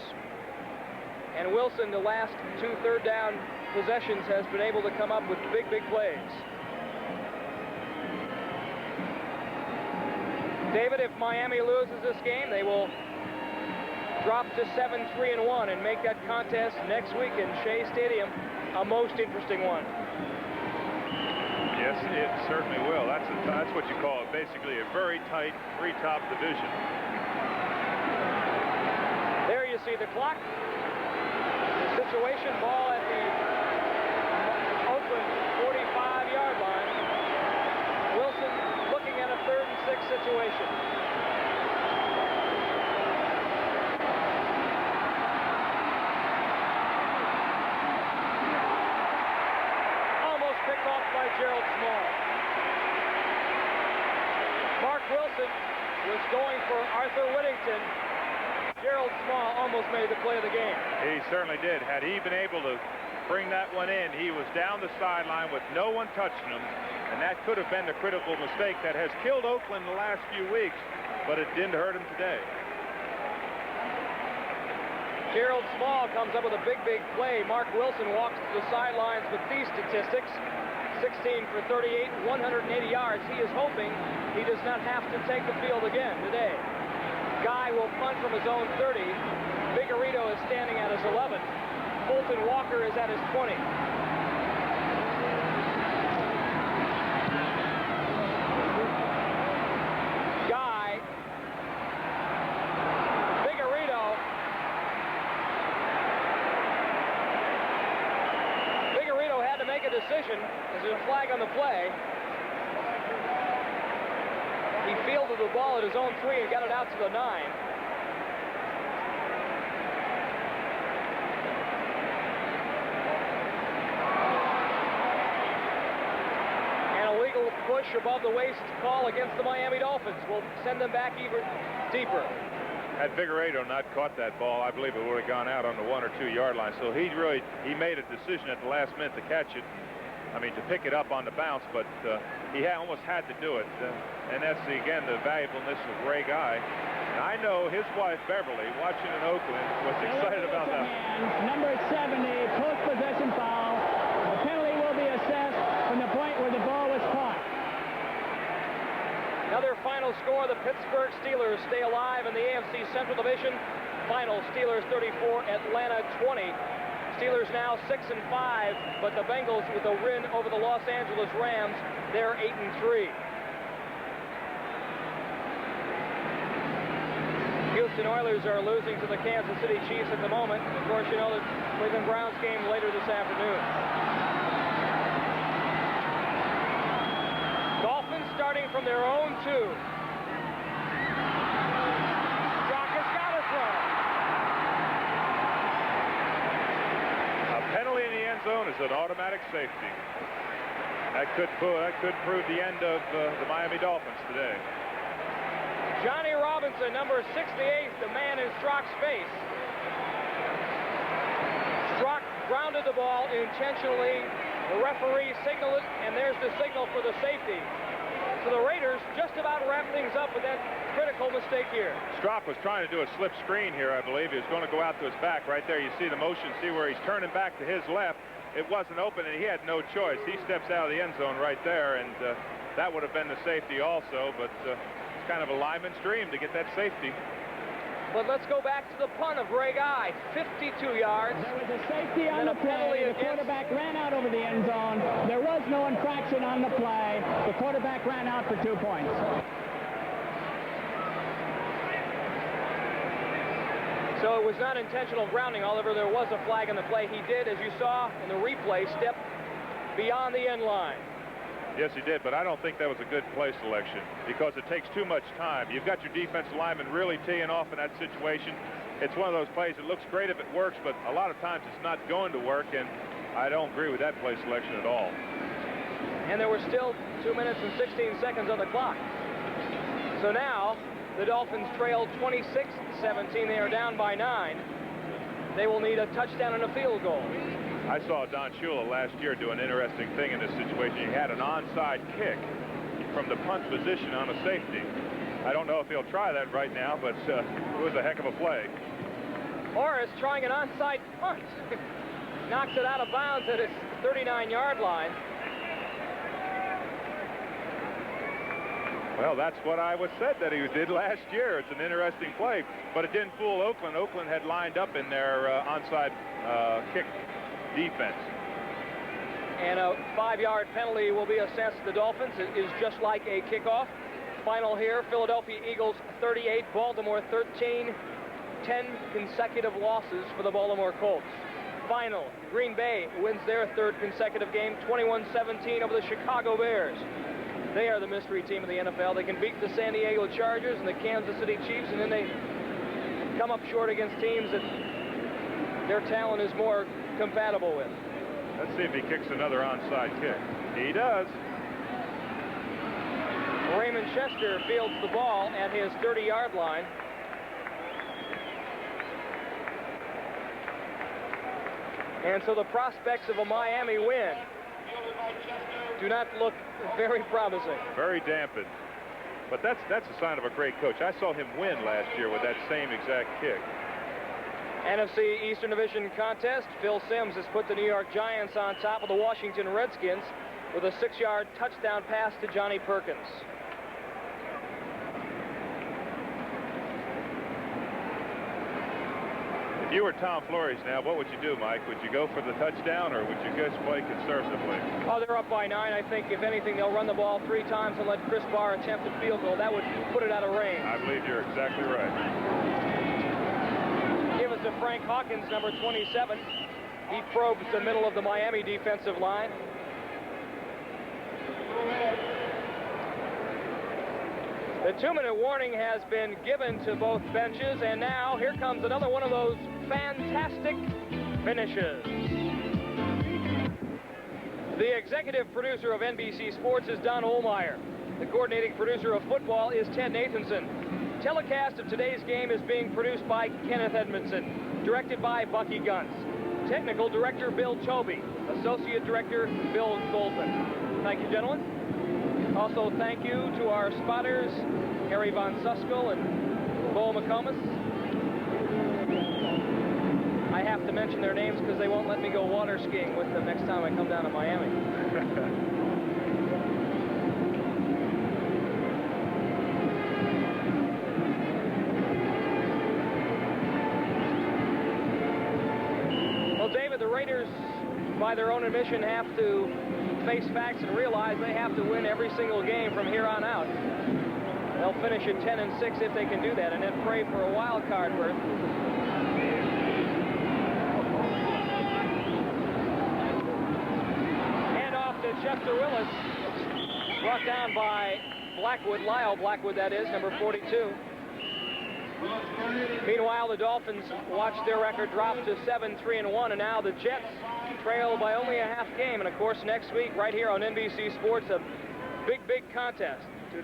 And Wilson, the last 2 third down possessions, has been able to come up with big, big plays. David, if Miami loses this game, they will drop to 7-3-1 and make that contest next week in Shea Stadium a most interesting one. Yes, it certainly will. That's what you call it, basically a very tight 3-top division. There you see the clock. The situation, ball at the Oakland 45-yard line. Wilson looking at a 3rd and 6 situation. Almost picked off by Gerald Small. Mark Wilson was going for Arthur Whittington. Gerald Small almost made the play of the game. He certainly did. Had he been able to bring that one in, he was down the sideline with no one touching him, and that could have been the critical mistake that has killed Oakland the last few weeks, but it didn't hurt him today. Gerald Small comes up with a big, big play. Mark Wilson walks to the sidelines with these statistics. 16 for 38, 180 yards. He is hoping he does not have to take the field again today. Guy will punt from his own 30. Vigorito is standing at his 11. Fulton Walker is at his 20. Guy, Vigorito had to make a decision. There's a flag on the play. He fielded the ball at his own 3 and got it out to the 9. And a legal push above the waist call against the Miami Dolphins will send them back even deeper. Had Vigorito not caught that ball, I believe it would have gone out on the 1 or 2 yard line. So he made a decision at the last minute to catch it. I mean, to pick it up on the bounce, but he almost had to do it. And that's, again, the valuableness of Ray Guy. And I know his wife, Beverly, watching in Oakland, was excited about that. Number 70, post-possession foul. The penalty will be assessed from the point where the ball was caught. Another final score, the Pittsburgh Steelers stay alive in the AFC Central Division. Final, Steelers 34, Atlanta 20. Steelers now 6-5, but the Bengals with a win over the Los Angeles Rams, they're 8-3. Houston Oilers are losing to the Kansas City Chiefs at the moment. Of course, you know the Cleveland Browns game later this afternoon. Dolphins starting from their own 2. Strock has got it wrong. A penalty in the end zone is an automatic safety. That could prove the end of the Miami Dolphins today. Johnny Robinson, number 68, the man in Strock's face. Strock grounded the ball intentionally. The referee signaled it, and there's the signal for the safety. So the Raiders just about wrap things up with that critical mistake here. Strock was trying to do a slip screen here, I believe. He was going to go out to his back right there. You see the motion, see where he's turning back to his left. It wasn't open, and he had no choice. He steps out of the end zone right there, and that would have been the safety also, but it's kind of a lineman's dream to get that safety. But let's go back to the punt of Ray Guy, 52 yards. There was a safety on the play. The quarterback ran out over the end zone. There was no infraction on the play. The quarterback ran out for 2 points. So it was not intentional grounding. However, there was a flag on the play. He did, as you saw in the replay, step beyond the end line. Yes, he did, but I don't think that was a good play selection because it takes too much time. You've got your defensive lineman really teeing off in that situation. It's one of those plays that looks great if it works, but a lot of times it's not going to work, and I don't agree with that play selection at all. And there were still 2 minutes and 16 seconds on the clock. So now the Dolphins trail 26-17. They are down by 9. They will need a touchdown and a field goal. I saw Don Shula last year do an interesting thing in this situation. He had an onside kick from the punt position on a safety. I don't know if he'll try that right now, but it was a heck of a play. Morris trying an onside punt. Knocks it out of bounds at his 39-yard line. Well, that's what I was said that he did last year. It's an interesting play, but it didn't fool Oakland. Oakland had lined up in their onside kick defense. And a 5-yard penalty will be assessed to the Dolphins. It is just like a kickoff. Final here, Philadelphia Eagles 38, Baltimore 13. 10 consecutive losses for the Baltimore Colts. Final, Green Bay wins their 3rd consecutive game, 21-17 over the Chicago Bears. They are the mystery team of the NFL. They can beat the San Diego Chargers and the Kansas City Chiefs, and then they come up short against teams that their talent is more compatible with. Let's see if he kicks another onside kick. He does. Raymond Chester fields the ball at his 30-yard line. And so the prospects of a Miami win do not look very promising. Very dampened. But that's a sign of a great coach. I saw him win last year with that same exact kick. NFC Eastern Division contest. Phil Simms has put the New York Giants on top of the Washington Redskins with a 6-yard touchdown pass to Johnny Perkins. If you were Tom Flores now, what would you do, Mike? Would you go for the touchdown, or would you just play conservatively? Oh, they're up by 9. I think, if anything, they'll run the ball 3 times and let Chris Barr attempt a field goal. That would put it out of range. I believe you're exactly right. Give us to Frank Hawkins, number 27. He probes the middle of the Miami defensive line. The 2-minute warning has been given to both benches, and now here comes another one of those fantastic finishes. The executive producer of NBC Sports is Don Ohlmeyer. The coordinating producer of football is Ted Nathanson. Telecast of today's game is being produced by Kenneth Edmondson, directed by Bucky Gunts. Technical director Bill Toby, associate director Bill Goldman. Thank you, gentlemen. Also, thank you to our spotters, Harry Von Suskel and Bo McComas. I have to mention their names because they won't let me go water skiing with them next time I come down to Miami. Raiders, by their own admission, have to face facts and realize they have to win every single game from here on out. They'll finish at 10-6 if they can do that, and then pray for a wild card berth. Hand off to Chester Willis, brought down by Blackwood, Lyle Blackwood, that is, number 42. Meanwhile, the Dolphins watched their record drop to 7-3-1, and now the Jets trail by only a half game. And of course, next week, right here on NBC Sports, a big contest to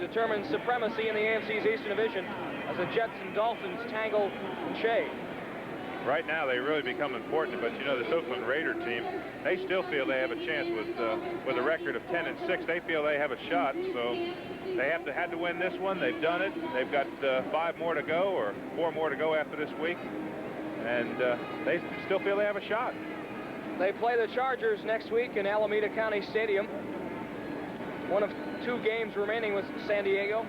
determine supremacy in the AFC's Eastern Division as the Jets and Dolphins tangle and shade. Right now, they really become important, but you know, this Oakland Raider team, they still feel they have a chance with a record of 10-6. They feel they have a shot, so they had to win this one. They've done it. They've got 5 more to go, or 4 more to go after this week, and they still feel they have a shot. They play the Chargers next week in Alameda County Stadium. One of 2 games remaining with San Diego.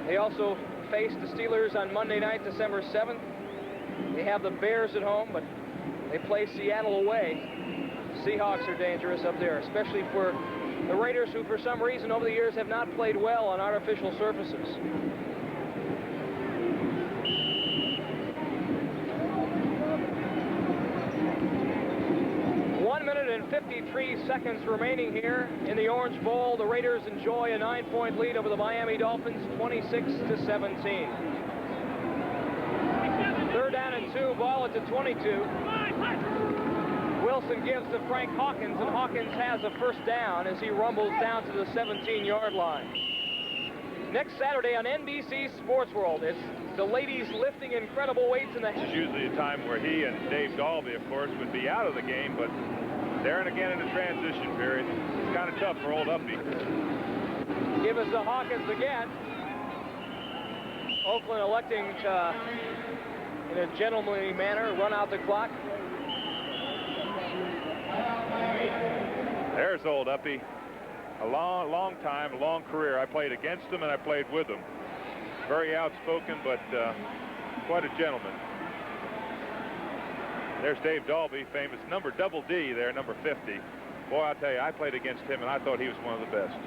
They also face the Steelers on Monday night, December 7th. They have the Bears at home, but they play Seattle away. Seahawks are dangerous up there, especially for the Raiders, who for some reason over the years have not played well on artificial surfaces. 1 minute and 53 seconds remaining here in the Orange Bowl. The Raiders enjoy a 9-point lead over the Miami Dolphins, 26-17. 3rd down and 2, ball at the 22. Wilson gives to Frank Hawkins, and Hawkins has a first down as he rumbles down to the 17-yard line. Next Saturday on NBC Sports World, it's the ladies lifting incredible weights in the... This is usually a time where he and Dave Dalby, of course, would be out of the game, but there and again in the transition period. It's kind of tough for old Uppy. Give us to Hawkins again. Oakland electing to, in a gentlemanly manner, run out the clock. There's old Uppy. A long time, a long career. I played against him and I played with him. Very outspoken, but quite a gentleman. There's Dave Dalby, famous number double D there, number 50. Boy, I'll tell you, I played against him and I thought he was one of the best.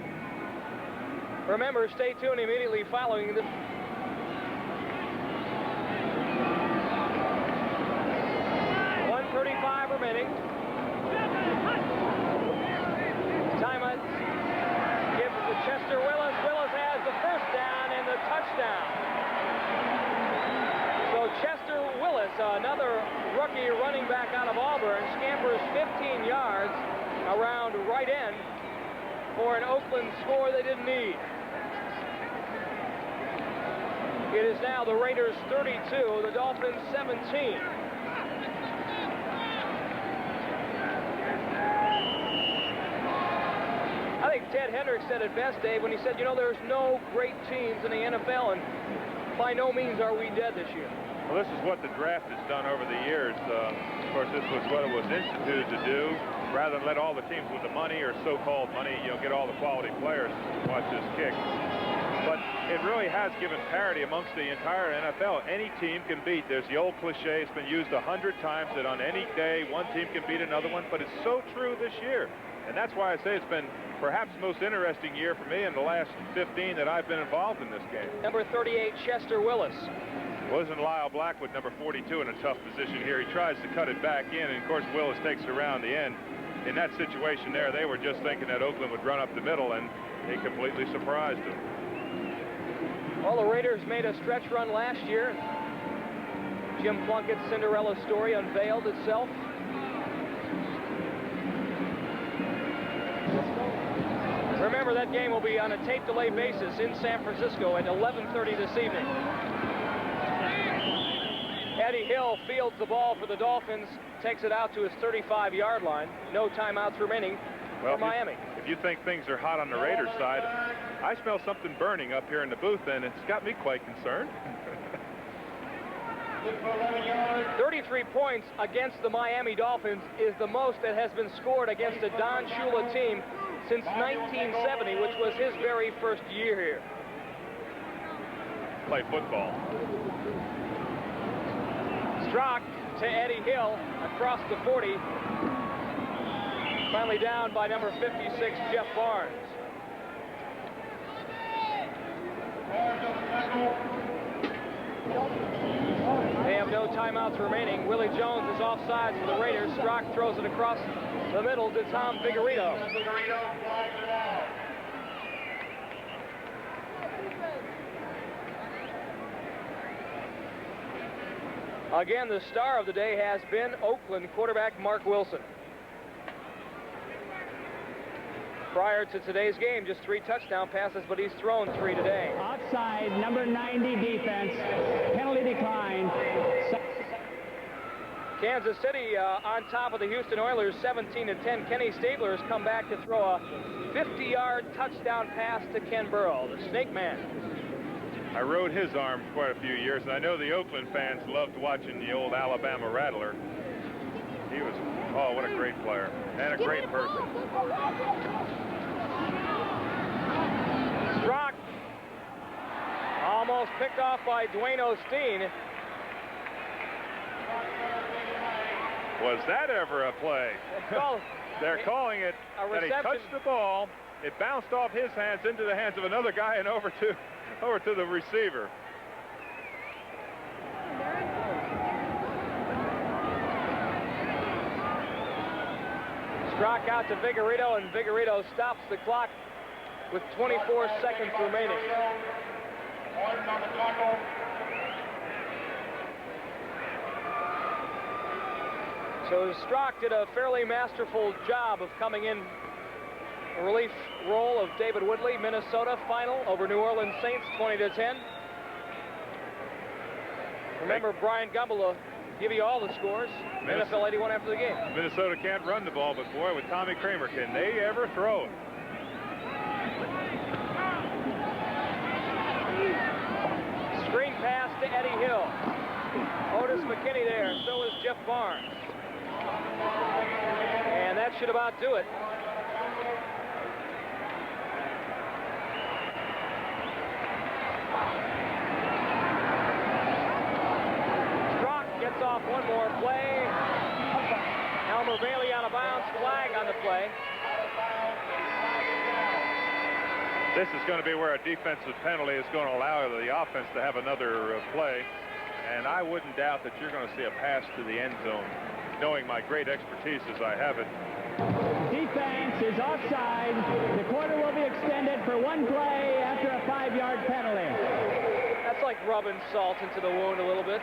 Remember, stay tuned immediately following this. .135 remaining. Timeout. Gives it to Chester Willis. Willis has the first down and the touchdown. So Chester Willis, another rookie running back out of Auburn, scampers 15 yards around right end for an Oakland score they didn't need. It is now the Raiders 32, the Dolphins 17. I think Ted Hendricks said it best, Dave, when he said, you know, there's no great teams in the NFL, and by no means are we dead this year. Well, this is what the draft has done over the years. Of course, this was what it was instituted to do. Rather than let all the teams with the money, or so-called money, you know, get all the quality players to watch this kick. But it really has given parity amongst the entire NFL. Any team can beat. There's the old cliche, it's been used 100 times, that on any day one team can beat another one, but it's so true this year. And that's why I say it's been perhaps the most interesting year for me in the last 15 that I've been involved in this game. Number 38, Chester Willis. Wasn't Lyle Blackwood, number 42, in a tough position here. He tries to cut it back in, and of course Willis takes it around the end. In that situation there, they were just thinking that Oakland would run up the middle, and he completely surprised them. Well, the Raiders made a stretch run last year. Jim Plunkett's Cinderella story unveiled itself. Remember, that game will be on a tape delay basis in San Francisco at 11:30 this evening. Eddie Hill fields the ball for the Dolphins, takes it out to his 35-yard line. No timeouts remaining for Miami. If you think things are hot on the Raiders side, I smell something burning up here in the booth, and it's got me quite concerned. 33 points against the Miami Dolphins is the most that has been scored against a Don Shula team since 1970, which was his very first year here. Play football. Strock to Eddie Hill across the 40. Finally down by number 56, Jeff Barnes. They have no timeouts remaining. Willie Jones is offsides for the Raiders. Strock throws it across the middle to Tom Vigorito. Again, the star of the day has been Oakland quarterback Mark Wilson. Prior to today's game, just 3 touchdown passes, but he's thrown 3 today. Outside, number 90 defense. Penalty decline. Kansas City on top of the Houston Oilers, 17-10. Kenny Stabler has come back to throw a 50-yard touchdown pass to Ken Burrow, the Snake Man. I rode his arm for quite a few years, and I know the Oakland fans loved watching the old Alabama Rattler. He was, oh, what a great player and a great person. Strock almost picked off by Dwayne Osteen. Was that ever a play? They're calling it that he touched the ball. It bounced off his hands into the hands of another guy and over to the receiver. Strock out to Vigorito, and Vigorito stops the clock with 24 seconds remaining. So Strock did a fairly masterful job of coming in the relief role of David Woodley. Minnesota final over New Orleans Saints 20-10. Remember, Brian Gumble will give you all the scores. NFL 81 after the game. Minnesota can't run the ball, but boy, with Tommy Kramer, can they ever throw it? Screen pass to Eddie Hill. Otis McKinney there, so is Jeff Barnes. And that should about do it. Strock gets off one more play. Elmer Bailey out of bounds, flag on the play. This is going to be where a defensive penalty is going to allow the offense to have another play. And I wouldn't doubt that you're going to see a pass to the end zone, knowing my great expertise as I have it. Defense is offside. The quarter will be extended for 1 play after a 5-yard penalty. That's like rubbing salt into the wound a little bit.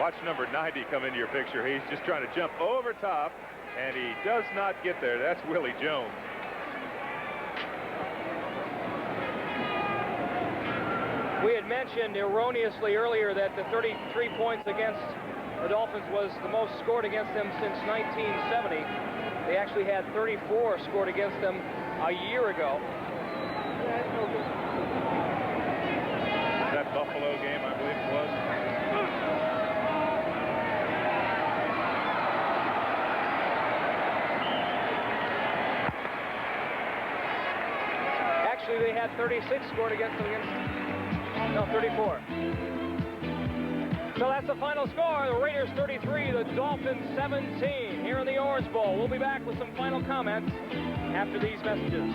Watch number 90 come into your picture. He's just trying to jump over top, and he does not get there. That's Willie Jones. We had mentioned erroneously earlier that the 33 points against the Dolphins was the most scored against them since 1970. They actually had 34 scored against them a year ago. That Buffalo game, I believe it was. Actually, they had 36 scored against them no, 34. So that's the final score. The Raiders 33, the Dolphins 17 here in the Orange Bowl. We'll be back with some final comments after these messages.